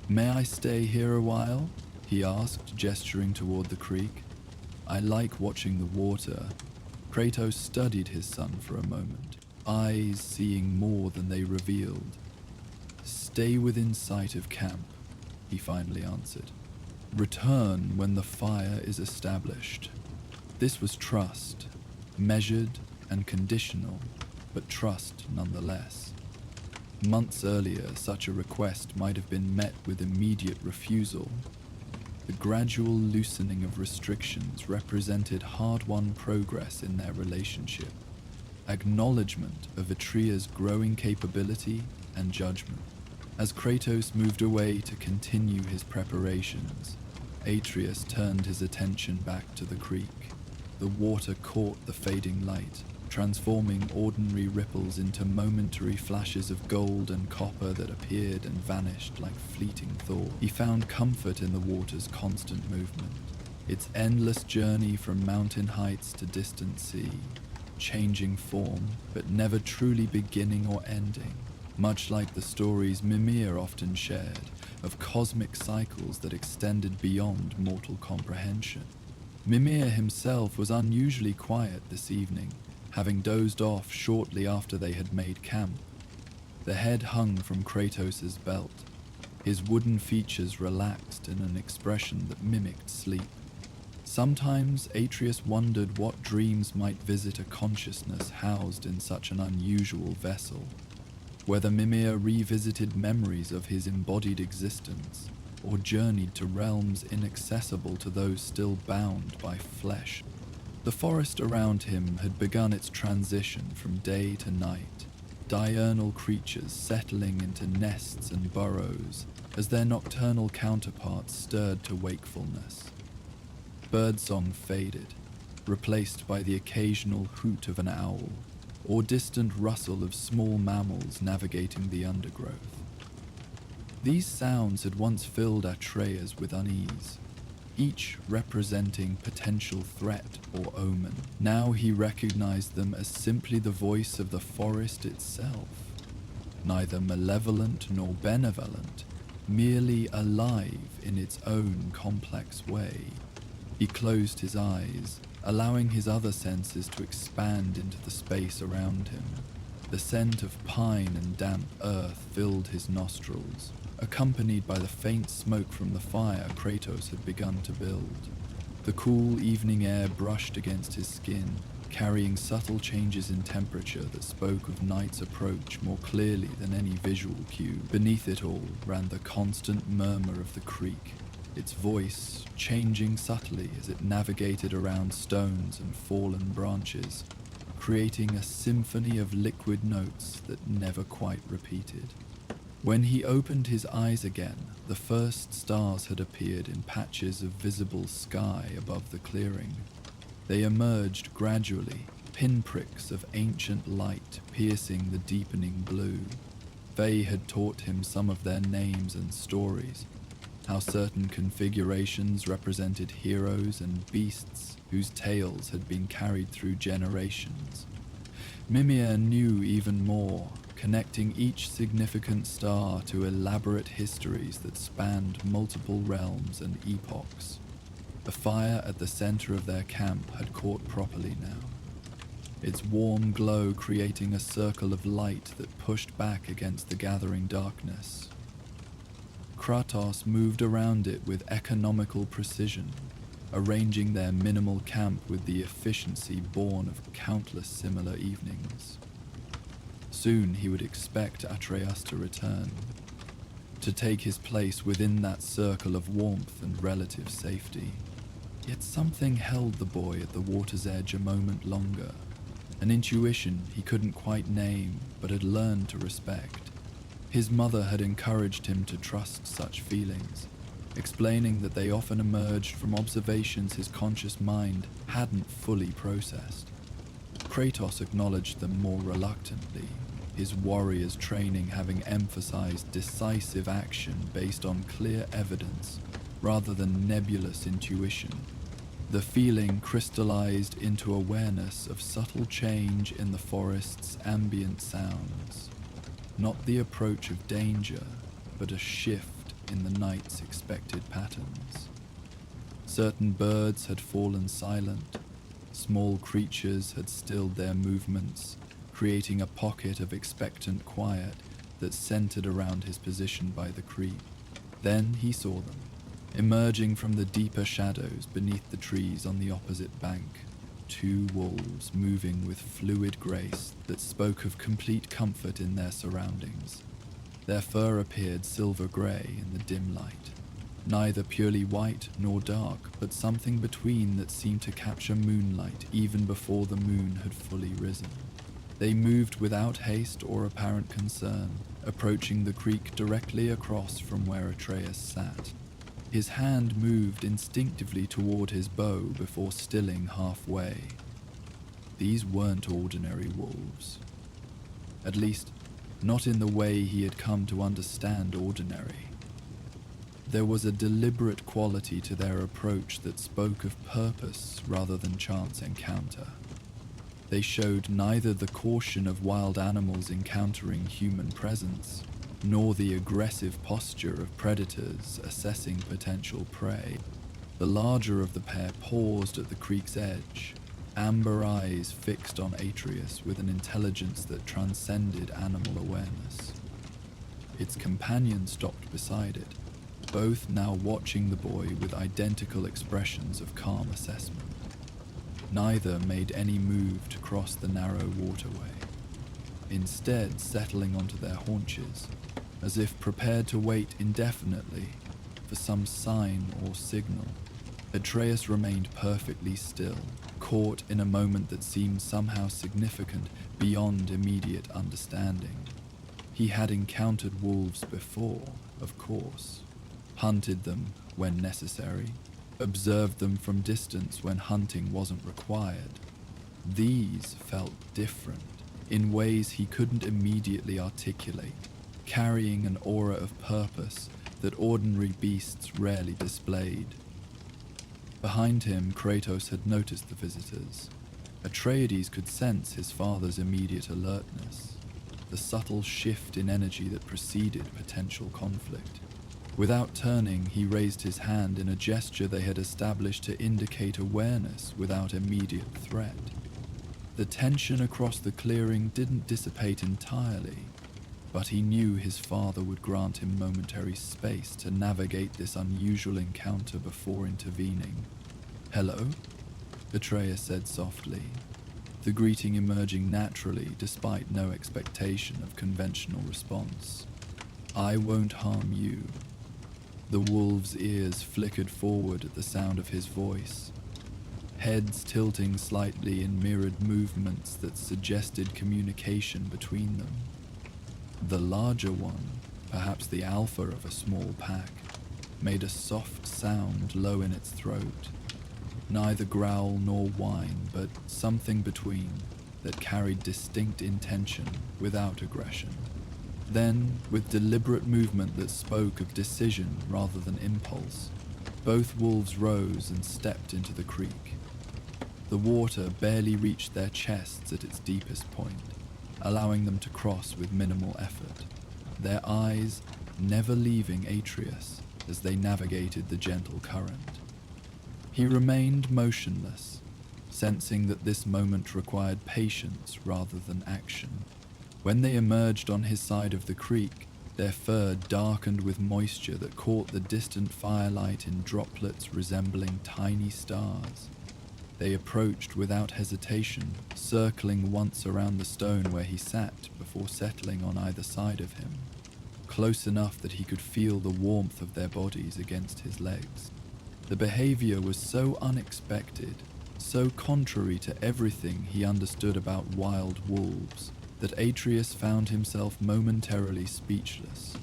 "May I stay here a while?" he asked, gesturing toward the creek. "I like watching the water." Kratos studied his son for a moment, eyes seeing more than they revealed. "Stay within sight of camp," he finally answered. "Return when the fire is established." This was trust, measured and conditional, but trust nonetheless. Months earlier, such a request might have been met with immediate refusal. The gradual loosening of restrictions represented hard-won progress in their relationship, acknowledgement of Atreus' growing capability and judgment. As Kratos moved away to continue his preparations, Atreus turned his attention back to the creek. The water caught the fading light, transforming ordinary ripples into momentary flashes of gold and copper that appeared and vanished like fleeting thought. He found comfort in the water's constant movement, its endless journey from mountain heights to distant sea, changing form, but never truly beginning or ending, much like the stories Mimir often shared of cosmic cycles that extended beyond mortal comprehension. Mimir himself was unusually quiet this evening, having dozed off shortly after they had made camp. The head hung from Kratos' belt, his wooden features relaxed in an expression that mimicked sleep. Sometimes Atreus wondered what dreams might visit a consciousness housed in such an unusual vessel, whether Mimir revisited memories of his embodied existence, or journeyed to realms inaccessible to those still bound by flesh. The forest around him had begun its transition from day to night, diurnal creatures settling into nests and burrows as their nocturnal counterparts stirred to wakefulness. Birdsong faded, replaced by the occasional hoot of an owl, or distant rustle of small mammals navigating the undergrowth. These sounds had once filled Atreus with unease, each representing potential threat or omen. Now he recognized them as simply the voice of the forest itself, neither malevolent nor benevolent, merely alive in its own complex way. He closed his eyes, allowing his other senses to expand into the space around him. The scent of pine and damp earth filled his nostrils, accompanied by the faint smoke from the fire Kratos had begun to build. The cool evening air brushed against his skin, carrying subtle changes in temperature that spoke of night's approach more clearly than any visual cue. Beneath it all ran the constant murmur of the creek, its voice changing subtly as it navigated around stones and fallen branches, creating a symphony of liquid notes that never quite repeated. When he opened his eyes again, the first stars had appeared in patches of visible sky above the clearing. They emerged gradually, pinpricks of ancient light piercing the deepening blue. Faye had taught him some of their names and stories, how certain configurations represented heroes and beasts whose tales had been carried through generations. Mimir knew even more, connecting each significant star to elaborate histories that spanned multiple realms and epochs. The fire at the center of their camp had caught properly now, its warm glow creating a circle of light that pushed back against the gathering darkness. Kratos moved around it with economical precision, arranging their minimal camp with the efficiency born of countless similar evenings. Soon he would expect Atreus to return, to take his place within that circle of warmth and relative safety. Yet something held the boy at the water's edge a moment longer, an intuition he couldn't quite name but had learned to respect. His mother had encouraged him to trust such feelings, explaining that they often emerged from observations his conscious mind hadn't fully processed. Kratos acknowledged them more reluctantly, his warrior's training having emphasized decisive action based on clear evidence rather than nebulous intuition. The feeling crystallized into awareness of subtle change in the forest's ambient sounds. Not the approach of danger, but a shift in the night's expected patterns. Certain birds had fallen silent, small creatures had stilled their movements, creating a pocket of expectant quiet that centered around his position by the creek. Then he saw them, emerging from the deeper shadows beneath the trees on the opposite bank. Two wolves moving with fluid grace that spoke of complete comfort in their surroundings. Their fur appeared silver grey in the dim light, neither purely white nor dark, but something between that seemed to capture moonlight even before the moon had fully risen. They moved without haste or apparent concern, approaching the creek directly across from where Atreus sat. His hand moved instinctively toward his bow before stilling halfway. These weren't ordinary wolves. At least, not in the way he had come to understand ordinary. There was a deliberate quality to their approach that spoke of purpose rather than chance encounter. They showed neither the caution of wild animals encountering human presence, nor the aggressive posture of predators assessing potential prey. The larger of the pair paused at the creek's edge, amber eyes fixed on Atreus with an intelligence that transcended animal awareness. Its companion stopped beside it, both now watching the boy with identical expressions of calm assessment. Neither made any move to cross the narrow waterway, instead settling onto their haunches, as if prepared to wait indefinitely for some sign or signal. Atreus remained perfectly still, caught in a moment that seemed somehow significant beyond immediate understanding. He had encountered wolves before, of course, hunted them when necessary, observed them from distance when hunting wasn't required. These felt different, in ways he couldn't immediately articulate, carrying an aura of purpose that ordinary beasts rarely displayed. Behind him, Kratos had noticed the visitors. Atreides could sense his father's immediate alertness, the subtle shift in energy that preceded potential conflict. Without turning, he raised his hand in a gesture they had established to indicate awareness without immediate threat. The tension across the clearing didn't dissipate entirely, but he knew his father would grant him momentary space to navigate this unusual encounter before intervening. "Hello?" Atreus said softly, the greeting emerging naturally despite no expectation of conventional response. "I won't harm you." The wolves' ears flickered forward at the sound of his voice, heads tilting slightly in mirrored movements that suggested communication between them. The larger one, perhaps the alpha of a small pack, made a soft sound low in its throat, neither growl nor whine, but something between that carried distinct intention without aggression. Then, with deliberate movement that spoke of decision rather than impulse, both wolves rose and stepped into the creek. The water barely reached their chests at its deepest point, allowing them to cross with minimal effort, their eyes never leaving Atreus as they navigated the gentle current. He remained motionless, sensing that this moment required patience rather than action. When they emerged on his side of the creek, their fur darkened with moisture that caught the distant firelight in droplets resembling tiny stars. They approached without hesitation, circling once around the stone where he sat before settling on either side of him, close enough that he could feel the warmth of their bodies against his legs. The behavior was so unexpected, so contrary to everything he understood about wild wolves, that Atreus found himself momentarily speechless.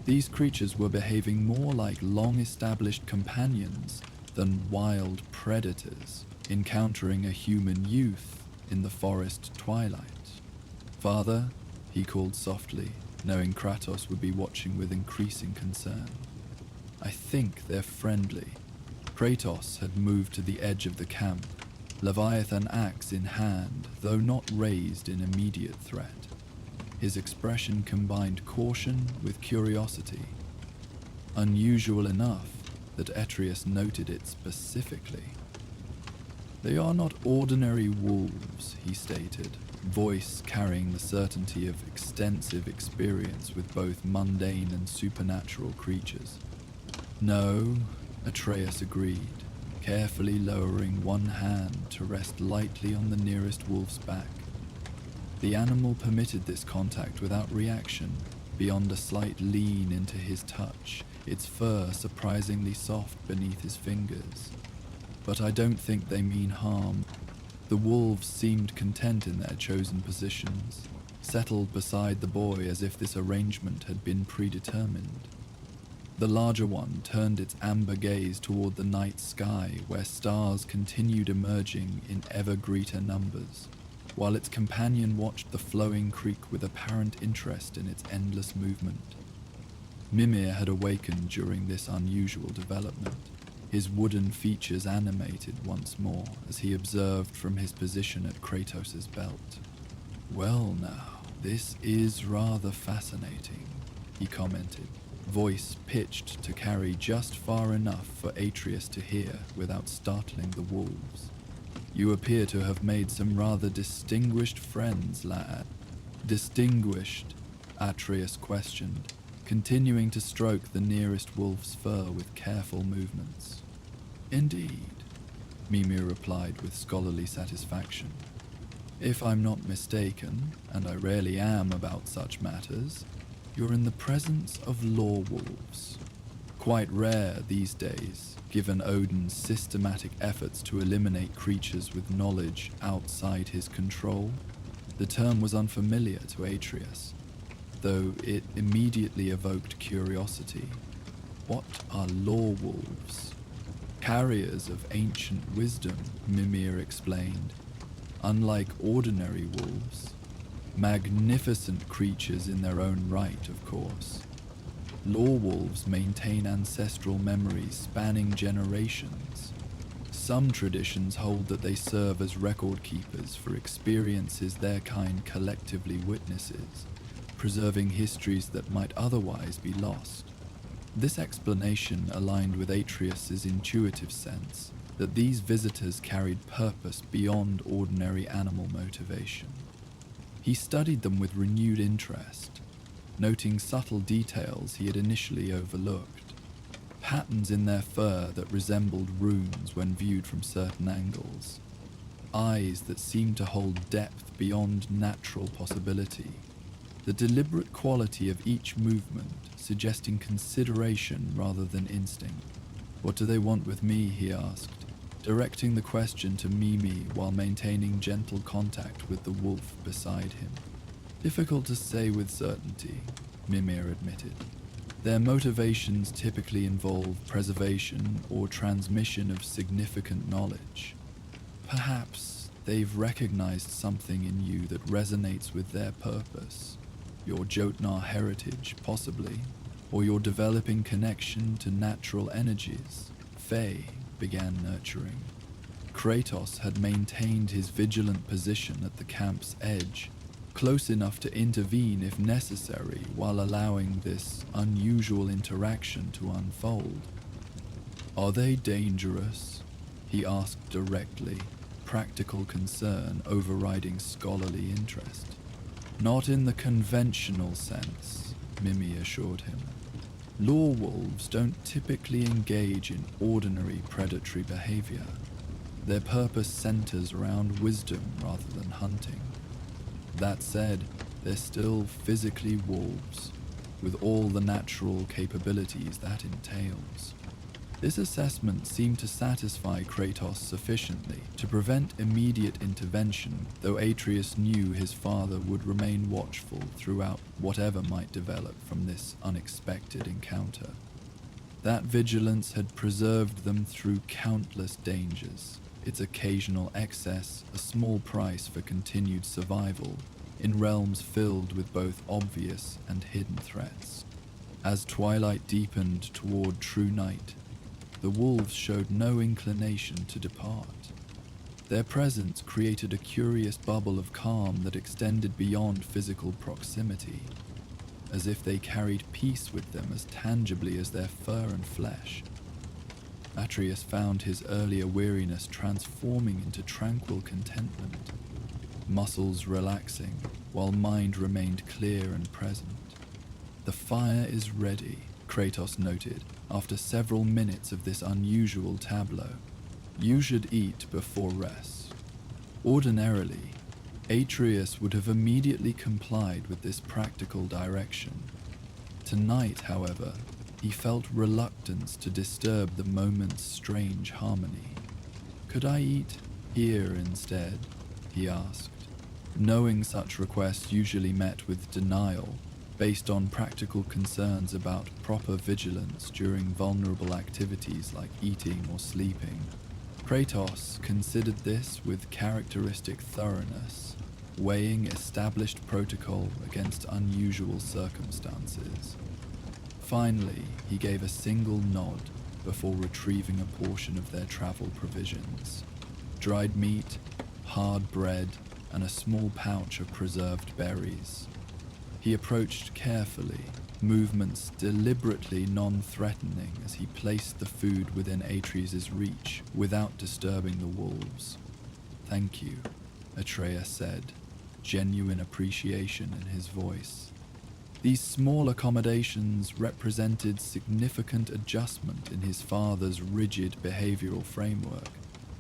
These creatures were behaving more like long-established companions than wild predators, encountering a human youth in the forest twilight. "Father," he called softly, knowing Kratos would be watching with increasing concern. "I think they're friendly." Kratos had moved to the edge of the camp, Leviathan axe in hand, though not raised in immediate threat. His expression combined caution with curiosity, unusual enough that Atreus noted it specifically. "They are not ordinary wolves," he stated, voice carrying the certainty of extensive experience with both mundane and supernatural creatures. "No," Atreus agreed, carefully lowering one hand to rest lightly on the nearest wolf's back. The animal permitted this contact without reaction, beyond a slight lean into his touch, its fur surprisingly soft beneath his fingers. "But I don't think they mean harm." The wolves seemed content in their chosen positions, settled beside the boy as if this arrangement had been predetermined. The larger one turned its amber gaze toward the night sky where stars continued emerging in ever greater numbers, while its companion watched the flowing creek with apparent interest in its endless movement. Mimir had awakened during this unusual development, his wooden features animated once more as he observed from his position at Kratos' belt. "Well now, this is rather fascinating," he commented, voice pitched to carry just far enough for Atreus to hear without startling the wolves. "You appear to have made some rather distinguished friends, lad." "Distinguished?" Atreus questioned, continuing to stroke the nearest wolf's fur with careful movements. "Indeed," Mimir replied with scholarly satisfaction. "If I'm not mistaken, and I rarely am about such matters, you're in the presence of law wolves. Quite rare these days, given Odin's systematic efforts to eliminate creatures with knowledge outside his control." The term was unfamiliar to Atreus, though it immediately evoked curiosity. "What are law wolves?" "Carriers of ancient wisdom," Mimir explained. "Unlike ordinary wolves. Magnificent creatures in their own right, of course. Law wolves maintain ancestral memories spanning generations. Some traditions hold that they serve as record keepers for experiences their kind collectively witnesses, preserving histories that might otherwise be lost." This explanation aligned with Atreus' intuitive sense that these visitors carried purpose beyond ordinary animal motivation. He studied them with renewed interest, noting subtle details he had initially overlooked. Patterns in their fur that resembled runes when viewed from certain angles. Eyes that seemed to hold depth beyond natural possibility. The deliberate quality of each movement suggesting consideration rather than instinct. "What do they want with me?" he asked, directing the question to Mimi while maintaining gentle contact with the wolf beside him. "Difficult to say with certainty," Mimir admitted. Their motivations typically involve preservation or transmission of significant knowledge. Perhaps they've recognized something in you that resonates with their purpose, your Jotnar heritage, possibly, or your developing connection to natural energies Faye began nurturing. Kratos had maintained his vigilant position at the camp's edge, close enough to intervene if necessary while allowing this unusual interaction to unfold. "Are they dangerous?" he asked directly, practical concern overriding scholarly interest. "Not in the conventional sense," Mimi assured him. "Law wolves don't typically engage in ordinary predatory behavior. Their purpose centers around wisdom rather than hunting. That said, they're still physically wolves, with all the natural capabilities that entails." This assessment seemed to satisfy Kratos sufficiently to prevent immediate intervention, though Atreus knew his father would remain watchful throughout whatever might develop from this unexpected encounter. That vigilance had preserved them through countless dangers, its occasional excess a small price for continued survival in realms filled with both obvious and hidden threats. As twilight deepened toward true night, the wolves showed no inclination to depart. Their presence created a curious bubble of calm that extended beyond physical proximity, as if they carried peace with them as tangibly as their fur and flesh. Atreus found his earlier weariness transforming into tranquil contentment, muscles relaxing while mind remained clear and present. "The fire is ready," Kratos noted after several minutes of this unusual tableau. "You should eat before rest." Ordinarily, Atreus would have immediately complied with this practical direction. Tonight, however, he felt reluctance to disturb the moment's strange harmony. "Could I eat here instead?" he asked, knowing such requests usually met with denial based on practical concerns about proper vigilance during vulnerable activities like eating or sleeping. Kratos considered this with characteristic thoroughness, weighing established protocol against unusual circumstances. Finally, he gave a single nod before retrieving a portion of their travel provisions: dried meat, hard bread, and a small pouch of preserved berries. He approached carefully, movements deliberately non-threatening as he placed the food within Atreus' reach without disturbing the wolves. "Thank you," Atreus said, genuine appreciation in his voice. These small accommodations represented significant adjustment in his father's rigid behavioral framework,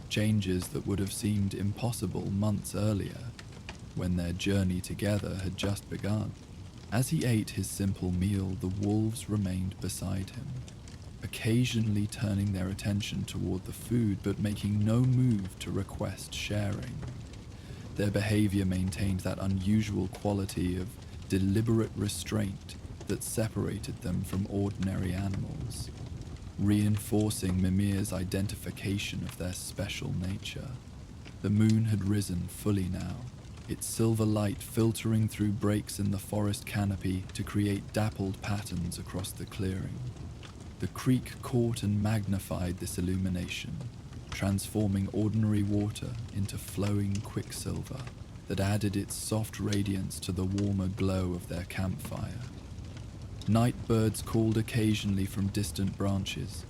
changes that would have seemed impossible months earlier, when their journey together had just begun. As he ate his simple meal, the wolves remained beside him, occasionally turning their attention toward the food but making no move to request sharing. Their behavior maintained that unusual quality of deliberate restraint that separated them from ordinary animals, reinforcing Mimir's identification of their special nature. The moon had risen fully now, its silver light filtering through breaks in the forest canopy to create dappled patterns across the clearing. The creek caught and magnified this illumination, transforming ordinary water into flowing quicksilver that added its soft radiance to the warmer glow of their campfire. Night birds called occasionally from distant branches,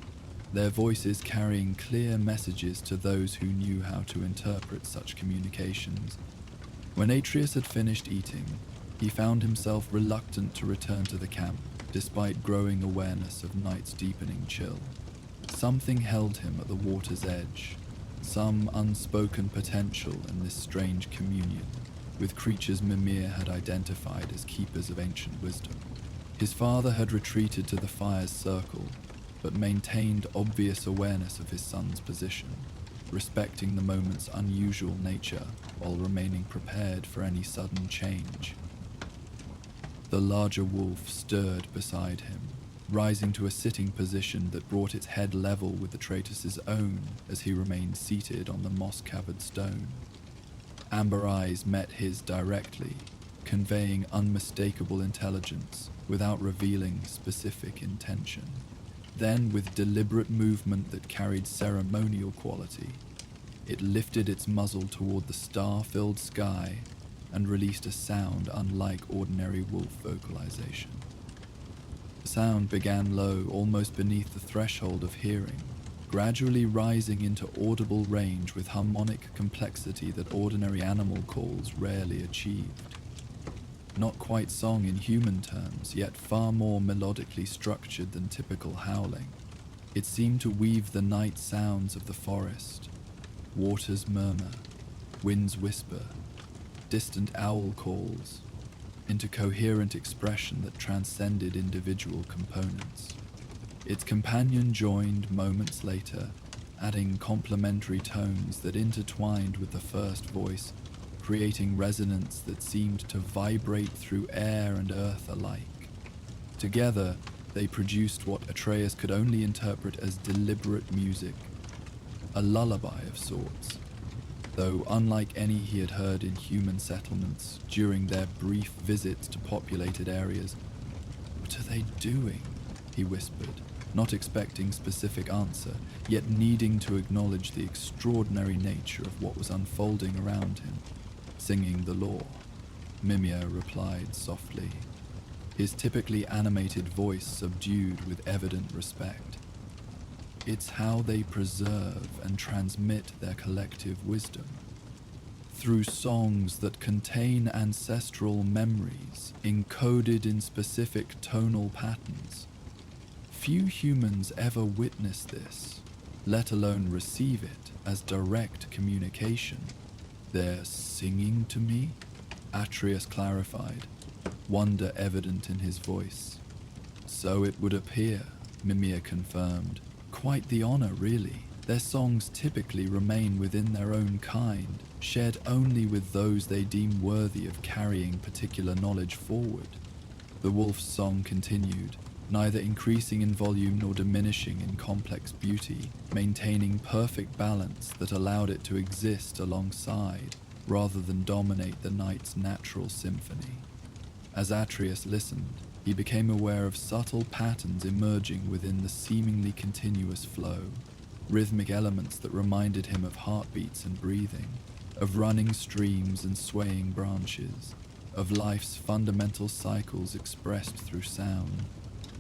their voices carrying clear messages to those who knew how to interpret such communications. When Atreus had finished eating, he found himself reluctant to return to the camp, despite growing awareness of night's deepening chill. Something held him at the water's edge, some unspoken potential in this strange communion with creatures Mimir had identified as keepers of ancient wisdom. His father had retreated to the fire's circle, but maintained obvious awareness of his son's position, respecting the moment's unusual nature while remaining prepared for any sudden change. The larger wolf stirred beside him, rising to a sitting position that brought its head level with the traitor's own as he remained seated on the moss-covered stone. Amber eyes met his directly, conveying unmistakable intelligence without revealing specific intention. Then, with deliberate movement that carried ceremonial quality, it lifted its muzzle toward the star-filled sky and released a sound unlike ordinary wolf vocalization. The sound began low, almost beneath the threshold of hearing, gradually rising into audible range with harmonic complexity that ordinary animal calls rarely achieved. Not quite song in human terms, yet far more melodically structured than typical howling. It seemed to weave the night sounds of the forest, water's murmur, wind's whisper, distant owl calls, into coherent expression that transcended individual components. Its companion joined moments later, adding complementary tones that intertwined with the first voice, creating resonance that seemed to vibrate through air and earth alike. Together, they produced what Atreus could only interpret as deliberate music, a lullaby of sorts, though unlike any he had heard in human settlements during their brief visits to populated areas. "What are they doing?" he whispered, not expecting specific answer, yet needing to acknowledge the extraordinary nature of what was unfolding around him. "Singing the law," Mimir replied softly, his typically animated voice subdued with evident respect. "It's how they preserve and transmit their collective wisdom. Through songs that contain ancestral memories encoded in specific tonal patterns. Few humans ever witness this, let alone receive it as direct communication." "They're singing to me?" Atreus clarified, wonder evident in his voice. "So it would appear," Mimir confirmed. "Quite the honor, really. Their songs typically remain within their own kind, shared only with those they deem worthy of carrying particular knowledge forward." The wolf's song continued, neither increasing in volume nor diminishing in complex beauty, maintaining perfect balance that allowed it to exist alongside, rather than dominate the night's natural symphony. As Atreus listened, he became aware of subtle patterns emerging within the seemingly continuous flow, rhythmic elements that reminded him of heartbeats and breathing, of running streams and swaying branches, of life's fundamental cycles expressed through sound.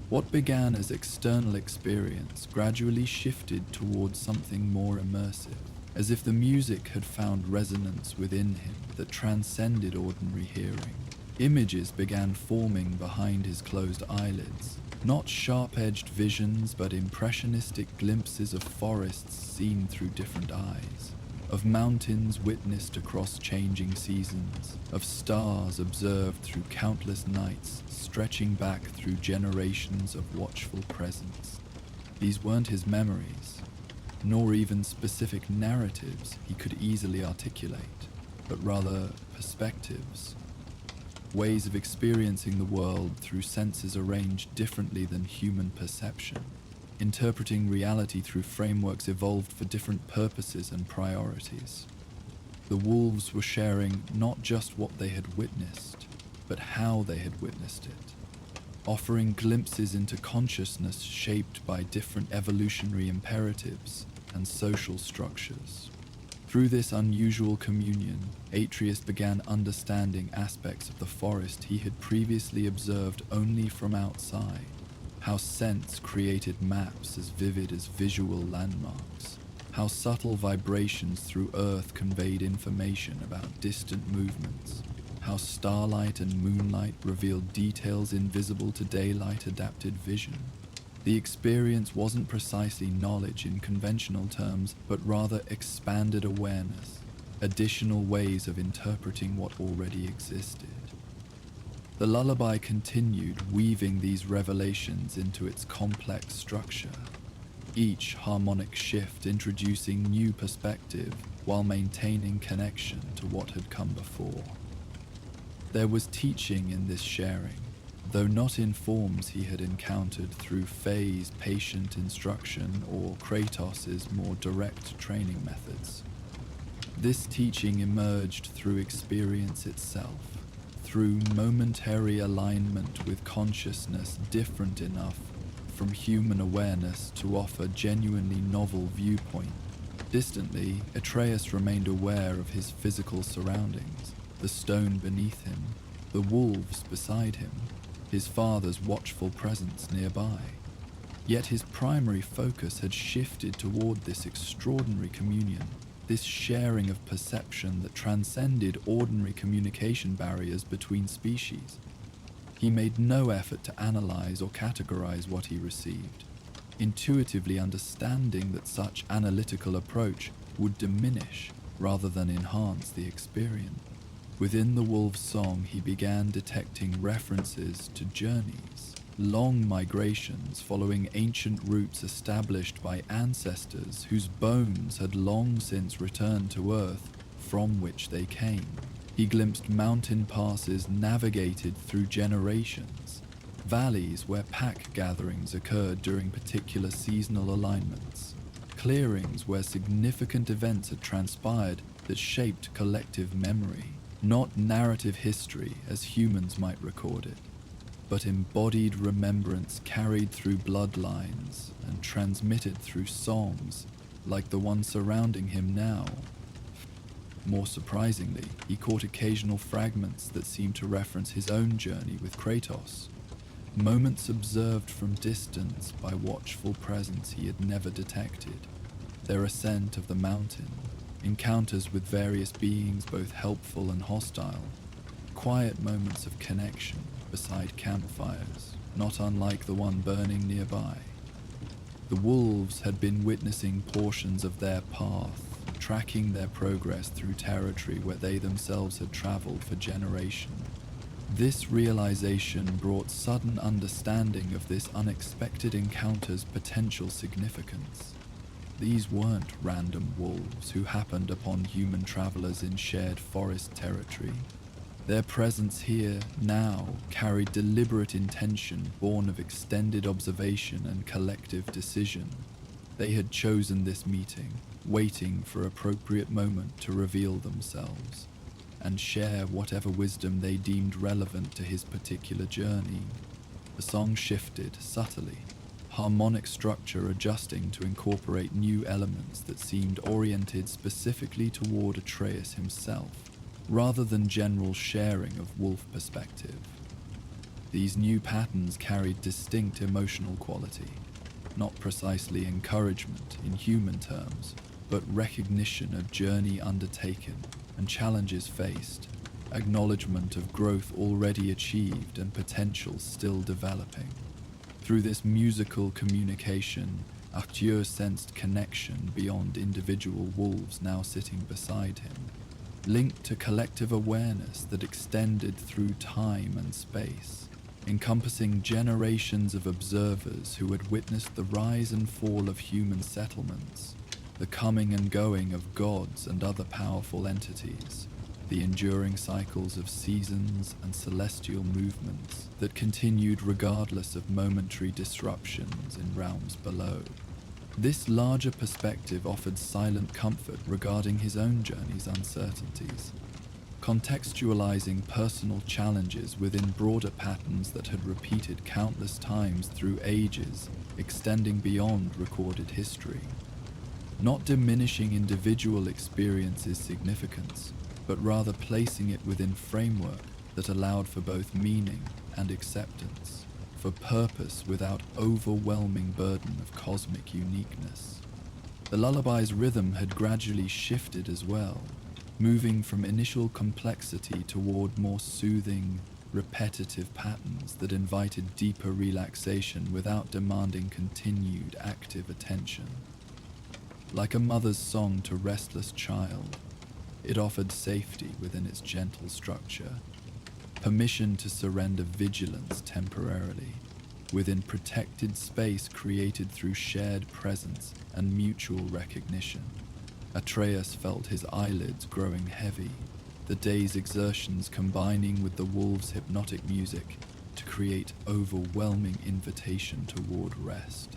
What began as external experience gradually shifted towards something more immersive, as if the music had found resonance within him that transcended ordinary hearing. Images began forming behind his closed eyelids, not sharp-edged visions but impressionistic glimpses of forests seen through different eyes, of mountains witnessed across changing seasons, of stars observed through countless nights stretching back through generations of watchful presence. These weren't his memories, nor even specific narratives he could easily articulate, but rather perspectives, ways of experiencing the world through senses arranged differently than human perception, interpreting reality through frameworks evolved for different purposes and priorities. The wolves were sharing not just what they had witnessed, but how they had witnessed it, offering glimpses into consciousness shaped by different evolutionary imperatives and social structures. Through this unusual communion, Atreus began understanding aspects of the forest he had previously observed only from outside, how sense created maps as vivid as visual landmarks, how subtle vibrations through earth conveyed information about distant movements, how starlight and moonlight revealed details invisible to daylight-adapted vision. The experience wasn't precisely knowledge in conventional terms, but rather expanded awareness, additional ways of interpreting what already existed. The lullaby continued, weaving these revelations into its complex structure, each harmonic shift introducing new perspective while maintaining connection to what had come before. There was teaching in this sharing, though not in forms he had encountered through Faye's patient instruction or Kratos' more direct training methods. This teaching emerged through experience itself, through momentary alignment with consciousness different enough from human awareness to offer genuinely novel viewpoint. Distantly, Atreus remained aware of his physical surroundings, the stone beneath him, the wolves beside him, his father's watchful presence nearby. Yet his primary focus had shifted toward this extraordinary communion, this sharing of perception that transcended ordinary communication barriers between species. He made no effort to analyze or categorize what he received, intuitively understanding that such analytical approach would diminish rather than enhance the experience. Within the wolf's song, he began detecting references to journeys, long migrations following ancient routes established by ancestors whose bones had long since returned to Earth from which they came. He glimpsed mountain passes navigated through generations, valleys where pack gatherings occurred during particular seasonal alignments, clearings where significant events had transpired that shaped collective memory, not narrative history as humans might record it, but embodied remembrance carried through bloodlines and transmitted through songs like the one surrounding him now. More surprisingly, he caught occasional fragments that seemed to reference his own journey with Kratos, moments observed from distance by watchful presence he had never detected, their ascent of the mountain, encounters with various beings both helpful and hostile, quiet moments of connection beside campfires, not unlike the one burning nearby. The wolves had been witnessing portions of their path, tracking their progress through territory where they themselves had traveled for generations. This realization brought sudden understanding of this unexpected encounter's potential significance. These weren't random wolves who happened upon human travelers in shared forest territory. Their presence here, now, carried deliberate intention born of extended observation and collective decision. They had chosen this meeting, waiting for appropriate moment to reveal themselves and share whatever wisdom they deemed relevant to his particular journey. The song shifted subtly, harmonic structure adjusting to incorporate new elements that seemed oriented specifically toward Atreus himself, rather than general sharing of wolf perspective. These new patterns carried distinct emotional quality, not precisely encouragement in human terms, but recognition of journey undertaken and challenges faced, acknowledgement of growth already achieved and potential still developing. Through this musical communication, Atreus sensed connection beyond individual wolves now sitting beside him, linked to collective awareness that extended through time and space, encompassing generations of observers who had witnessed the rise and fall of human settlements, the coming and going of gods and other powerful entities, the enduring cycles of seasons and celestial movements that continued regardless of momentary disruptions in realms below. This larger perspective offered silent comfort regarding his own journey's uncertainties, contextualizing personal challenges within broader patterns that had repeated countless times through ages, extending beyond recorded history. Not diminishing individual experiences' significance, but rather placing it within framework that allowed for both meaning and acceptance, for purpose without overwhelming burden of cosmic uniqueness. The lullaby's rhythm had gradually shifted as well, moving from initial complexity toward more soothing, repetitive patterns that invited deeper relaxation without demanding continued active attention. Like a mother's song to restless child, it offered safety within its gentle structure, permission to surrender vigilance temporarily, within protected space created through shared presence and mutual recognition. Atreus felt his eyelids growing heavy, the day's exertions combining with the wolves' hypnotic music, to create overwhelming invitation toward rest.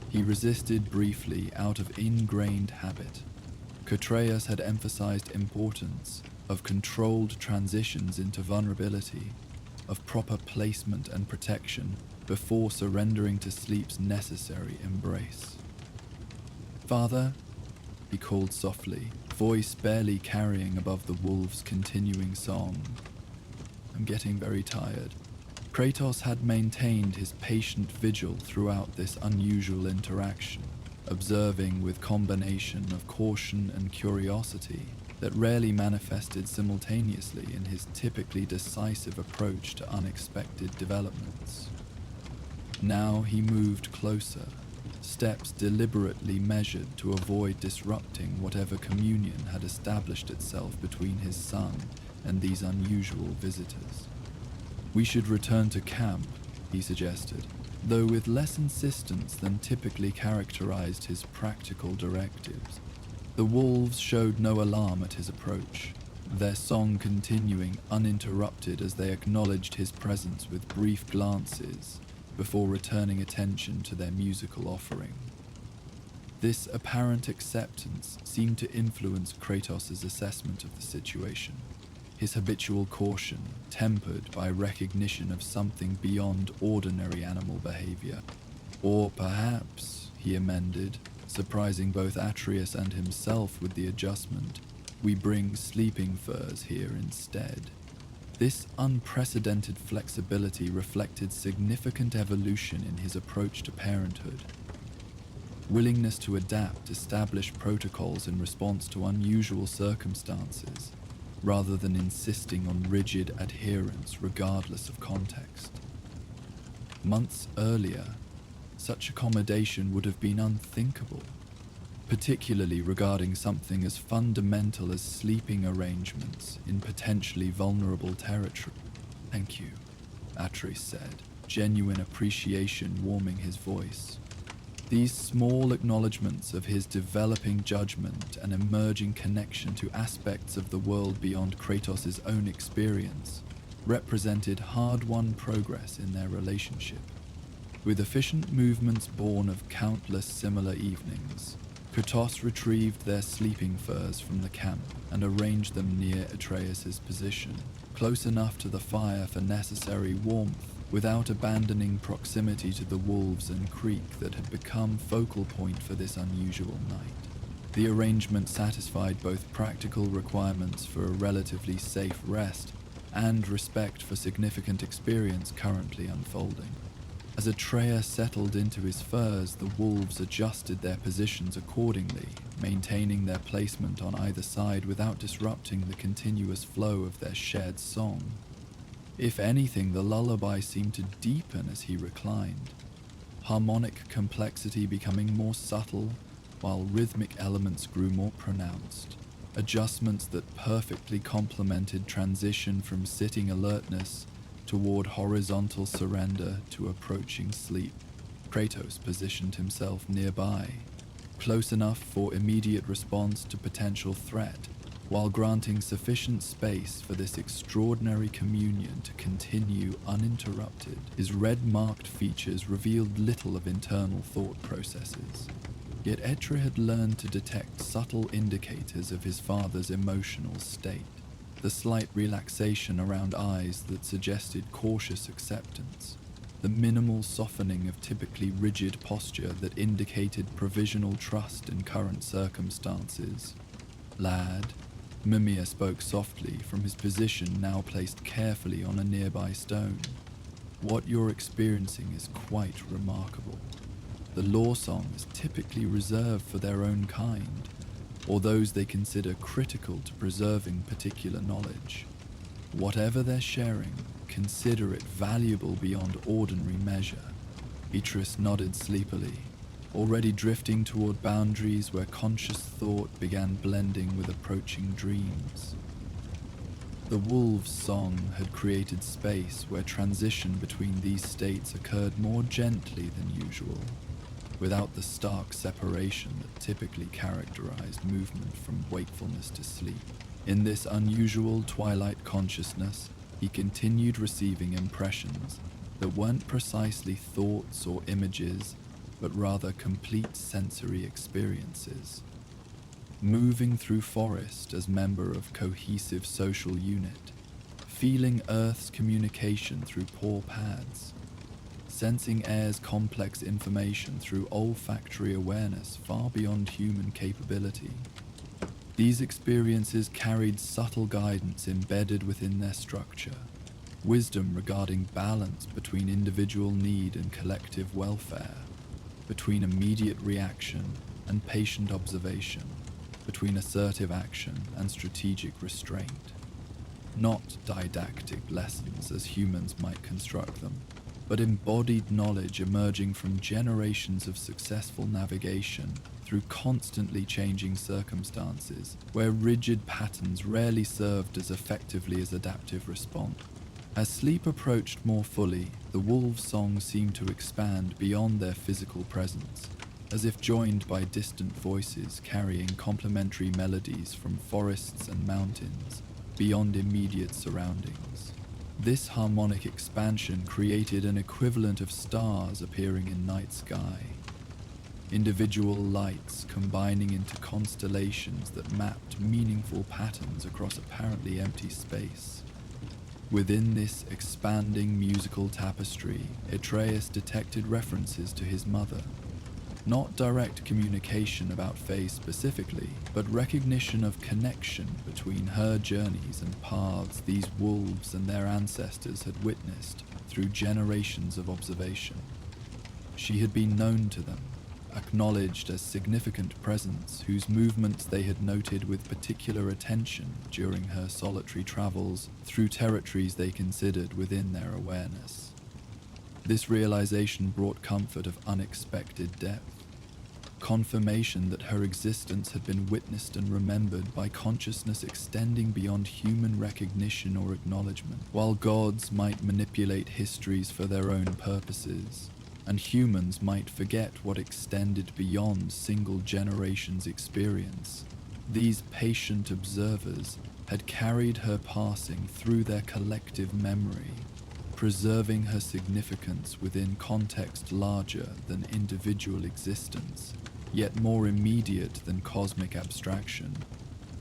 He resisted briefly out of ingrained habit. Atreus had emphasized importance of controlled transitions into vulnerability, of proper placement and protection before surrendering to sleep's necessary embrace. "Father," he called softly, voice barely carrying above the wolf's continuing song. "I'm getting very tired." Kratos had maintained his patient vigil throughout this unusual interaction, observing with combination of caution and curiosity that rarely manifested simultaneously in his typically decisive approach to unexpected developments. Now he moved closer, steps deliberately measured to avoid disrupting whatever communion had established itself between his son and these unusual visitors. "We should return to camp," he suggested, though with less insistence than typically characterized his practical directives. The wolves showed no alarm at his approach, their song continuing uninterrupted as they acknowledged his presence with brief glances before returning attention to their musical offering. This apparent acceptance seemed to influence Kratos' assessment of the situation, his habitual caution tempered by recognition of something beyond ordinary animal behavior. "Or perhaps," he amended, surprising both Atreus and himself with the adjustment, "we bring sleeping furs here instead." This unprecedented flexibility reflected significant evolution in his approach to parenthood. Willingness to adapt established protocols in response to unusual circumstances, rather than insisting on rigid adherence regardless of context. Months earlier, such accommodation would have been unthinkable, particularly regarding something as fundamental as sleeping arrangements in potentially vulnerable territory. "Thank you," Atreus said, genuine appreciation warming his voice. These small acknowledgments of his developing judgment and emerging connection to aspects of the world beyond Kratos' own experience represented hard-won progress in their relationship. With efficient movements born of countless similar evenings, Kratos retrieved their sleeping furs from the camp and arranged them near Atreus' position, close enough to the fire for necessary warmth, without abandoning proximity to the wolves and creek that had become focal point for this unusual night. The arrangement satisfied both practical requirements for a relatively safe rest and respect for significant experience currently unfolding. As Atreus settled into his furs, the wolves adjusted their positions accordingly, maintaining their placement on either side without disrupting the continuous flow of their shared song. If anything, the lullaby seemed to deepen as he reclined, harmonic complexity becoming more subtle, while rhythmic elements grew more pronounced, adjustments that perfectly complemented transition from sitting alertness toward horizontal surrender to approaching sleep. Kratos positioned himself nearby, close enough for immediate response to potential threat, while granting sufficient space for this extraordinary communion to continue uninterrupted. His red-marked features revealed little of internal thought processes, yet Atreus had learned to detect subtle indicators of his father's emotional state, the slight relaxation around eyes that suggested cautious acceptance, the minimal softening of typically rigid posture that indicated provisional trust in current circumstances. "Lad," Mimir spoke softly from his position now placed carefully on a nearby stone, "what you're experiencing is quite remarkable. The lore song is typically reserved for their own kind, or those they consider critical to preserving particular knowledge. Whatever they're sharing, consider it valuable beyond ordinary measure." Atreus nodded sleepily, already drifting toward boundaries where conscious thought began blending with approaching dreams. The wolves' song had created space where transition between these states occurred more gently than usual, without the stark separation that typically characterized movement from wakefulness to sleep. In this unusual twilight consciousness, he continued receiving impressions that weren't precisely thoughts or images, but rather complete sensory experiences. Moving through forest as member of cohesive social unit, feeling Earth's communication through paw pads, sensing air's complex information through olfactory awareness far beyond human capability. These experiences carried subtle guidance embedded within their structure, wisdom regarding balance between individual need and collective welfare, between immediate reaction and patient observation, between assertive action and strategic restraint. Not didactic lessons as humans might construct them, but embodied knowledge emerging from generations of successful navigation through constantly changing circumstances, where rigid patterns rarely served as effectively as adaptive response. As sleep approached more fully, the wolves' song seemed to expand beyond their physical presence, as if joined by distant voices carrying complementary melodies from forests and mountains beyond immediate surroundings. This harmonic expansion created an equivalent of stars appearing in night sky, individual lights combining into constellations that mapped meaningful patterns across apparently empty space. Within this expanding musical tapestry, Atreus detected references to his mother. Not direct communication about Faye specifically, but recognition of connection between her journeys and paths these wolves and their ancestors had witnessed through generations of observation. She had been known to them, acknowledged as significant presence whose movements they had noted with particular attention during her solitary travels through territories they considered within their awareness. This realization brought comfort of unexpected depth, confirmation that her existence had been witnessed and remembered by consciousness extending beyond human recognition or acknowledgement. While gods might manipulate histories for their own purposes, and humans might forget what extended beyond single generations' experience, these patient observers had carried her passing through their collective memory, preserving her significance within context larger than individual existence, yet more immediate than cosmic abstraction.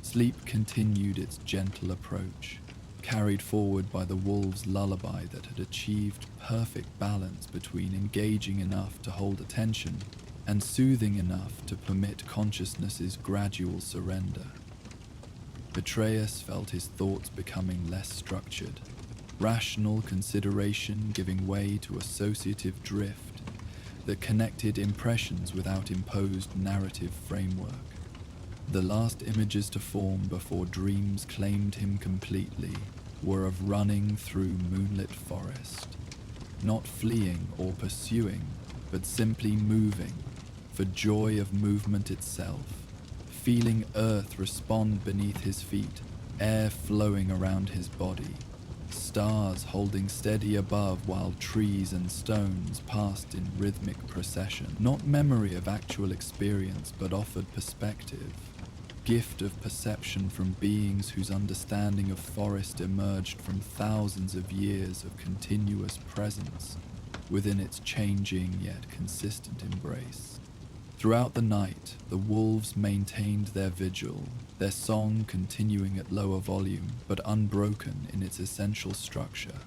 Sleep continued its gentle approach, carried forward by the wolf's lullaby that had achieved perfect balance between engaging enough to hold attention and soothing enough to permit consciousness's gradual surrender. Atreus felt his thoughts becoming less structured, rational consideration giving way to associative drift that connected impressions without imposed narrative framework. The last images to form before dreams claimed him completely were of running through moonlit forest, not fleeing or pursuing, but simply moving, for joy of movement itself, feeling earth respond beneath his feet, air flowing around his body, stars holding steady above while trees and stones passed in rhythmic procession. Not memory of actual experience, but offered perspective, gift of perception from beings whose understanding of forest emerged from thousands of years of continuous presence within its changing yet consistent embrace. Throughout the night, the wolves maintained their vigil, their song continuing at lower volume, but unbroken in its essential structure.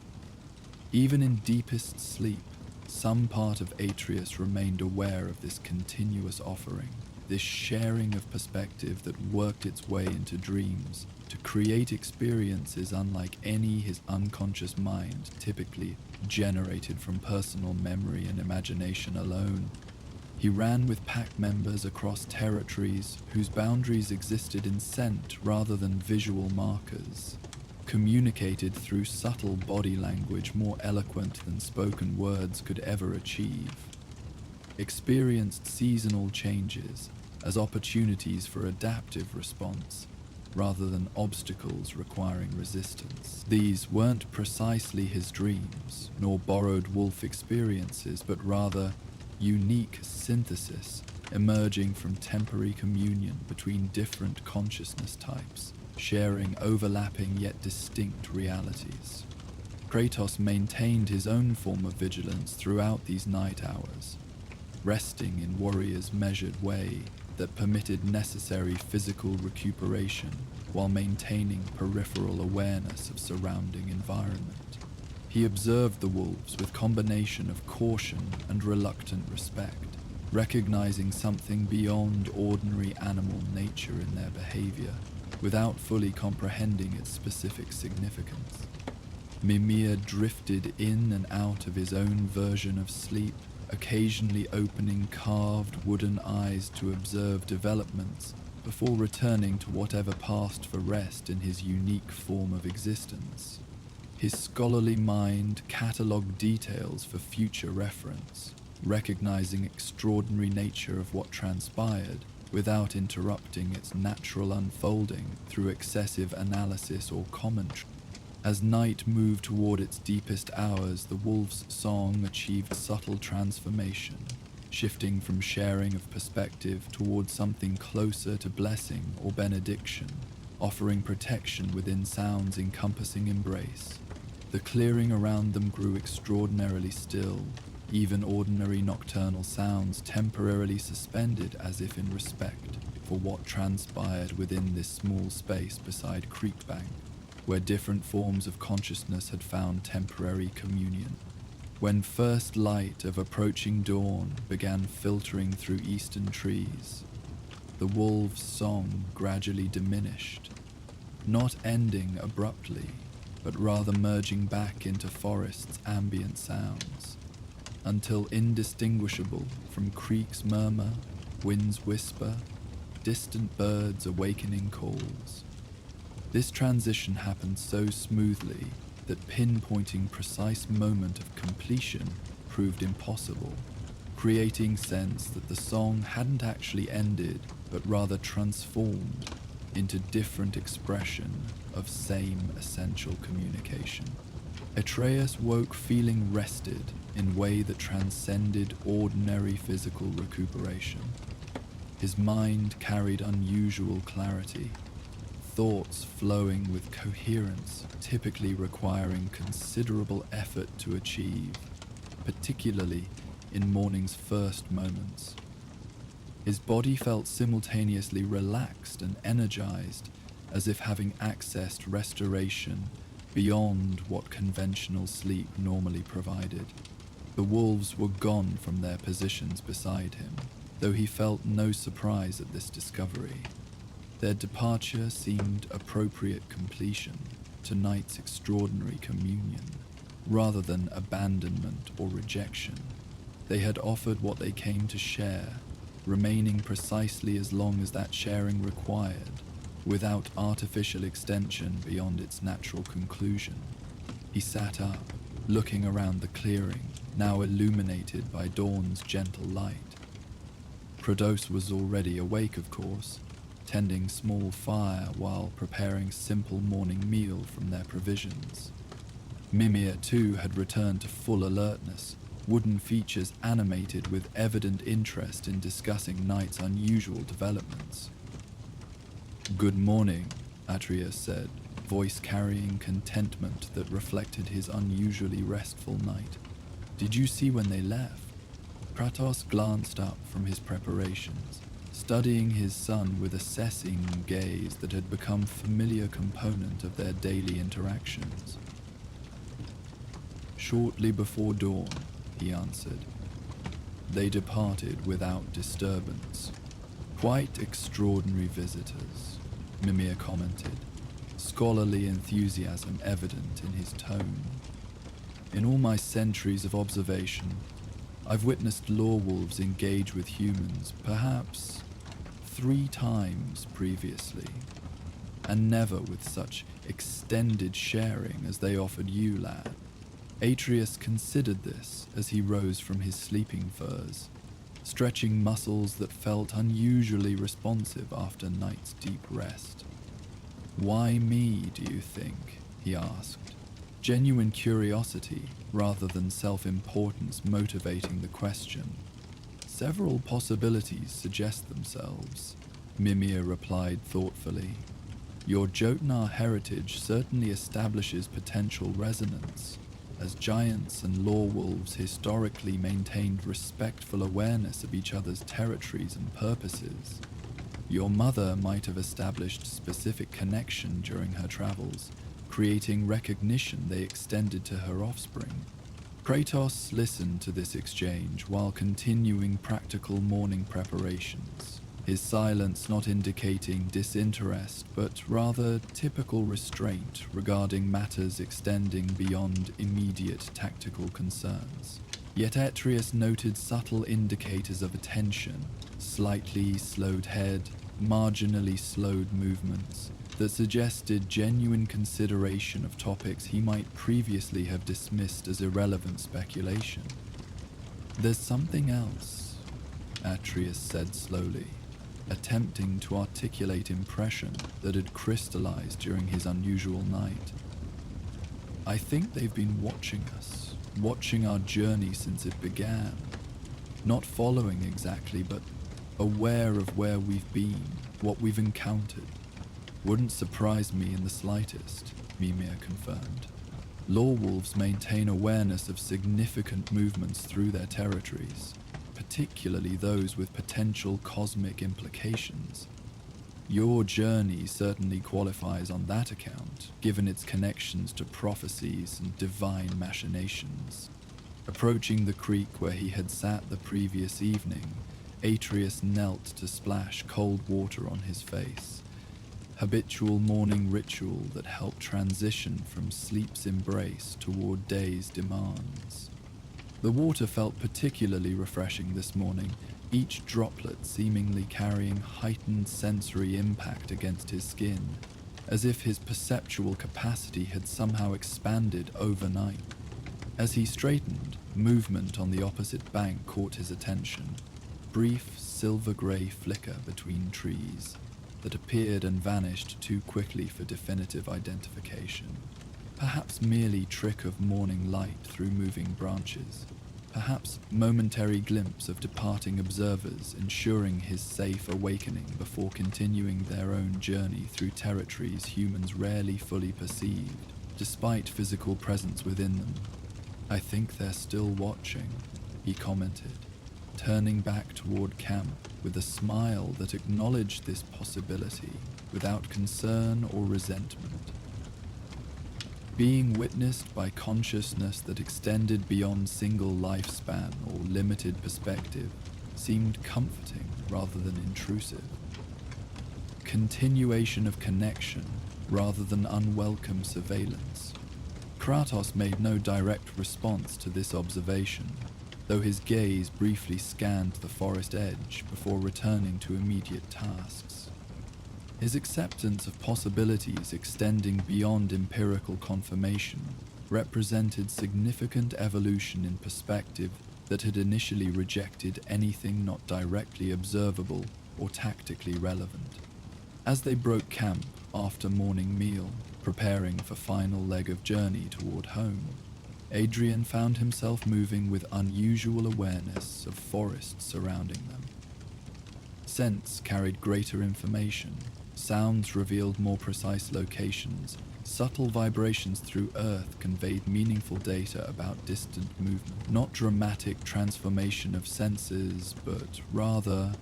Even in deepest sleep, some part of Atreus remained aware of this continuous offering, this sharing of perspective that worked its way into dreams to create experiences unlike any his unconscious mind typically generated from personal memory and imagination alone. He ran with pack members across territories whose boundaries existed in scent rather than visual markers, communicated through subtle body language more eloquent than spoken words could ever achieve, experienced seasonal changes as opportunities for adaptive response rather than obstacles requiring resistance. These weren't precisely his dreams, nor borrowed wolf experiences, but rather unique synthesis emerging from temporary communion between different consciousness types, sharing overlapping yet distinct realities. Kratos maintained his own form of vigilance throughout these night hours, resting in warrior's measured way that permitted necessary physical recuperation while maintaining peripheral awareness of surrounding environment. He observed the wolves with combination of caution and reluctant respect, recognizing something beyond ordinary animal nature in their behavior, without fully comprehending its specific significance. Mimir drifted in and out of his own version of sleep, occasionally opening carved wooden eyes to observe developments before returning to whatever passed for rest in his unique form of existence. His scholarly mind catalogued details for future reference, recognizing extraordinary nature of what transpired without interrupting its natural unfolding through excessive analysis or commentary. As night moved toward its deepest hours, the wolf's song achieved subtle transformation, shifting from sharing of perspective toward something closer to blessing or benediction, offering protection within sound's encompassing embrace. The clearing around them grew extraordinarily still, even ordinary nocturnal sounds temporarily suspended as if in respect for what transpired within this small space beside Creekbank, where different forms of consciousness had found temporary communion. When first light of approaching dawn began filtering through eastern trees, the wolves' song gradually diminished, not ending abruptly, but rather merging back into forest's ambient sounds, until indistinguishable from creek's murmur, wind's whisper, distant birds' awakening calls. This transition happened so smoothly that pinpointing precise moment of completion proved impossible, creating sense that the song hadn't actually ended, but rather transformed into different expression of same essential communication. Atreus woke feeling rested in way that transcended ordinary physical recuperation. His mind carried unusual clarity, thoughts flowing with coherence, typically requiring considerable effort to achieve, particularly in morning's first moments. His body felt simultaneously relaxed and energized, as if having accessed restoration beyond what conventional sleep normally provided. The wolves were gone from their positions beside him, though he felt no surprise at this discovery. Their departure seemed appropriate completion to night's extraordinary communion, rather than abandonment or rejection. They had offered what they came to share, remaining precisely as long as that sharing required, without artificial extension beyond its natural conclusion. He sat up, looking around the clearing, now illuminated by dawn's gentle light. Kratos was already awake, of course, tending small fire while preparing simple morning meal from their provisions. Mimir too had returned to full alertness, wooden features animated with evident interest in discussing night's unusual developments. "Good morning," Atreus said, voice carrying contentment that reflected his unusually restful night. "Did you see when they left?" Kratos glanced up from his preparations, studying his son with assessing gaze that had become a familiar component of their daily interactions. "Shortly before dawn," he answered. "They departed without disturbance. Quite extraordinary visitors," Mimir commented, scholarly enthusiasm evident in his tone. "In all my centuries of observation, I've witnessed law wolves engage with humans, perhaps 3 times previously, and never with such extended sharing as they offered you, lad." Atreus considered this as he rose from his sleeping furs, stretching muscles that felt unusually responsive after night's deep rest. "Why me, do you think?" he asked, genuine curiosity rather than self-importance motivating the question. "Several possibilities suggest themselves," Mimir replied thoughtfully. Your Jotnar heritage certainly establishes potential resonance, as giants and lawwolves historically maintained respectful awareness of each other's territories and purposes. Your mother might have established specific connection during her travels, creating recognition they extended to her offspring. Kratos listened to this exchange while continuing practical morning preparations, his silence not indicating disinterest but rather typical restraint regarding matters extending beyond immediate tactical concerns. Yet Atreus noted subtle indicators of attention, slightly slowed head, marginally slowed movements, that suggested genuine consideration of topics he might previously have dismissed as irrelevant speculation. "There's something else," Atreus said slowly, attempting to articulate impression that had crystallized during his unusual night. "I think they've been watching us, watching our journey since it began. Not following exactly, but aware of where we've been, what we've encountered. Wouldn't surprise me in the slightest," Mimir confirmed. "Lawwolves maintain awareness of significant movements through their territories, particularly those with potential cosmic implications. Your journey certainly qualifies on that account, given its connections to prophecies and divine machinations." Approaching the creek where he had sat the previous evening, Atreus knelt to splash cold water on his face. Habitual morning ritual that helped transition from sleep's embrace toward day's demands. The water felt particularly refreshing this morning, each droplet seemingly carrying heightened sensory impact against his skin, as if his perceptual capacity had somehow expanded overnight. As he straightened, movement on the opposite bank caught his attention. Brief silver-grey flicker between trees that appeared and vanished too quickly for definitive identification. Perhaps merely trick of morning light through moving branches. Perhaps momentary glimpse of departing observers ensuring his safe awakening before continuing their own journey through territories humans rarely fully perceived, despite physical presence within them. "I think they're still watching," he commented, turning back toward camp with a smile that acknowledged this possibility without concern or resentment. Being witnessed by consciousness that extended beyond single lifespan or limited perspective seemed comforting rather than intrusive. Continuation of connection rather than unwelcome surveillance. Kratos made no direct response to this observation, though his gaze briefly scanned the forest edge before returning to immediate tasks. His acceptance of possibilities extending beyond empirical confirmation represented significant evolution in perspective that had initially rejected anything not directly observable or tactically relevant. As they broke camp after morning meal, preparing for final leg of journey toward home, Adrian found himself moving with unusual awareness of forests surrounding them. Scents carried greater information, sounds revealed more precise locations, subtle vibrations through earth conveyed meaningful data about distant movement. Not dramatic transformation of senses, but rather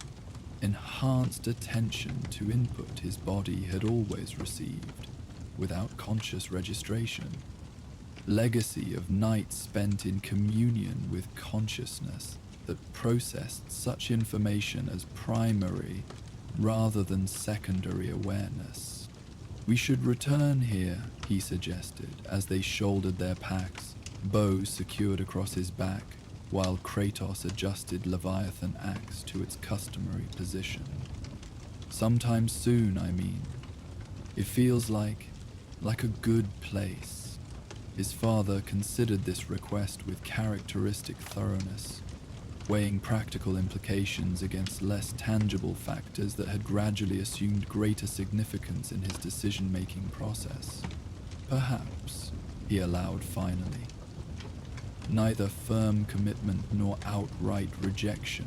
enhanced attention to input his body had always received, without conscious registration. Legacy of nights spent in communion with consciousness that processed such information as primary rather than secondary awareness. "We should return here," he suggested as they shouldered their packs, bows secured across his back, while Kratos adjusted Leviathan axe to its customary position. "Sometime soon, I mean. It feels like a good place." His father considered this request with characteristic thoroughness, weighing practical implications against less tangible factors that had gradually assumed greater significance in his decision-making process. "Perhaps," he allowed finally. Neither firm commitment nor outright rejection,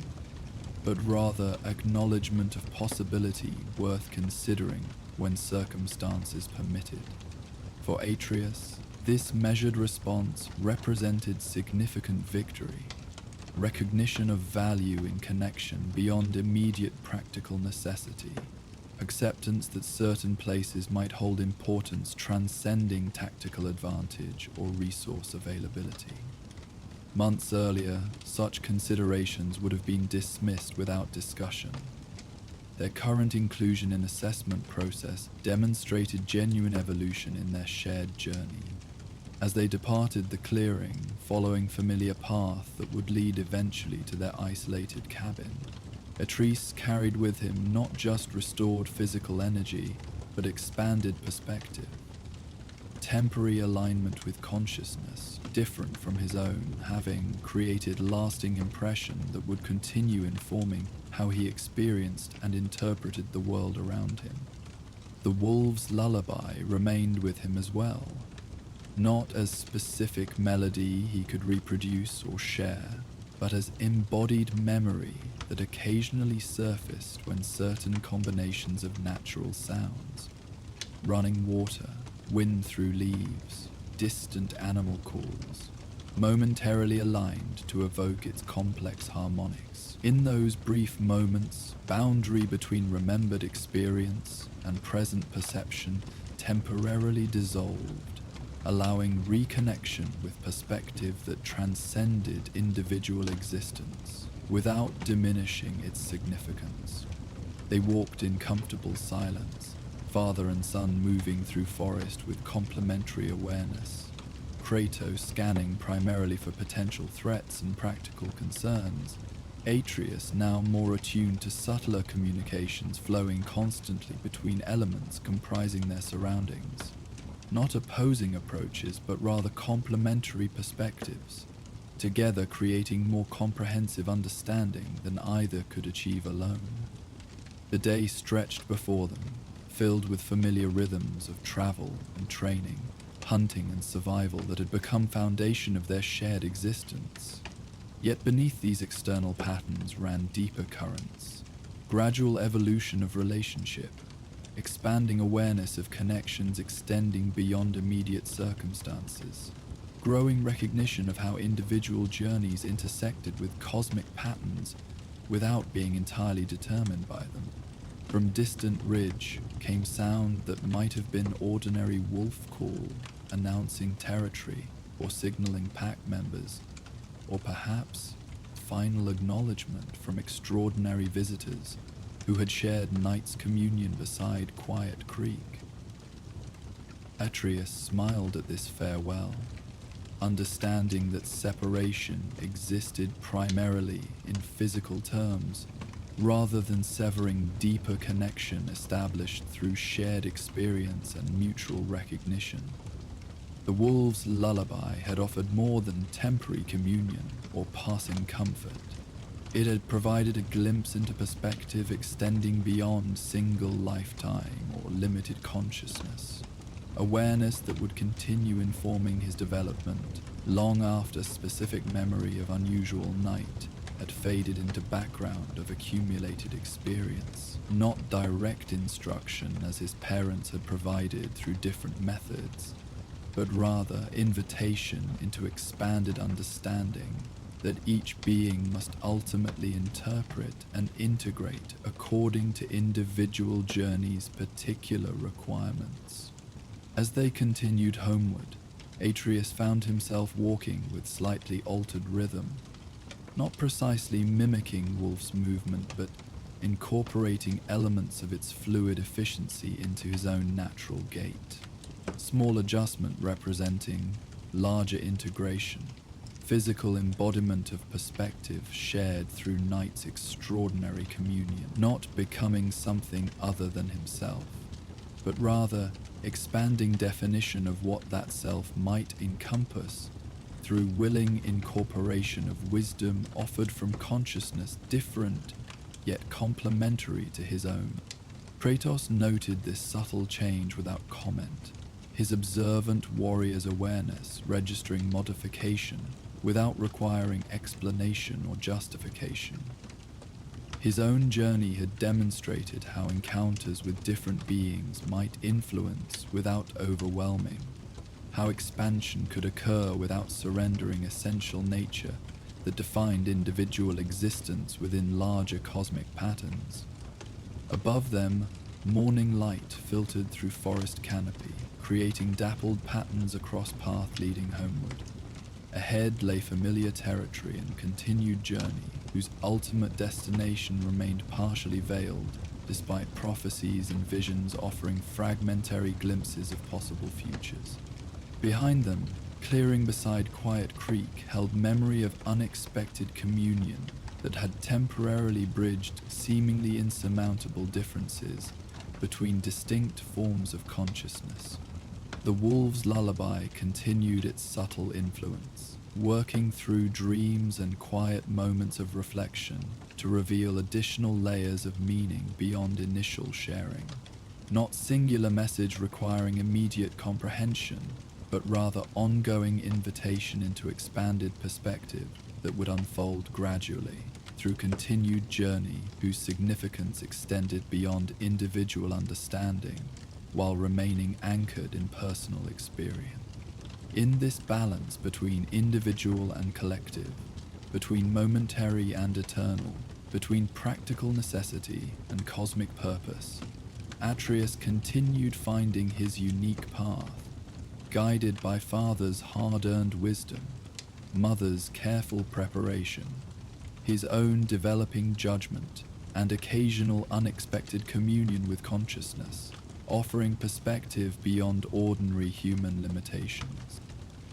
but rather acknowledgement of possibility worth considering when circumstances permitted. For Atreus, this measured response represented significant victory, recognition of value in connection beyond immediate practical necessity, acceptance that certain places might hold importance transcending tactical advantage or resource availability. Months earlier, such considerations would have been dismissed without discussion. Their current inclusion in assessment process demonstrated genuine evolution in their shared journey. As they departed the clearing, following familiar path that would lead eventually to their isolated cabin, Atreus carried with him not just restored physical energy, but expanded perspective. Temporary alignment with consciousness, different from his own, having created lasting impression that would continue informing how he experienced and interpreted the world around him. The wolf's lullaby remained with him as well, not as specific melody he could reproduce or share, but as embodied memory that occasionally surfaced when certain combinations of natural sounds, running water, wind through leaves, distant animal calls, momentarily aligned to evoke its complex harmonics. In those brief moments, boundary between remembered experience and present perception temporarily dissolved, allowing reconnection with perspective that transcended individual existence without diminishing its significance. They walked in comfortable silence, father and son moving through forest with complementary awareness, Kratos scanning primarily for potential threats and practical concerns, Atreus now more attuned to subtler communications flowing constantly between elements comprising their surroundings. Not opposing approaches, but rather complementary perspectives, together creating more comprehensive understanding than either could achieve alone. The day stretched before them, filled with familiar rhythms of travel and training, hunting and survival that had become foundation of their shared existence. Yet beneath these external patterns ran deeper currents, gradual evolution of relationship, expanding awareness of connections extending beyond immediate circumstances, growing recognition of how individual journeys intersected with cosmic patterns without being entirely determined by them. From distant ridge came sound that might have been ordinary wolf call, announcing territory or signaling pack members, or perhaps final acknowledgement from extraordinary visitors who had shared night's communion beside Quiet Creek. Atreus smiled at this farewell, understanding that separation existed primarily in physical terms, rather than severing deeper connection established through shared experience and mutual recognition. The wolf's lullaby had offered more than temporary communion or passing comfort. It had provided a glimpse into perspective extending beyond single lifetime or limited consciousness, awareness that would continue informing his development long after specific memory of unusual night had faded into background of accumulated experience, not direct instruction as his parents had provided through different methods, but rather invitation into expanded understanding that each being must ultimately interpret and integrate according to individual journeys' particular requirements. As they continued homeward, Atreus found himself walking with slightly altered rhythm, not precisely mimicking Wolf's movement, but incorporating elements of its fluid efficiency into his own natural gait. Small adjustment representing larger integration, physical embodiment of perspective shared through night's extraordinary communion, not becoming something other than himself, but rather expanding definition of what that self might encompass through willing incorporation of wisdom offered from consciousness different yet complementary to his own. Kratos noted this subtle change without comment, his observant warrior's awareness registering modification without requiring explanation or justification. His own journey had demonstrated how encounters with different beings might influence without overwhelming, how expansion could occur without surrendering essential nature that defined individual existence within larger cosmic patterns. Above them, morning light filtered through forest canopy, creating dappled patterns across path leading homeward. Ahead lay familiar territory and continued journey, whose ultimate destination remained partially veiled, despite prophecies and visions offering fragmentary glimpses of possible futures. Behind them, clearing beside Quiet Creek held memory of unexpected communion that had temporarily bridged seemingly insurmountable differences between distinct forms of consciousness. The wolf's lullaby continued its subtle influence, working through dreams and quiet moments of reflection to reveal additional layers of meaning beyond initial sharing. Not singular message requiring immediate comprehension, but rather ongoing invitation into expanded perspective that would unfold gradually through continued journey whose significance extended beyond individual understanding while remaining anchored in personal experience. In this balance between individual and collective, between momentary and eternal, between practical necessity and cosmic purpose, Atreus continued finding his unique path, guided by father's hard-earned wisdom, mother's careful preparation, his own developing judgment, and occasional unexpected communion with consciousness, offering perspective beyond ordinary human limitations.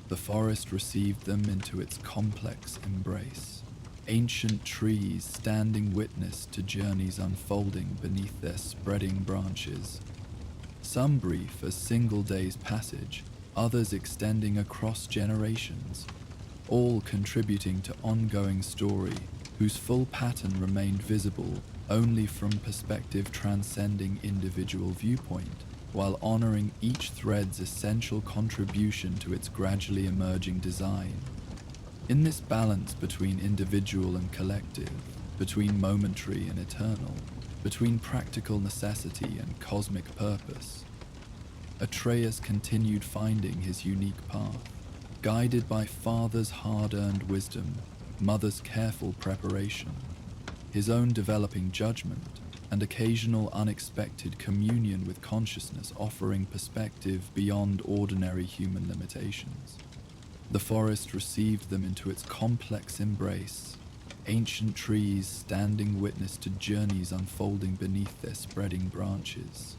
The forest received them into its complex embrace, ancient trees standing witness to journeys unfolding beneath their spreading branches, some brief as single days' passage, others extending across generations, all contributing to ongoing story whose full pattern remained visible only from perspective transcending individual viewpoint, while honoring each thread's essential contribution to its gradually emerging design. In this balance between individual and collective, between momentary and eternal, between practical necessity and cosmic purpose, Atreus continued finding his unique path, guided by father's hard-earned wisdom, mother's careful preparation, his own developing judgment, and occasional unexpected communion with consciousness offering perspective beyond ordinary human limitations. The forest received them into its complex embrace, ancient trees standing witness to journeys unfolding beneath their spreading branches,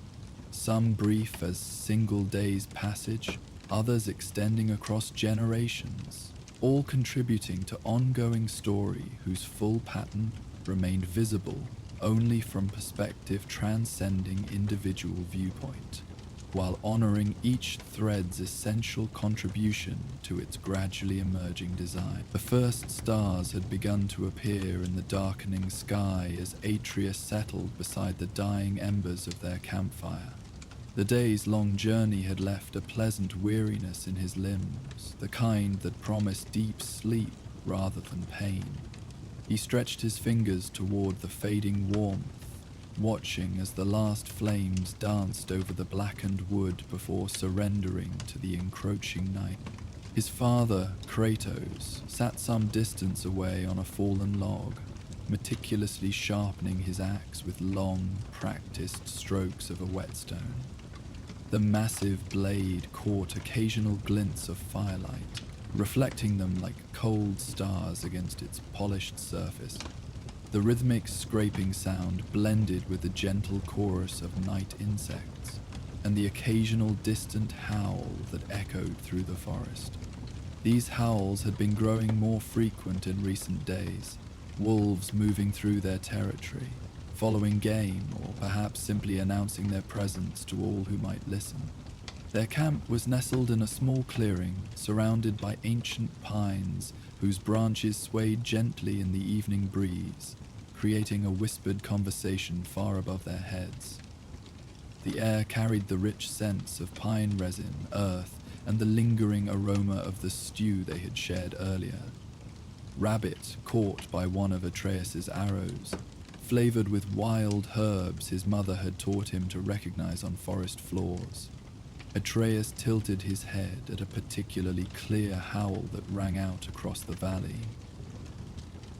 some brief as single days' passage, others extending across generations, all contributing to ongoing story whose full pattern remained visible only from perspective transcending individual viewpoint, while honoring each thread's essential contribution to its gradually emerging design. The first stars had begun to appear in the darkening sky as Atreus settled beside the dying embers of their campfire. The day's long journey had left a pleasant weariness in his limbs, the kind that promised deep sleep rather than pain. He stretched his fingers toward the fading warmth, watching as the last flames danced over the blackened wood before surrendering to the encroaching night. His father, Kratos, sat some distance away on a fallen log, meticulously sharpening his axe with long, practiced strokes of a whetstone. The massive blade caught occasional glints of firelight, reflecting them like cold stars against its polished surface. The rhythmic scraping sound blended with the gentle chorus of night insects, and the occasional distant howl that echoed through the forest. These howls had been growing more frequent in recent days, wolves moving through their territory, following game, or perhaps simply announcing their presence to all who might listen. Their camp was nestled in a small clearing, surrounded by ancient pines whose branches swayed gently in the evening breeze, creating a whispered conversation far above their heads. The air carried the rich scents of pine resin, earth, and the lingering aroma of the stew they had shared earlier. Rabbit, caught by one of Atreus's arrows, flavored with wild herbs his mother had taught him to recognize on forest floors. Atreus tilted his head at a particularly clear howl that rang out across the valley.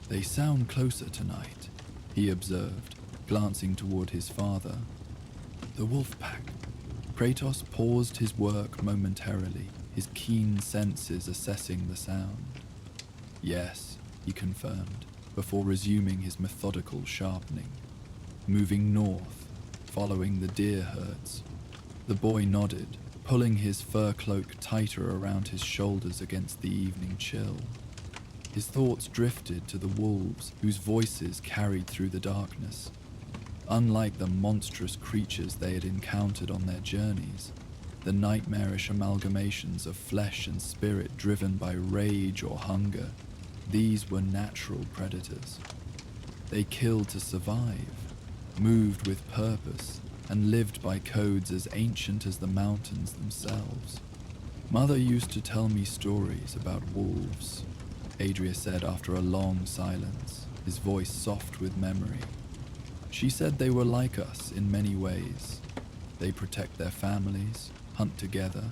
"They sound closer tonight," he observed, glancing toward his father. "The wolf pack." Kratos paused his work momentarily, his keen senses assessing the sound. "Yes," he confirmed, before resuming his methodical sharpening. "Moving north, following the deer herds." The boy nodded, pulling his fur cloak tighter around his shoulders against the evening chill. His thoughts drifted to the wolves whose voices carried through the darkness. Unlike the monstrous creatures they had encountered on their journeys, the nightmarish amalgamations of flesh and spirit driven by rage or hunger, these were natural predators. They killed to survive, moved with purpose, and lived by codes as ancient as the mountains themselves. "Mother used to tell me stories about wolves," Atreus said after a long silence, his voice soft with memory. "She said they were like us in many ways. They protect their families, hunt together,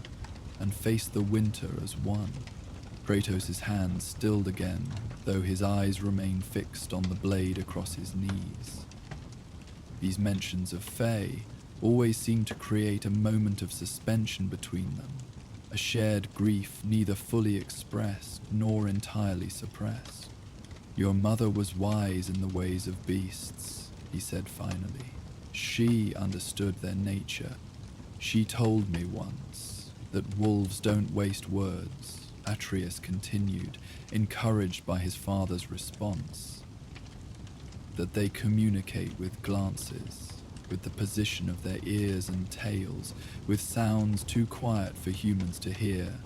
and face the winter as one." Kratos' hand stilled again, though his eyes remained fixed on the blade across his knees. These mentions of Fae always seemed to create a moment of suspension between them, a shared grief neither fully expressed nor entirely suppressed. "Your mother was wise in the ways of beasts," he said finally. "She understood their nature. She told me once that wolves don't waste words," Atreus continued, encouraged by his father's response. "That they communicate with glances, with the position of their ears and tails, with sounds too quiet for humans to hear.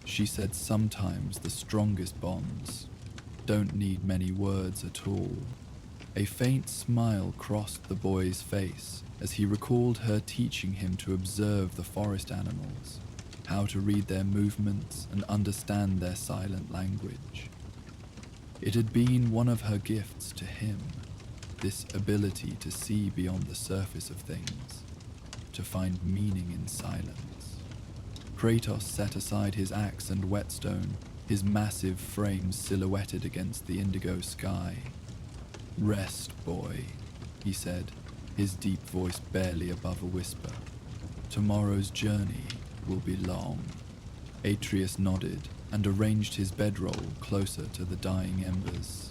She said sometimes the strongest bonds don't need many words at all." A faint smile crossed the boy's face as he recalled her teaching him to observe the forest animals, how to read their movements and understand their silent language. It had been one of her gifts to him, this ability to see beyond the surface of things, to find meaning in silence. Kratos set aside his axe and whetstone, his massive frame silhouetted against the indigo sky. "Rest, boy," he said, his deep voice barely above a whisper. "Tomorrow's journey will be long." Atreus nodded and arranged his bedroll closer to the dying embers.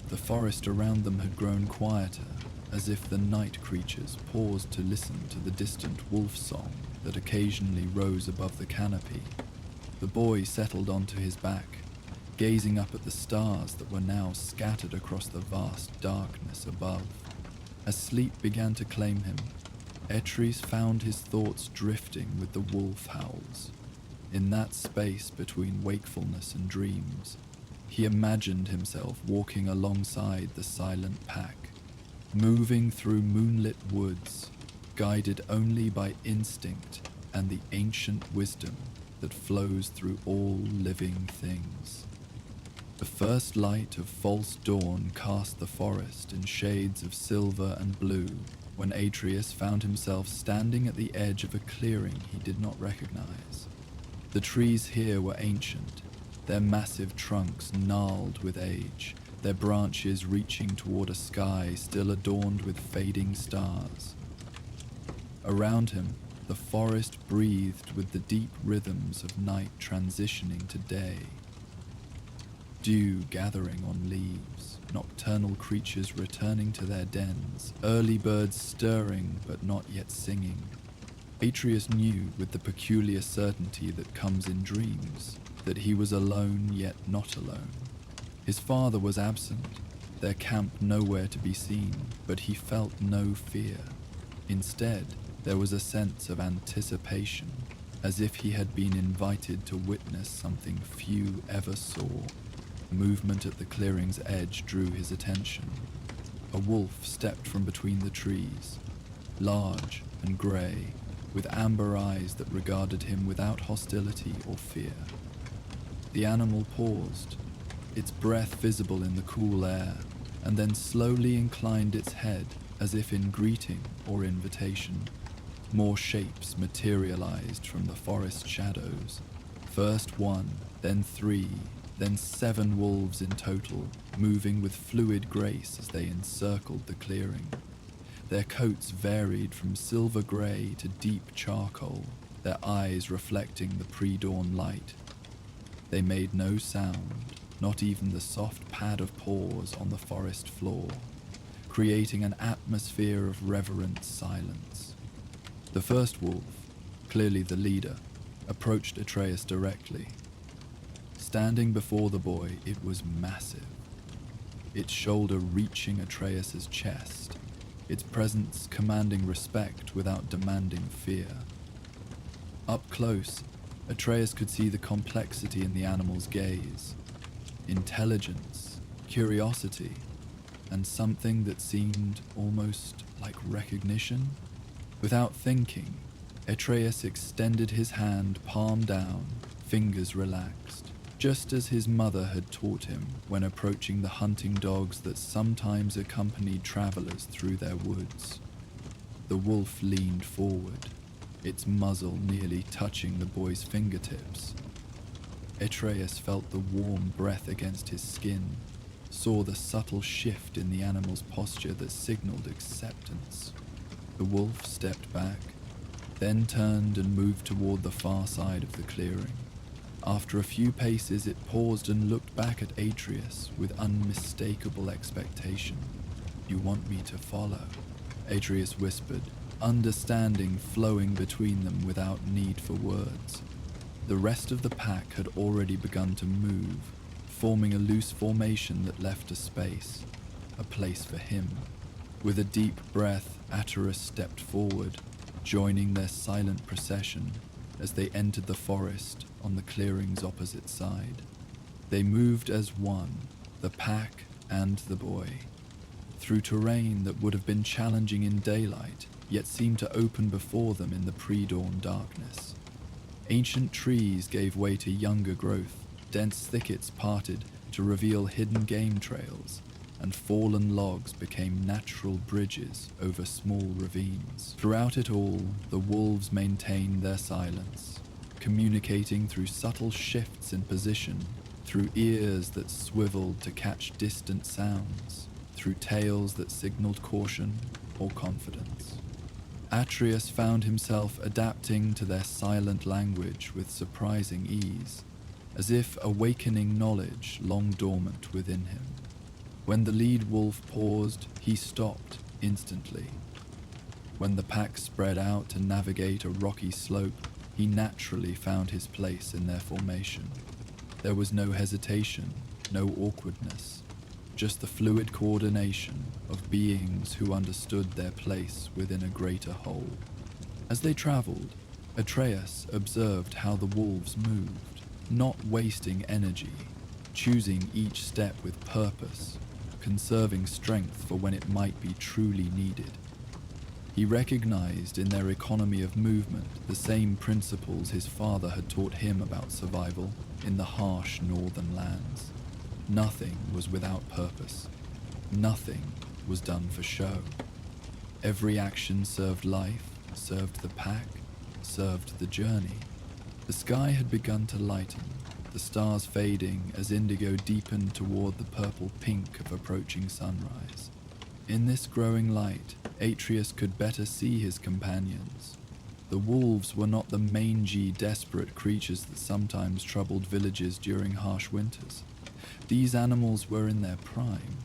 The forest around them had grown quieter, as if the night creatures paused to listen to the distant wolf song that occasionally rose above the canopy. The boy settled onto his back, gazing up at the stars that were now scattered across the vast darkness above. As sleep began to claim him, Atreus found his thoughts drifting with the wolf howls. In that space between wakefulness and dreams, he imagined himself walking alongside the silent pack, moving through moonlit woods, guided only by instinct and the ancient wisdom that flows through all living things. The first light of false dawn cast the forest in shades of silver and blue when Atreus found himself standing at the edge of a clearing he did not recognize. The trees here were ancient, their massive trunks gnarled with age, their branches reaching toward a sky still adorned with fading stars. Around him, the forest breathed with the deep rhythms of night transitioning to day. Dew gathering on leaves, nocturnal creatures returning to their dens, early birds stirring but not yet singing. Atreus knew with the peculiar certainty that comes in dreams that he was alone yet not alone. His father was absent, their camp nowhere to be seen, but he felt no fear. Instead, there was a sense of anticipation, as if he had been invited to witness something few ever saw. Movement at the clearing's edge drew his attention. A wolf stepped from between the trees, large and grey, with amber eyes that regarded him without hostility or fear. The animal paused, its breath visible in the cool air, and then slowly inclined its head as if in greeting or invitation. More shapes materialized from the forest shadows. First one, then three, then 7 wolves in total, moving with fluid grace as they encircled the clearing. Their coats varied from silver grey to deep charcoal, their eyes reflecting the pre-dawn light. They made no sound, not even the soft pad of paws on the forest floor, creating an atmosphere of reverent silence. The first wolf, clearly the leader, approached Atreus directly. Standing before the boy, it was massive, its shoulder reaching Atreus's chest, its presence commanding respect without demanding fear. Up close, Atreus could see the complexity in the animal's gaze, intelligence, curiosity, and something that seemed almost like recognition. Without thinking, Atreus extended his hand palm down, fingers relaxed, just as his mother had taught him when approaching the hunting dogs that sometimes accompanied travelers through their woods. The wolf leaned forward, its muzzle nearly touching the boy's fingertips. Atreus felt the warm breath against his skin, saw the subtle shift in the animal's posture that signaled acceptance. The wolf stepped back, then turned and moved toward the far side of the clearing. After a few paces, it paused and looked back at Atreus with unmistakable expectation. "You want me to follow?" Atreus whispered, understanding flowing between them without need for words. The rest of the pack had already begun to move, forming a loose formation that left a space, a place for him. With a deep breath, Atreus stepped forward, joining their silent procession as they entered the forest on the clearing's opposite side. They moved as one, the pack and the boy, through terrain that would have been challenging in daylight, yet seemed to open before them in the pre-dawn darkness. Ancient trees gave way to younger growth, dense thickets parted to reveal hidden game trails, and fallen logs became natural bridges over small ravines. Throughout it all, the wolves maintained their silence, communicating through subtle shifts in position, through ears that swiveled to catch distant sounds, through tails that signaled caution or confidence. Atreus found himself adapting to their silent language with surprising ease, as if awakening knowledge long dormant within him. When the lead wolf paused, he stopped instantly. When the pack spread out to navigate a rocky slope, he naturally found his place in their formation. There was no hesitation, no awkwardness, just the fluid coordination of beings who understood their place within a greater whole. As they traveled, Atreus observed how the wolves moved, not wasting energy, choosing each step with purpose, conserving strength for when it might be truly needed. He recognized in their economy of movement the same principles his father had taught him about survival in the harsh northern lands. Nothing was without purpose. Nothing was done for show. Every action served life, served the pack, served the journey. The sky had begun to lighten, the stars fading as indigo deepened toward the purple pink of approaching sunrise. In this growing light, Atreus could better see his companions. The wolves were not the mangy, desperate creatures that sometimes troubled villages during harsh winters. These animals were in their prime,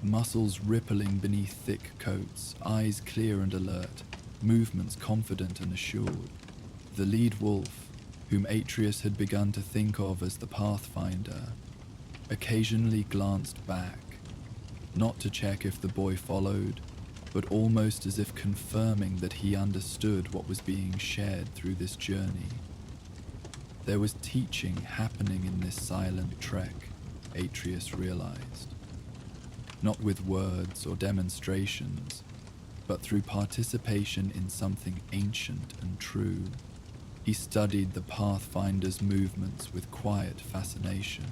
muscles rippling beneath thick coats, eyes clear and alert, movements confident and assured. The lead wolf, whom Atreus had begun to think of as the pathfinder, occasionally glanced back, not to check if the boy followed, but almost as if confirming that he understood what was being shared through this journey. There was teaching happening in this silent trek, Atreus realized. Not with words or demonstrations, but through participation in something ancient and true. He studied the Pathfinder's movements with quiet fascination,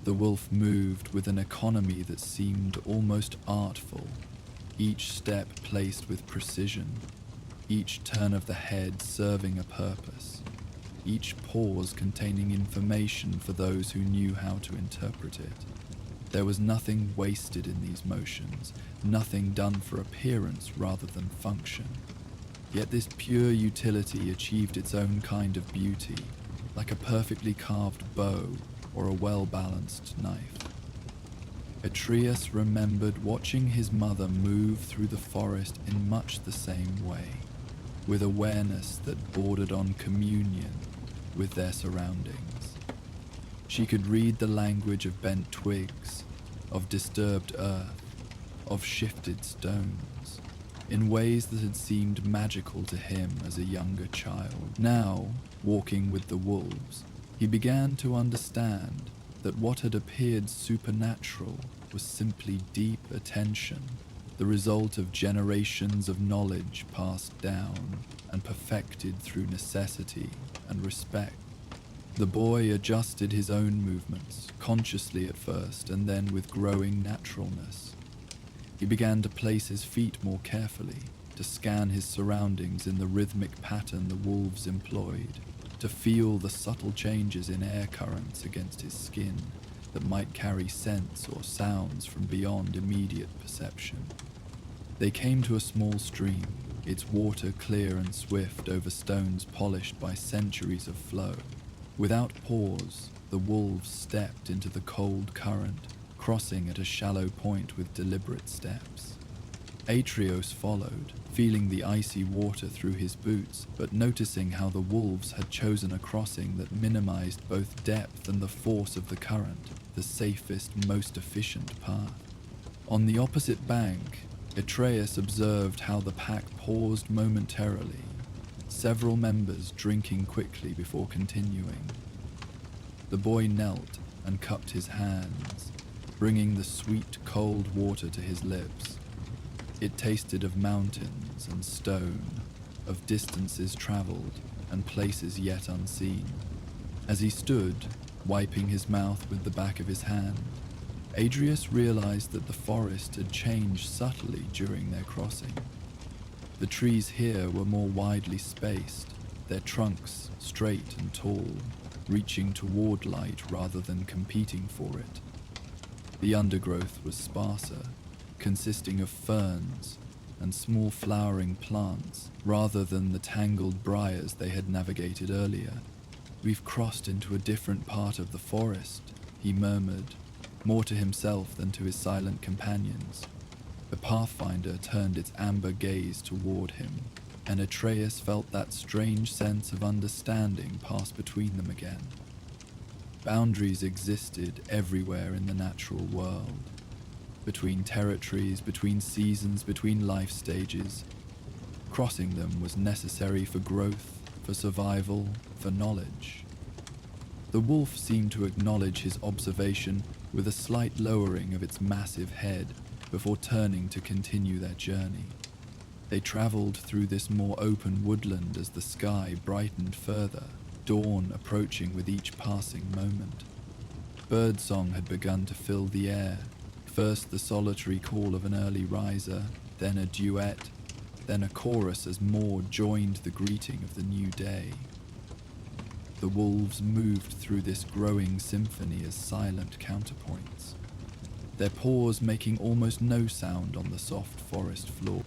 The wolf moved with an economy that seemed almost artful, each step placed with precision, each turn of the head serving a purpose, each pause containing information for those who knew how to interpret it. There was nothing wasted in these motions, nothing done for appearance rather than function. Yet this pure utility achieved its own kind of beauty, like a perfectly carved bow or a well-balanced knife. Atreus remembered watching his mother move through the forest in much the same way, with awareness that bordered on communion with their surroundings. She could read the language of bent twigs, of disturbed earth, of shifted stones, in ways that had seemed magical to him as a younger child. Now, walking with the wolves, he began to understand that what had appeared supernatural was simply deep attention, the result of generations of knowledge passed down and perfected through necessity and respect. The boy adjusted his own movements, consciously at first and then with growing naturalness. He began to place his feet more carefully, to scan his surroundings in the rhythmic pattern the wolves employed, to feel the subtle changes in air currents against his skin that might carry scents or sounds from beyond immediate perception. They came to a small stream, its water clear and swift over stones polished by centuries of flow. Without pause, the wolves stepped into the cold current, crossing at a shallow point with deliberate steps. Atreus followed, feeling the icy water through his boots, but noticing how the wolves had chosen a crossing that minimized both depth and the force of the current, the safest, most efficient path. On the opposite bank, Atreus observed how the pack paused momentarily, several members drinking quickly before continuing. The boy knelt and cupped his hands, bringing the sweet, cold water to his lips. It tasted of mountains and stone, of distances traveled and places yet unseen. As he stood, wiping his mouth with the back of his hand, Atreus realized that the forest had changed subtly during their crossing. The trees here were more widely spaced, their trunks straight and tall, reaching toward light rather than competing for it. The undergrowth was sparser, consisting of ferns and small flowering plants rather than the tangled briars they had navigated earlier. "We've crossed into a different part of the forest," he murmured, more to himself than to his silent companions. The pathfinder turned its amber gaze toward him, and Atreus felt that strange sense of understanding pass between them again. Boundaries existed everywhere in the natural world, between territories, between seasons, between life stages. Crossing them was necessary for growth, for survival, for knowledge. The wolf seemed to acknowledge his observation with a slight lowering of its massive head before turning to continue their journey. They traveled through this more open woodland as the sky brightened further, dawn approaching with each passing moment. Birdsong had begun to fill the air, first the solitary call of an early riser, then a duet, then a chorus as more joined the greeting of the new day. The wolves moved through this growing symphony as silent counterpoints, their paws making almost no sound on the soft forest floor.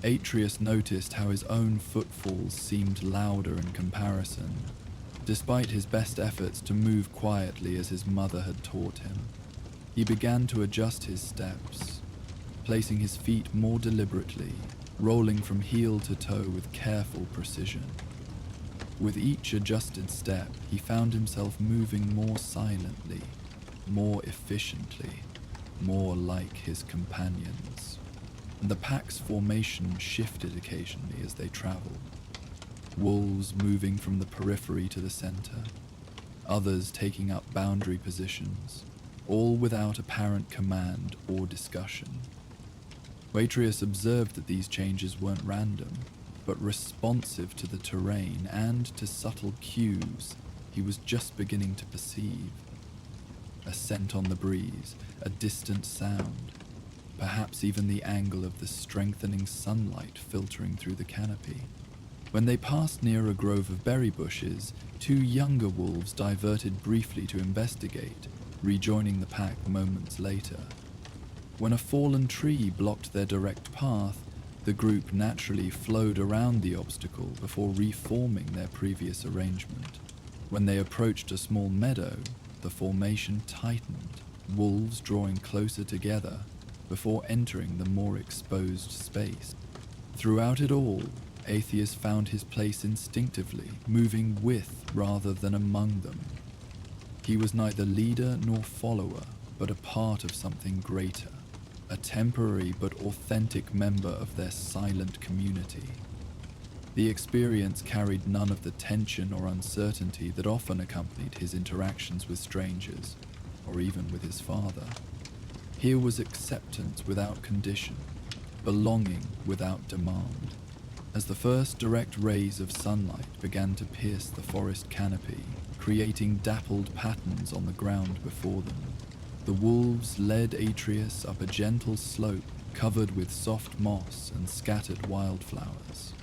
Atreus noticed how his own footfalls seemed louder in comparison, despite his best efforts to move quietly as his mother had taught him. He began to adjust his steps, placing his feet more deliberately, rolling from heel to toe with careful precision. With each adjusted step, he found himself moving more silently, more efficiently, more like his companions. And the pack's formation shifted occasionally as they traveled. Wolves moving from the periphery to the center, others taking up boundary positions, all without apparent command or discussion. Atreus observed that these changes weren't random, but responsive to the terrain and to subtle cues he was just beginning to perceive. a scent on the breeze, a distant sound, perhaps even the angle of the strengthening sunlight filtering through the canopy. When they passed near a grove of berry bushes, two younger wolves diverted briefly to investigate, rejoining the pack moments later. When a fallen tree blocked their direct path, the group naturally flowed around the obstacle before reforming their previous arrangement. When they approached a small meadow, the formation tightened, wolves drawing closer together before entering the more exposed space. Throughout it all, Atreus found his place instinctively, moving with rather than among them. He was neither leader nor follower, but a part of something greater, a temporary but authentic member of their silent community. The experience carried none of the tension or uncertainty that often accompanied his interactions with strangers, or even with his father. Here was acceptance without condition, belonging without demand. As the first direct rays of sunlight began to pierce the forest canopy, creating dappled patterns on the ground before them, the wolves led Atreus up a gentle slope covered with soft moss and scattered wildflowers.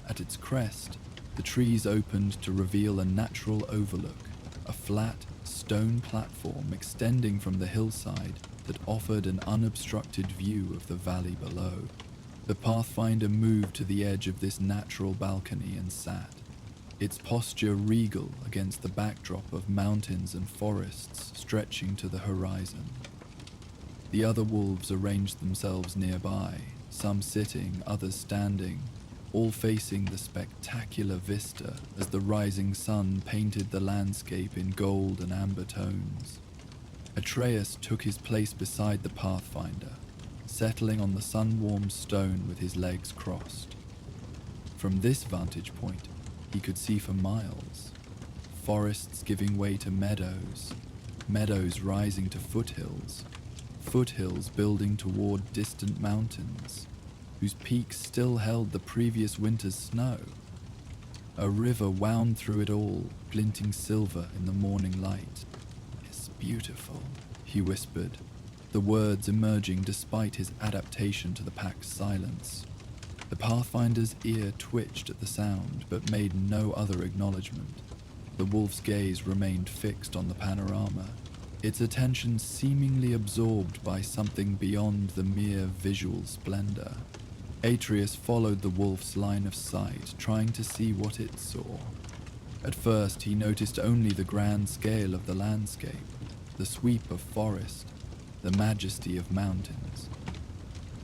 At its crest, the trees opened to reveal a natural overlook, a flat, stone platform extending from the hillside that offered an unobstructed view of the valley below. The Pathfinder moved to the edge of this natural balcony and sat, its posture regal against the backdrop of mountains and forests stretching to the horizon. The other wolves arranged themselves nearby, some sitting, others standing, all facing the spectacular vista as the rising sun painted the landscape in gold and amber tones. Atreus took his place beside the Pathfinder, settling on the sun-warmed stone with his legs crossed. From this vantage point, he could see for miles, forests giving way to meadows, meadows rising to foothills, foothills building toward distant mountains, whose peaks still held the previous winter's snow. A river wound through it all, glinting silver in the morning light. "It's beautiful," he whispered, the words emerging despite his adaptation to the pack's silence. The Pathfinder's ear twitched at the sound, but made no other acknowledgement. The wolf's gaze remained fixed on the panorama, its attention seemingly absorbed by something beyond the mere visual splendor. Atreus followed the wolf's line of sight, trying to see what it saw. At first, he noticed only the grand scale of the landscape, the sweep of forest, the majesty of mountains.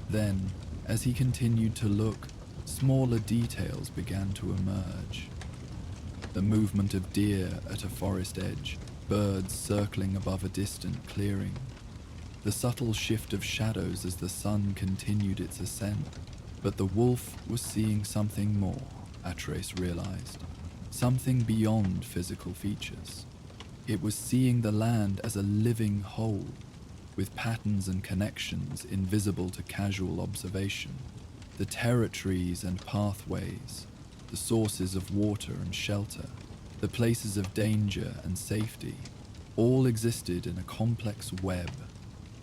Then, as he continued to look, smaller details began to emerge. The movement of deer at a forest edge, birds circling above a distant clearing, the subtle shift of shadows as the sun continued its ascent. But the wolf was seeing something more, Atreus realized, something beyond physical features. It was seeing the land as a living whole, with patterns and connections invisible to casual observation. The territories and pathways, the sources of water and shelter, the places of danger and safety, all existed in a complex web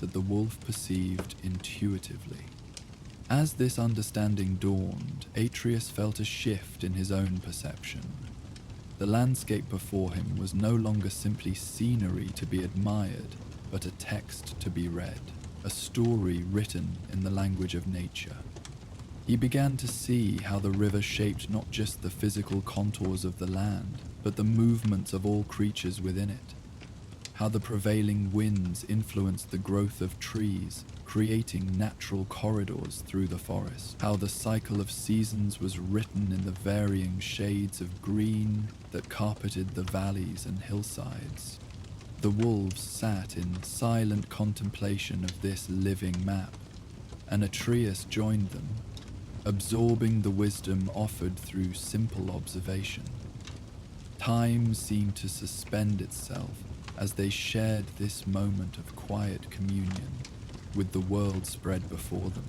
that the wolf perceived intuitively. As this understanding dawned, Atreus felt a shift in his own perception. The landscape before him was no longer simply scenery to be admired, but a text to be read, a story written in the language of nature. He began to see how the river shaped not just the physical contours of the land, but the movements of all creatures within it. How the prevailing winds influenced the growth of trees, creating natural corridors through the forest. How the cycle of seasons was written in the varying shades of green that carpeted the valleys and hillsides. The wolves sat in silent contemplation of this living map, and Atreus joined them, absorbing the wisdom offered through simple observation. Time seemed to suspend itself as they shared this moment of quiet communion with the world spread before them.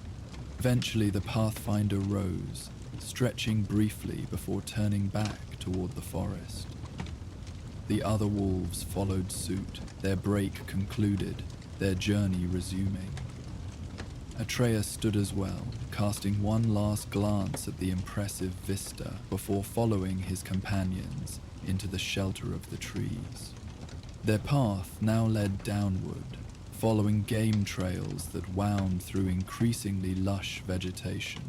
Eventually the Pathfinder rose, stretching briefly before turning back toward the forest. The other wolves followed suit, their break concluded, their journey resuming. Atreus stood as well, casting one last glance at the impressive vista before following his companions into the shelter of the trees. Their path now led downward, following game trails that wound through increasingly lush vegetation.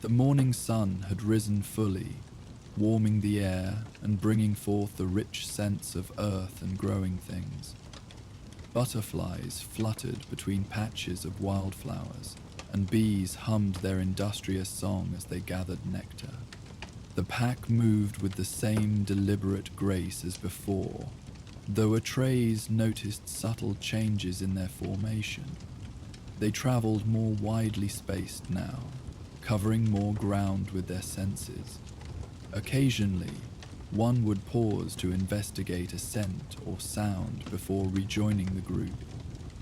The morning sun had risen fully, warming the air and bringing forth the rich scents of earth and growing things. Butterflies fluttered between patches of wildflowers, and bees hummed their industrious song as they gathered nectar. The pack moved with the same deliberate grace as before, though Atreus noticed subtle changes in their formation. They traveled more widely spaced now, covering more ground with their senses. Occasionally, one would pause to investigate a scent or sound before rejoining the group,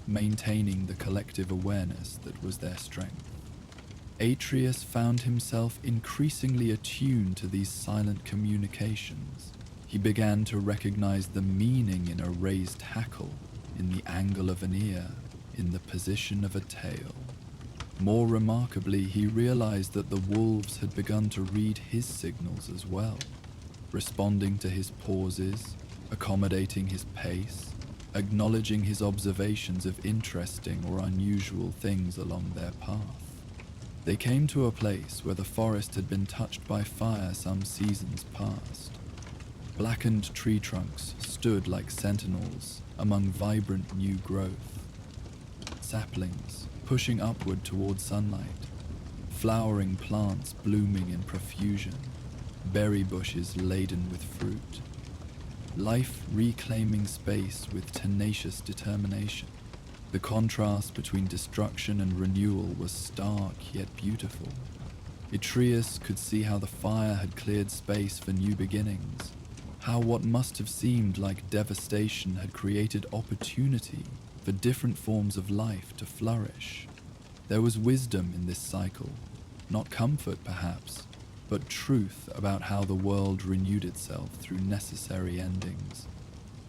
maintaining the collective awareness that was their strength. Atreus found himself increasingly attuned to these silent communications. He began to recognize the meaning in a raised hackle, in the angle of an ear, in the position of a tail. More remarkably, he realized that the wolves had begun to read his signals as well, responding to his pauses, accommodating his pace, acknowledging his observations of interesting or unusual things along their path. They came to a place where the forest had been touched by fire some seasons past. Blackened tree trunks stood like sentinels among vibrant new growth. Saplings pushing upward toward sunlight, flowering plants blooming in profusion, berry bushes laden with fruit. Life reclaiming space with tenacious determination. The contrast between destruction and renewal was stark yet beautiful. Atreus could see how the fire had cleared space for new beginnings, how what must have seemed like devastation had created opportunity for different forms of life to flourish. There was wisdom in this cycle, not comfort perhaps, but truth about how the world renewed itself through necessary endings.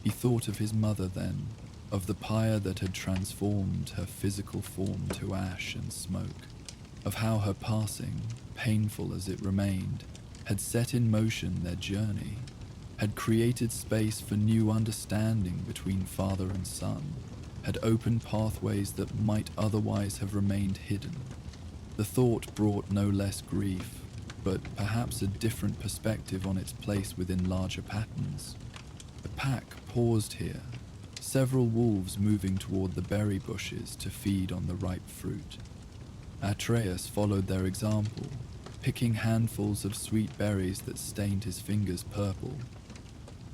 He thought of his mother then, of the pyre that had transformed her physical form to ash and smoke, of how her passing, painful as it remained, had set in motion their journey, had created space for new understanding between father and son, had opened pathways that might otherwise have remained hidden. The thought brought no less grief, but perhaps a different perspective on its place within larger patterns. The pack paused here, several wolves moving toward the berry bushes to feed on the ripe fruit. Atreus followed their example, picking handfuls of sweet berries that stained his fingers purple.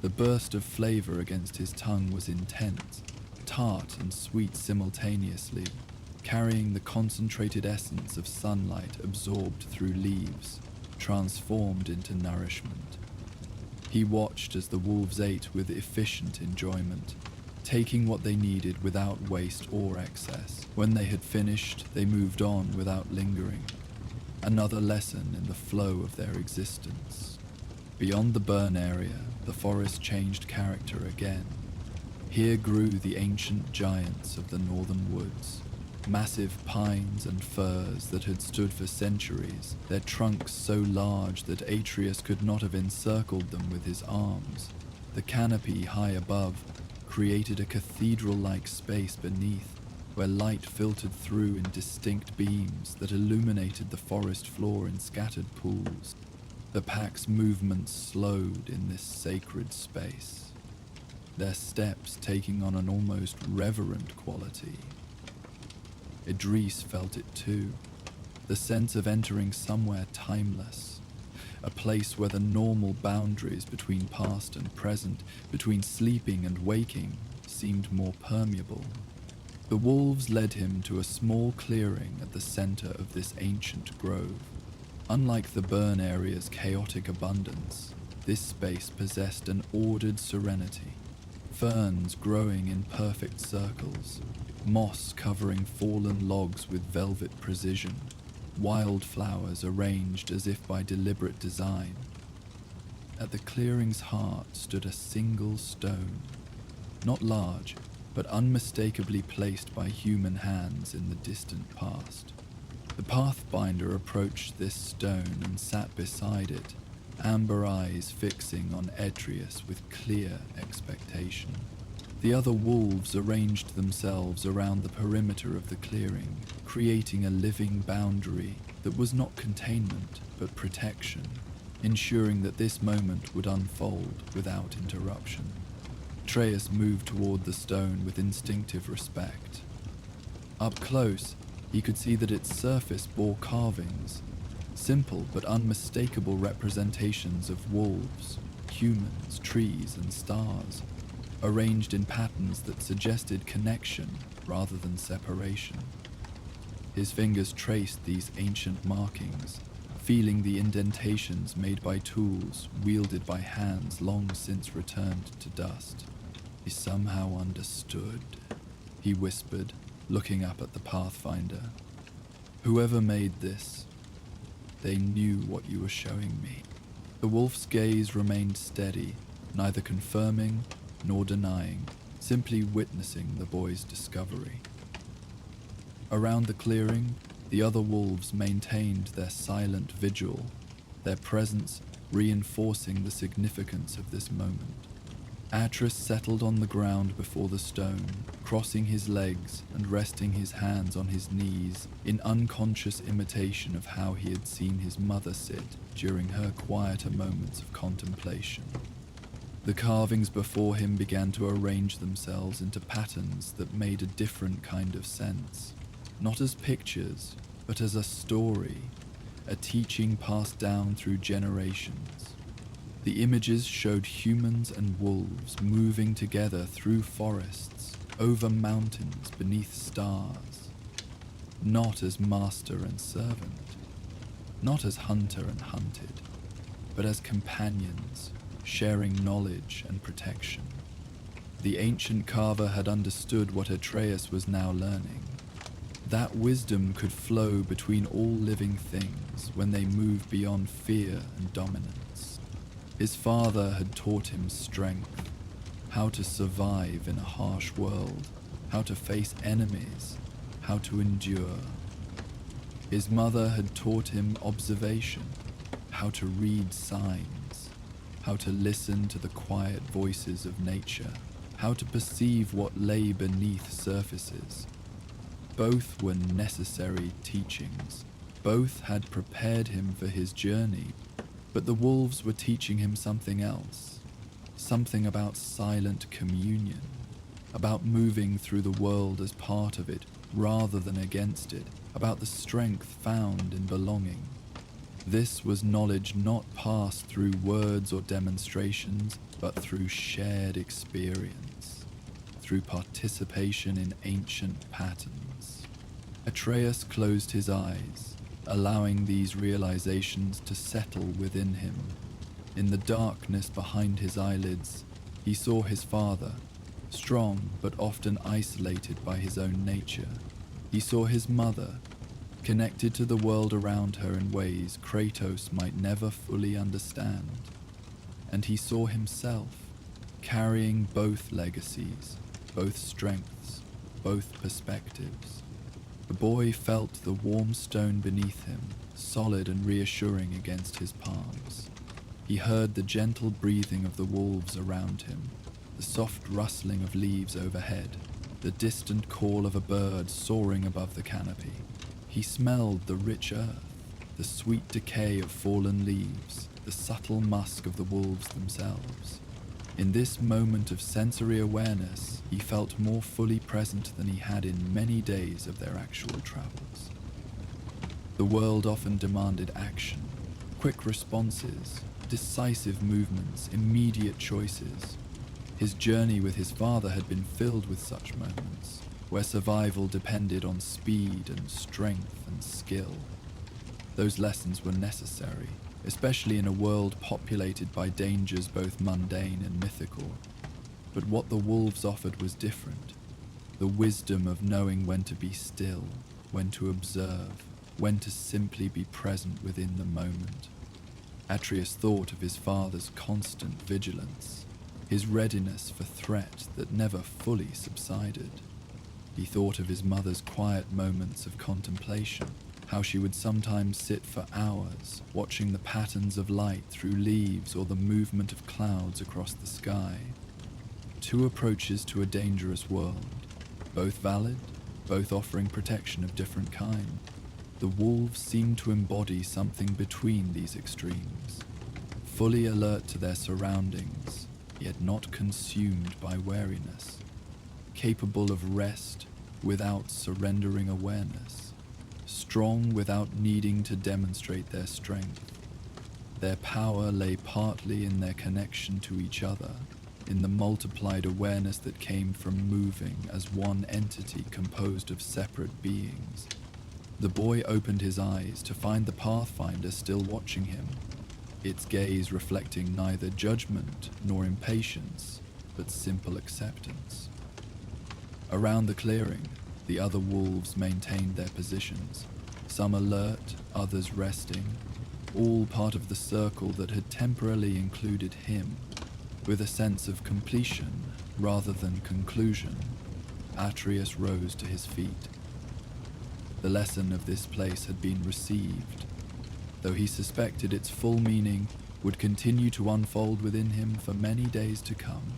The burst of flavor against his tongue was intense, tart and sweet simultaneously, carrying the concentrated essence of sunlight absorbed through leaves, transformed into nourishment. He watched as the wolves ate with efficient enjoyment, taking what they needed without waste or excess. When they had finished, they moved on without lingering. Another lesson in the flow of their existence. Beyond the burn area, the forest changed character again. Here grew the ancient giants of the northern woods, massive pines and firs that had stood for centuries, their trunks so large that Atreus could not have encircled them with his arms. The canopy high above created a cathedral-like space beneath, where light filtered through in distinct beams that illuminated the forest floor in scattered pools. The pack's movements slowed in this sacred space, their steps taking on an almost reverent quality. Idris felt it too, the sense of entering somewhere timeless, a place where the normal boundaries between past and present, between sleeping and waking, seemed more permeable. The wolves led him to a small clearing at the center of this ancient grove. Unlike the burn area's chaotic abundance, this space possessed an ordered serenity. Ferns growing in perfect circles, moss covering fallen logs with velvet precision, wildflowers arranged as if by deliberate design. At the clearing's heart stood a single stone, not large, but unmistakably placed by human hands in the distant past. The Pathfinder approached this stone and sat beside it, amber eyes fixing on Atreus with clear expectation. The other wolves arranged themselves around the perimeter of the clearing, creating a living boundary that was not containment but protection, ensuring that this moment would unfold without interruption. Atreus moved toward the stone with instinctive respect. Up close, he could see that its surface bore carvings, simple but unmistakable representations of wolves, humans, trees, and stars, arranged in patterns that suggested connection rather than separation. His fingers traced these ancient markings, feeling the indentations made by tools wielded by hands long since returned to dust. He somehow understood, he whispered, looking up at the Pathfinder. Whoever made this, they knew what you were showing me. The wolf's gaze remained steady, neither confirming nor denying, simply witnessing the boy's discovery. Around the clearing, the other wolves maintained their silent vigil, their presence reinforcing the significance of this moment. Atreus settled on the ground before the stone, crossing his legs and resting his hands on his knees in unconscious imitation of how he had seen his mother sit during her quieter moments of contemplation. The carvings before him began to arrange themselves into patterns that made a different kind of sense, not as pictures, but as a story, a teaching passed down through generations. The images showed humans and wolves moving together through forests, over mountains, beneath stars, not as master and servant, not as hunter and hunted, but as companions, sharing knowledge and protection. The ancient carver had understood what Atreus was now learning. That wisdom could flow between all living things when they move beyond fear and dominance. His father had taught him strength, how to survive in a harsh world, how to face enemies, how to endure. His mother had taught him observation, how to read signs, how to listen to the quiet voices of nature, how to perceive what lay beneath surfaces. Both were necessary teachings. Both had prepared him for his journey, but the wolves were teaching him something else, something about silent communion, about moving through the world as part of it rather than against it, about the strength found in belonging. This was knowledge not passed through words or demonstrations, but through shared experience, through participation in ancient patterns. Atreus closed his eyes, allowing these realizations to settle within him. In the darkness behind his eyelids, he saw his father, strong but often isolated by his own nature. He saw his mother, connected to the world around her in ways Kratos might never fully understand. And he saw himself, carrying both legacies, both strengths, both perspectives. The boy felt the warm stone beneath him, solid and reassuring against his palms. He heard the gentle breathing of the wolves around him, the soft rustling of leaves overhead, the distant call of a bird soaring above the canopy. He smelled the rich earth, the sweet decay of fallen leaves, the subtle musk of the wolves themselves. In this moment of sensory awareness, he felt more fully present than he had in many days of their actual travels. The world often demanded action, quick responses, decisive movements, immediate choices. His journey with his father had been filled with such moments, where survival depended on speed and strength and skill. Those lessons were necessary, especially in a world populated by dangers both mundane and mythical. But what the wolves offered was different. The wisdom of knowing when to be still, when to observe, when to simply be present within the moment. Atreus thought of his father's constant vigilance, his readiness for threat that never fully subsided. He thought of his mother's quiet moments of contemplation, how she would sometimes sit for hours, watching the patterns of light through leaves or the movement of clouds across the sky. Two approaches to a dangerous world, both valid, both offering protection of different kind. The wolves seemed to embody something between these extremes, fully alert to their surroundings, yet not consumed by wariness, capable of rest without surrendering awareness, strong without needing to demonstrate their strength. Their power lay partly in their connection to each other, in the multiplied awareness that came from moving as one entity composed of separate beings. The boy opened his eyes to find the Pathfinder still watching him, its gaze reflecting neither judgment nor impatience, but simple acceptance. Around the clearing, the other wolves maintained their positions, some alert, others resting, all part of the circle that had temporarily included him. With a sense of completion rather than conclusion, Atreus rose to his feet. The lesson of this place had been received, though he suspected its full meaning would continue to unfold within him for many days to come.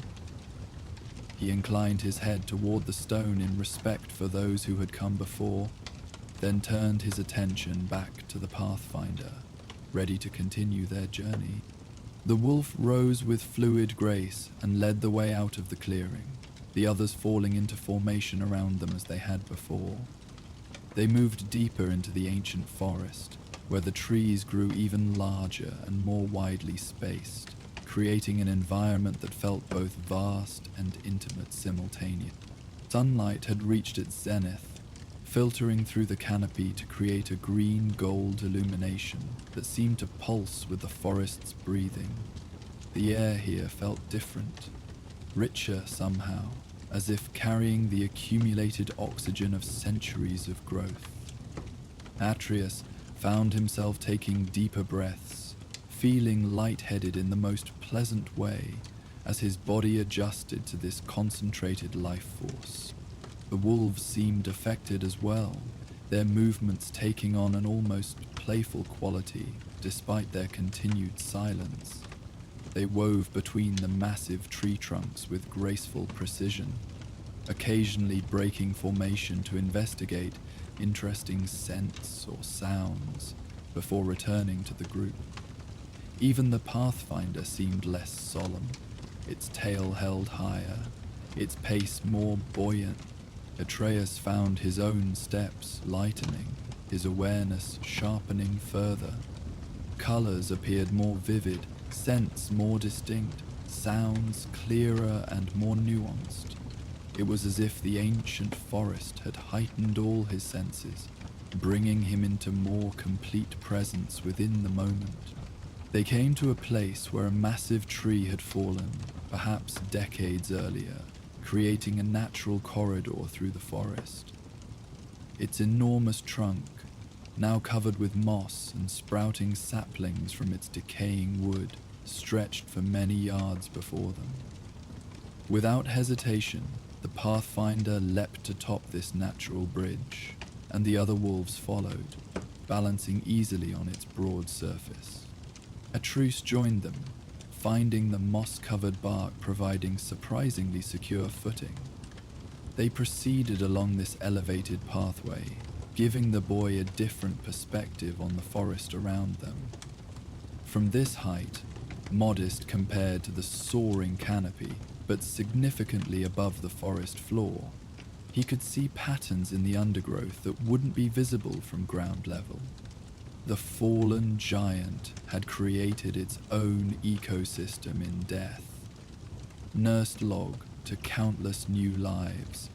He inclined his head toward the stone in respect for those who had come before, then turned his attention back to the Pathfinder, ready to continue their journey. The wolf rose with fluid grace and led the way out of the clearing, the others falling into formation around them as they had before. They moved deeper into the ancient forest, where the trees grew even larger and more widely spaced, creating an environment that felt both vast and intimate simultaneously. Sunlight had reached its zenith, filtering through the canopy to create a green-gold illumination that seemed to pulse with the forest's breathing. The air here felt different, richer somehow, as if carrying the accumulated oxygen of centuries of growth. Atreus found himself taking deeper breaths, feeling lightheaded in the most pleasant way as his body adjusted to this concentrated life force. The wolves seemed affected as well, their movements taking on an almost playful quality despite their continued silence. They wove between the massive tree trunks with graceful precision, occasionally breaking formation to investigate interesting scents or sounds before returning to the group. Even the Pathfinder seemed less solemn, its tail held higher, its pace more buoyant. Atreus found his own steps lightening, his awareness sharpening further. Colors appeared more vivid, scents more distinct, sounds clearer and more nuanced. It was as if the ancient forest had heightened all his senses, bringing him into more complete presence within the moment. They came to a place where a massive tree had fallen, perhaps decades earlier, creating a natural corridor through the forest. Its enormous trunk, now covered with moss and sprouting saplings from its decaying wood, stretched for many yards before them. Without hesitation, the Pathfinder leapt atop this natural bridge, and the other wolves followed, balancing easily on its broad surface. Atreus joined them, finding the moss-covered bark providing surprisingly secure footing. They proceeded along this elevated pathway, giving the boy a different perspective on the forest around them. From this height, modest compared to the soaring canopy, but significantly above the forest floor, he could see patterns in the undergrowth that wouldn't be visible from ground level. The fallen giant had created its own ecosystem in death, nursed log to countless new lives,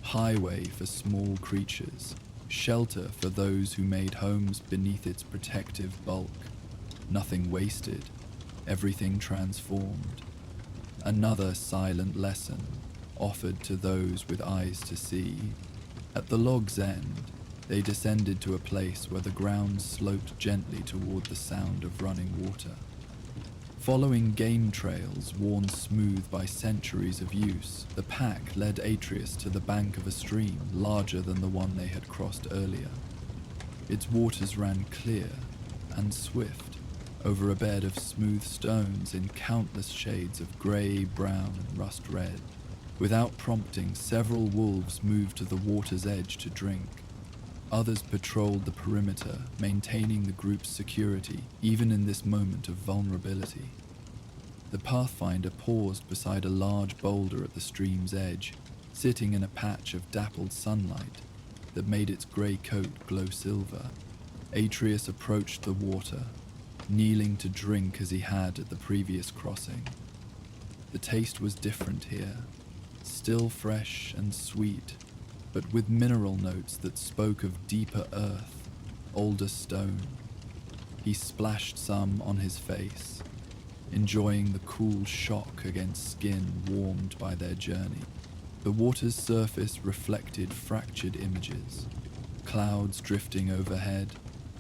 highway for small creatures, shelter for those who made homes beneath its protective bulk. Nothing wasted, everything transformed. Another silent lesson offered to those with eyes to see. At the log's end, They descended to a place where the ground sloped gently toward the sound of running water. Following game trails worn smooth by centuries of use, the pack led Atreus to the bank of a stream larger than the one they had crossed earlier. Its waters ran clear and swift over a bed of smooth stones in countless shades of grey, brown, and rust red. Without prompting, several wolves moved to the water's edge to drink. Others patrolled the perimeter, maintaining the group's security, even in this moment of vulnerability. The Pathfinder paused beside a large boulder at the stream's edge, sitting in a patch of dappled sunlight that made its grey coat glow silver. Atreus approached the water, kneeling to drink as he had at the previous crossing. The taste was different here, still fresh and sweet, but with mineral notes that spoke of deeper earth, older stone. He splashed some on his face, enjoying the cool shock against skin warmed by their journey. The water's surface reflected fractured images, clouds drifting overhead,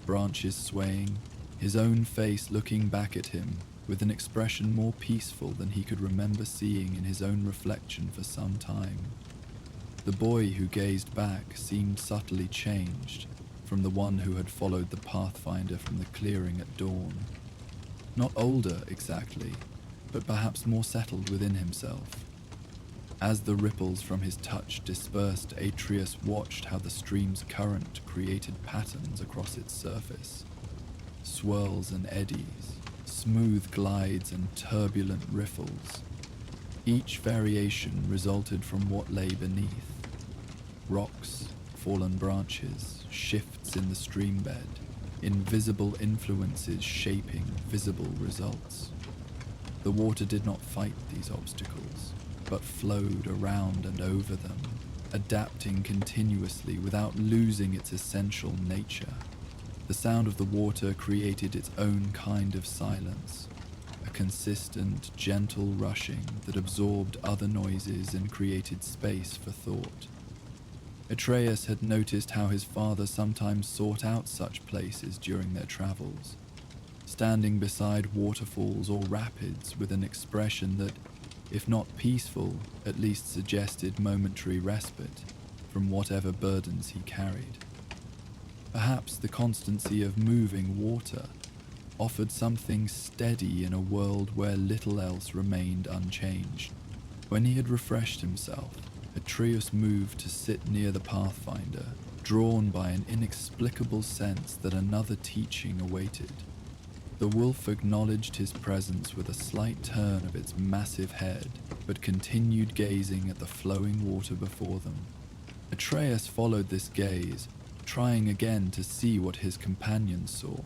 branches swaying, his own face looking back at him with an expression more peaceful than he could remember seeing in his own reflection for some time. The boy who gazed back seemed subtly changed from the one who had followed the Pathfinder from the clearing at dawn. Not older exactly, but perhaps more settled within himself. As the ripples from his touch dispersed, Atreus watched how the stream's current created patterns across its surface. Swirls and eddies, smooth glides and turbulent riffles. Each variation resulted from what lay beneath. Rocks, fallen branches, shifts in the stream bed, invisible influences shaping visible results. The water did not fight these obstacles, but flowed around and over them, adapting continuously without losing its essential nature. The sound of the water created its own kind of silence, a consistent, gentle rushing that absorbed other noises and created space for thought. Atreus had noticed how his father sometimes sought out such places during their travels, standing beside waterfalls or rapids with an expression that, if not peaceful, at least suggested momentary respite from whatever burdens he carried. Perhaps the constancy of moving water offered something steady in a world where little else remained unchanged. When he had refreshed himself, Atreus moved to sit near the Pathfinder, drawn by an inexplicable sense that another teaching awaited. The wolf acknowledged his presence with a slight turn of its massive head, but continued gazing at the flowing water before them. Atreus followed this gaze, trying again to see what his companion saw.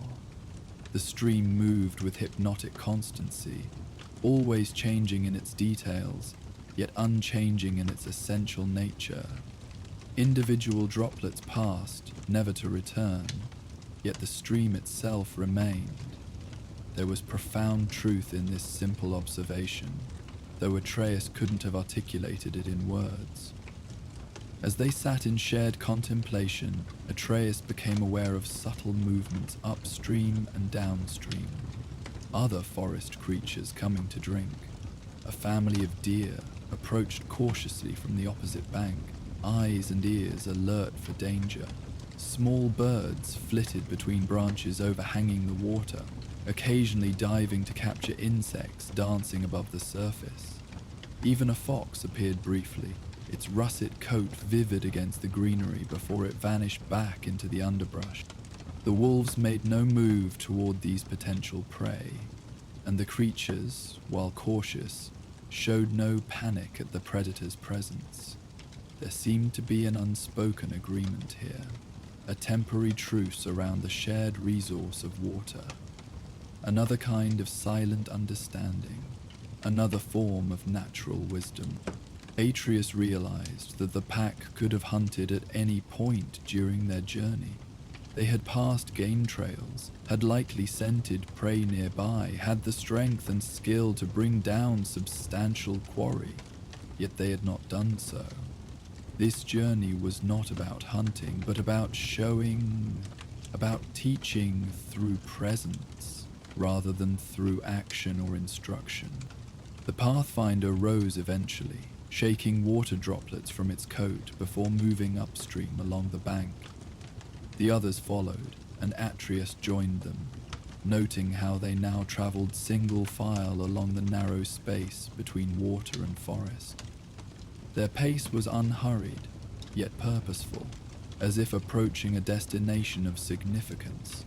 The stream moved with hypnotic constancy, always changing in its details, yet unchanging in its essential nature. Individual droplets passed, never to return, yet the stream itself remained. There was profound truth in this simple observation, though Atreus couldn't have articulated it in words. As they sat in shared contemplation, Atreus became aware of subtle movements upstream and downstream. Other forest creatures coming to drink. A family of deer approached cautiously from the opposite bank, eyes and ears alert for danger. Small birds flitted between branches overhanging the water, occasionally diving to capture insects dancing above the surface. Even a fox appeared briefly, its russet coat vivid against the greenery before it vanished back into the underbrush. The wolves made no move toward these potential prey, and the creatures, while cautious, showed no panic at the predator's presence. There seemed to be an unspoken agreement here, a temporary truce around the shared resource of water. Another kind of silent understanding, another form of natural wisdom. Atreus realized that the pack could have hunted at any point during their journey. They had passed game trails, had likely scented prey nearby, had the strength and skill to bring down substantial quarry, yet they had not done so. This journey was not about hunting, but about teaching through presence, rather than through action or instruction. The Pathfinder rose eventually, shaking water droplets from its coat before moving upstream along the bank. The others followed, and Atreus joined them, noting how they now traveled single file along the narrow space between water and forest. Their pace was unhurried, yet purposeful, as if approaching a destination of significance.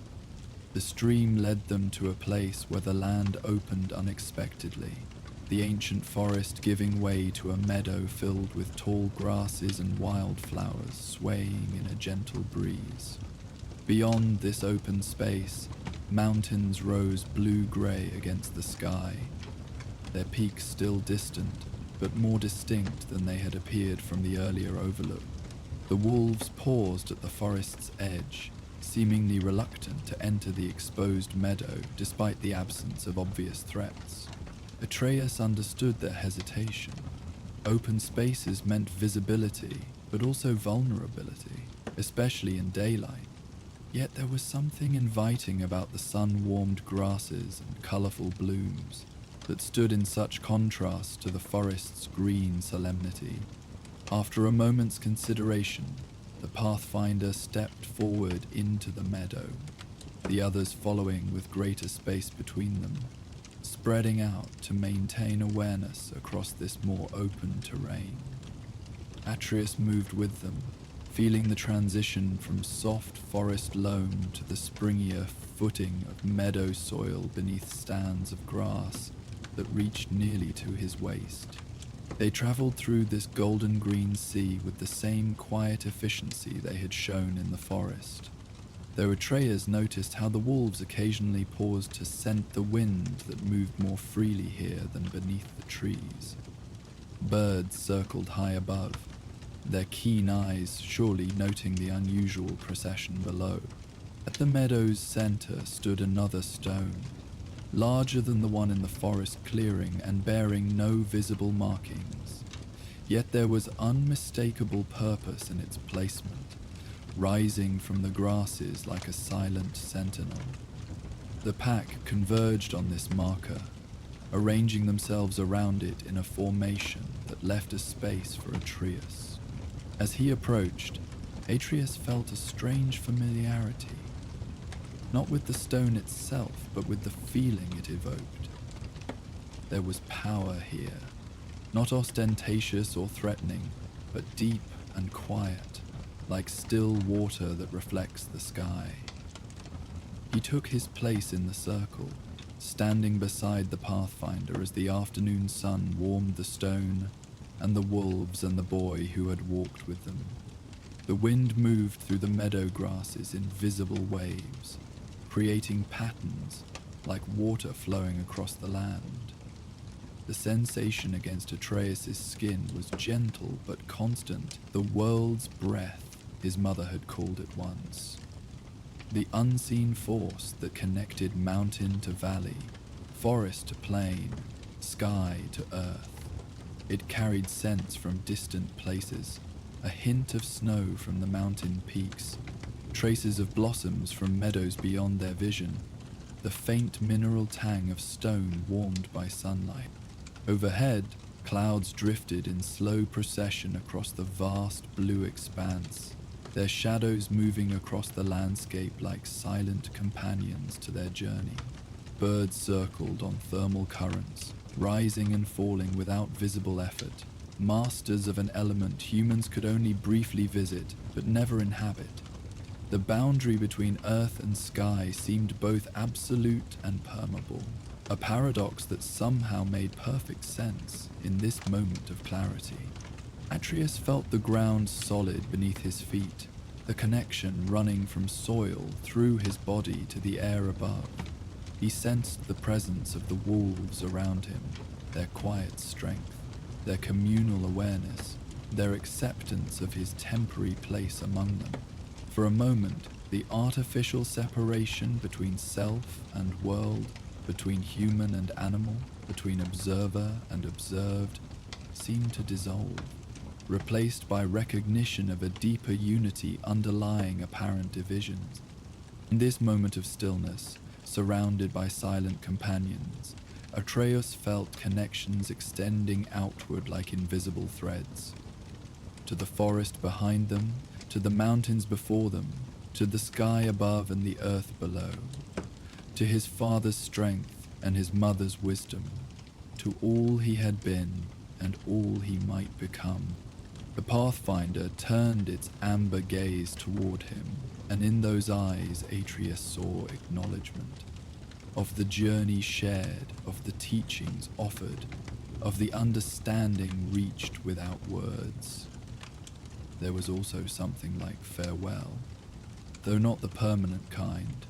The stream led them to a place where the land opened unexpectedly, the ancient forest giving way to a meadow filled with tall grasses and wildflowers swaying in a gentle breeze. Beyond this open space, mountains rose blue-gray against the sky, their peaks still distant, but more distinct than they had appeared from the earlier overlook. The wolves paused at the forest's edge, seemingly reluctant to enter the exposed meadow despite the absence of obvious threats. Atreus understood their hesitation. Open spaces meant visibility, but also vulnerability, especially in daylight. Yet there was something inviting about the sun-warmed grasses and colourful blooms that stood in such contrast to the forest's green solemnity. After a moment's consideration, the Pathfinder stepped forward into the meadow, the others following with greater space between them, spreading out to maintain awareness across this more open terrain. Atreus moved with them, feeling the transition from soft forest loam to the springier footing of meadow soil beneath stands of grass that reached nearly to his waist. They traveled through this golden-green sea with the same quiet efficiency they had shown in the forest, though Atreus noticed how the wolves occasionally paused to scent the wind that moved more freely here than beneath the trees. Birds circled high above, their keen eyes surely noting the unusual procession below. At the meadow's center stood another stone, larger than the one in the forest clearing and bearing no visible markings. Yet there was unmistakable purpose in its placement, rising from the grasses like a silent sentinel. The pack converged on this marker, arranging themselves around it in a formation that left a space for Atreus. As he approached, Atreus felt a strange familiarity, not with the stone itself, but with the feeling it evoked. There was power here, not ostentatious or threatening, but deep and quiet, like still water that reflects the sky. He took his place in the circle, standing beside the Pathfinder as the afternoon sun warmed the stone and the wolves and the boy who had walked with them. The wind moved through the meadow grasses in visible waves, creating patterns like water flowing across the land. The sensation against Atreus's skin was gentle but constant, the world's breath, his mother had called it once. The unseen force that connected mountain to valley, forest to plain, sky to earth. It carried scents from distant places, a hint of snow from the mountain peaks, traces of blossoms from meadows beyond their vision, the faint mineral tang of stone warmed by sunlight. Overhead, clouds drifted in slow procession across the vast blue expanse, their shadows moving across the landscape like silent companions to their journey. Birds circled on thermal currents, rising and falling without visible effort, masters of an element humans could only briefly visit but never inhabit. The boundary between earth and sky seemed both absolute and permeable, a paradox that somehow made perfect sense in this moment of clarity. Atreus felt the ground solid beneath his feet, the connection running from soil through his body to the air above. He sensed the presence of the wolves around him, their quiet strength, their communal awareness, their acceptance of his temporary place among them. For a moment, the artificial separation between self and world, between human and animal, between observer and observed, seemed to dissolve. replaced by recognition of a deeper unity underlying apparent divisions. In this moment of stillness, surrounded by silent companions, Atreus felt connections extending outward like invisible threads. To the forest behind them, to the mountains before them, to the sky above and the earth below, to his father's strength and his mother's wisdom, to all he had been and all he might become. The Pathfinder turned its amber gaze toward him, and in those eyes Atreus saw acknowledgement of the journey shared, of the teachings offered, of the understanding reached without words. There was also something like farewell, though not the permanent kind.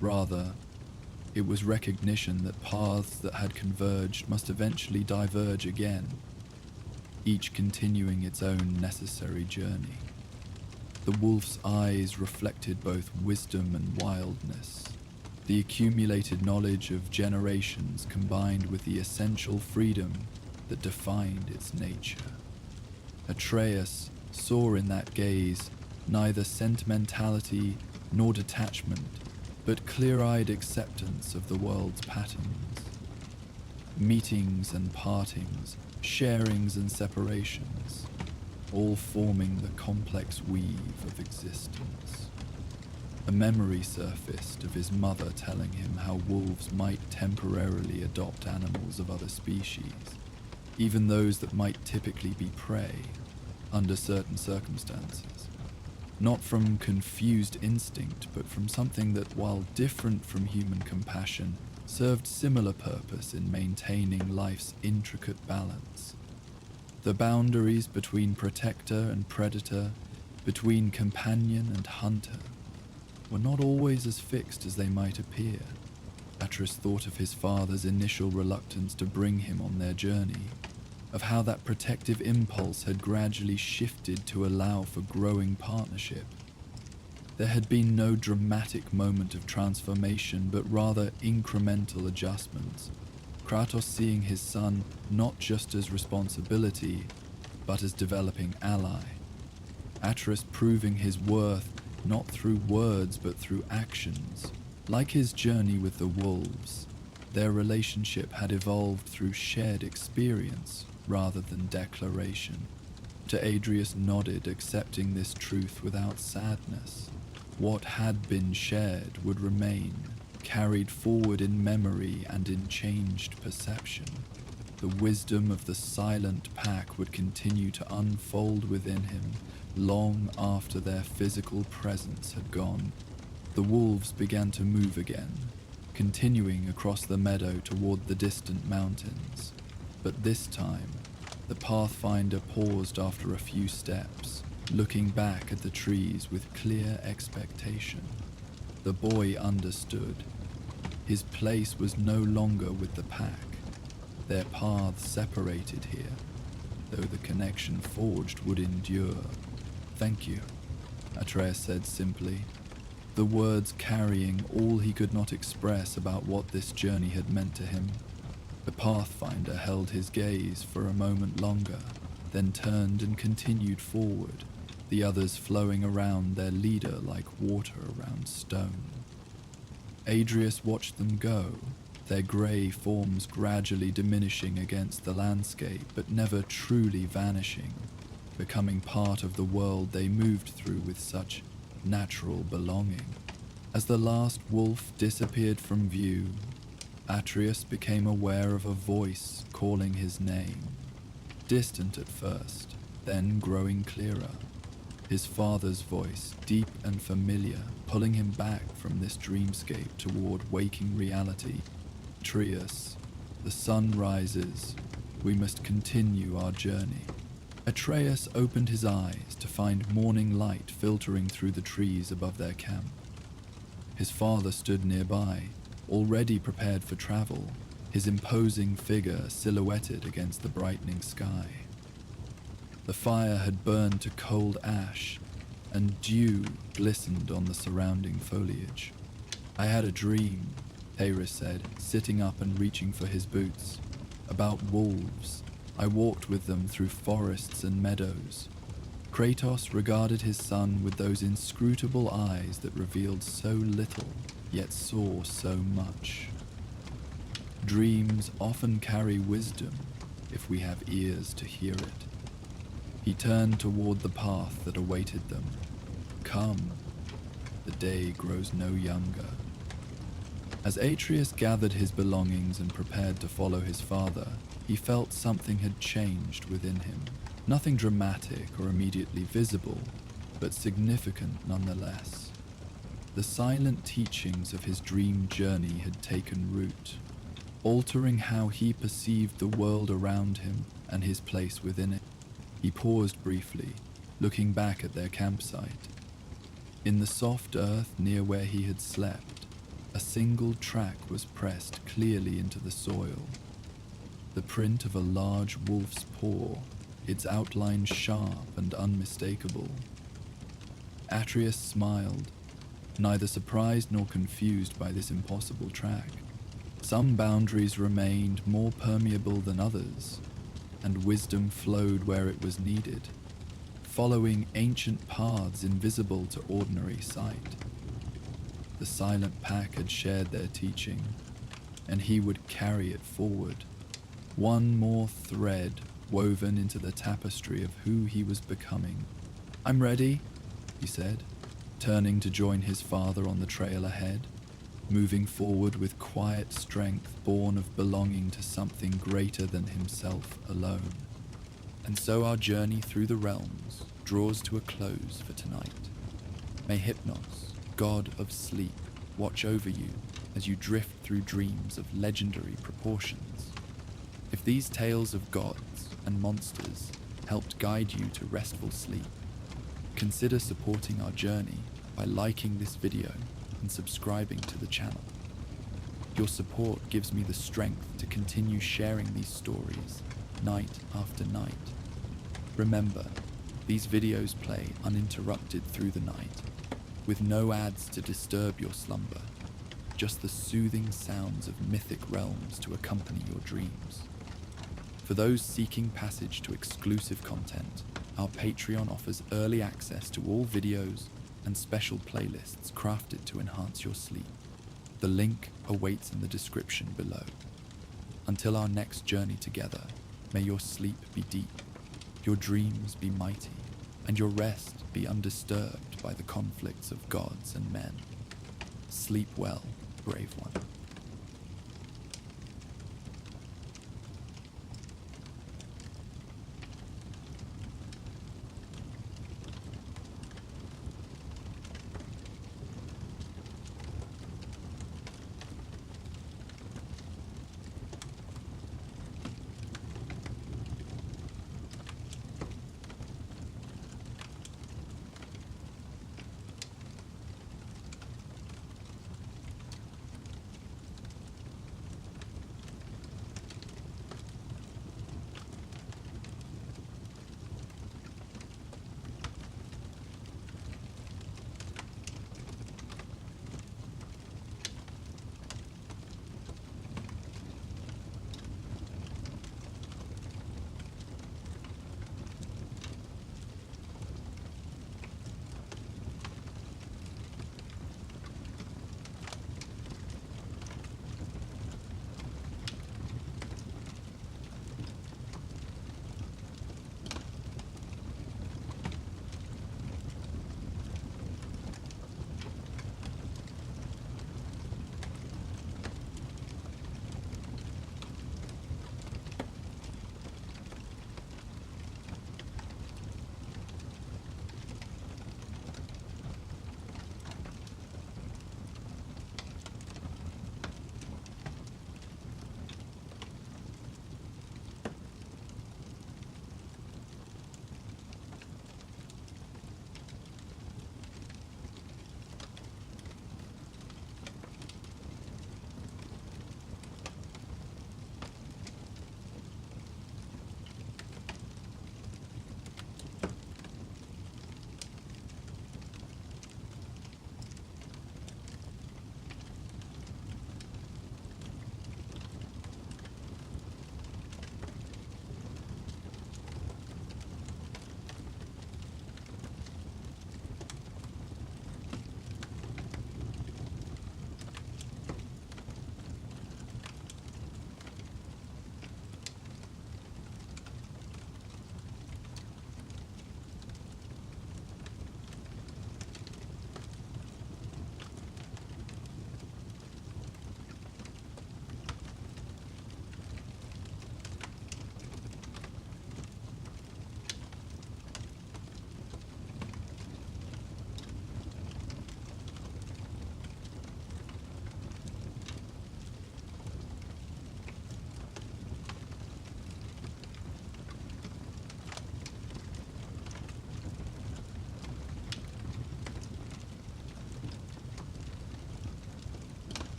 Rather, it was recognition that paths that had converged must eventually diverge again, each continuing its own necessary journey. The wolf's eyes reflected both wisdom and wildness, the accumulated knowledge of generations combined with the essential freedom that defined its nature. Atreus saw in that gaze neither sentimentality nor detachment, but clear-eyed acceptance of the world's patterns. Meetings and partings, sharings and separations, all forming the complex weave of existence. A memory surfaced of his mother telling him how wolves might temporarily adopt animals of other species, even those that might typically be prey, under certain circumstances. Not from confused instinct, but from something that, while different from human compassion, served similar purpose in maintaining life's intricate balance. The boundaries between protector and predator, between companion and hunter, were not always as fixed as they might appear. Atreus thought of his father's initial reluctance to bring him on their journey, of how that protective impulse had gradually shifted to allow for growing partnership. There had been no dramatic moment of transformation, but rather incremental adjustments. Kratos seeing his son not just as responsibility, but as developing ally. Atreus proving his worth not through words but through actions. Like his journey with the wolves, their relationship had evolved through shared experience rather than declaration. To Atreus nodded, accepting this truth without sadness. What had been shared would remain, carried forward in memory and in changed perception. The wisdom of the silent pack would continue to unfold within him long after their physical presence had gone. The wolves began to move again, continuing across the meadow toward the distant mountains. But this time, the Pathfinder paused after a few steps, looking back at the trees with clear expectation. The boy understood. His place was no longer with the pack. Their paths separated here, though the connection forged would endure. "Thank you," Atreus said simply, the words carrying all he could not express about what this journey had meant to him. The Pathfinder held his gaze for a moment longer, then turned and continued forward, the others flowing around their leader like water around stone. Atreus watched them go, their grey forms gradually diminishing against the landscape but never truly vanishing, becoming part of the world they moved through with such natural belonging. As the last wolf disappeared from view, Atreus became aware of a voice calling his name, distant at first, then growing clearer. His father's voice, deep and familiar, pulling him back from this dreamscape toward waking reality. "Atreus, the sun rises. We must continue our journey." Atreus opened his eyes to find morning light filtering through the trees above their camp. His father stood nearby, already prepared for travel, his imposing figure silhouetted against the brightening sky. The fire had burned to cold ash, and dew glistened on the surrounding foliage. "I had a dream," Atreus said, sitting up and reaching for his boots, "about wolves. I walked with them through forests and meadows. Kratos regarded his son with those inscrutable eyes that revealed so little, yet saw so much. Dreams often carry wisdom if we have ears to hear it. He turned toward the path that awaited them. Come, the day grows no younger. As Atreus gathered his belongings and prepared to follow his father, he felt something had changed within him. Nothing dramatic or immediately visible, but significant nonetheless. The silent teachings of his dream journey had taken root, altering how he perceived the world around him and his place within it. He paused briefly, looking back at their campsite. In the soft earth near where he had slept, a single track was pressed clearly into the soil. The print of a large wolf's paw, its outline sharp and unmistakable. Atreus smiled, neither surprised nor confused by this impossible track. Some boundaries remained more permeable than others, and wisdom flowed where it was needed, following ancient paths invisible to ordinary sight. The silent pack had shared their teaching, and he would carry it forward, one more thread woven into the tapestry of who he was becoming. "I'm ready," he said, turning to join his father on the trail ahead, moving forward with quiet strength born of belonging to something greater than himself alone. And so our journey through the realms draws to a close for tonight. May Hypnos, god of sleep, watch over you as you drift through dreams of legendary proportions. If these tales of gods and monsters helped guide you to restful sleep, consider supporting our journey by liking this video and subscribing to the channel. Your support gives me the strength to continue sharing these stories night after night. Remember, these videos play uninterrupted through the night, with no ads to disturb your slumber, just the soothing sounds of mythic realms to accompany your dreams. For those seeking passage to exclusive content, our Patreon offers early access to all videos and special playlists crafted to enhance your sleep. The link awaits in the description below. Until our next journey together, may your sleep be deep, your dreams be mighty, and your rest be undisturbed by the conflicts of gods and men. Sleep well, brave one.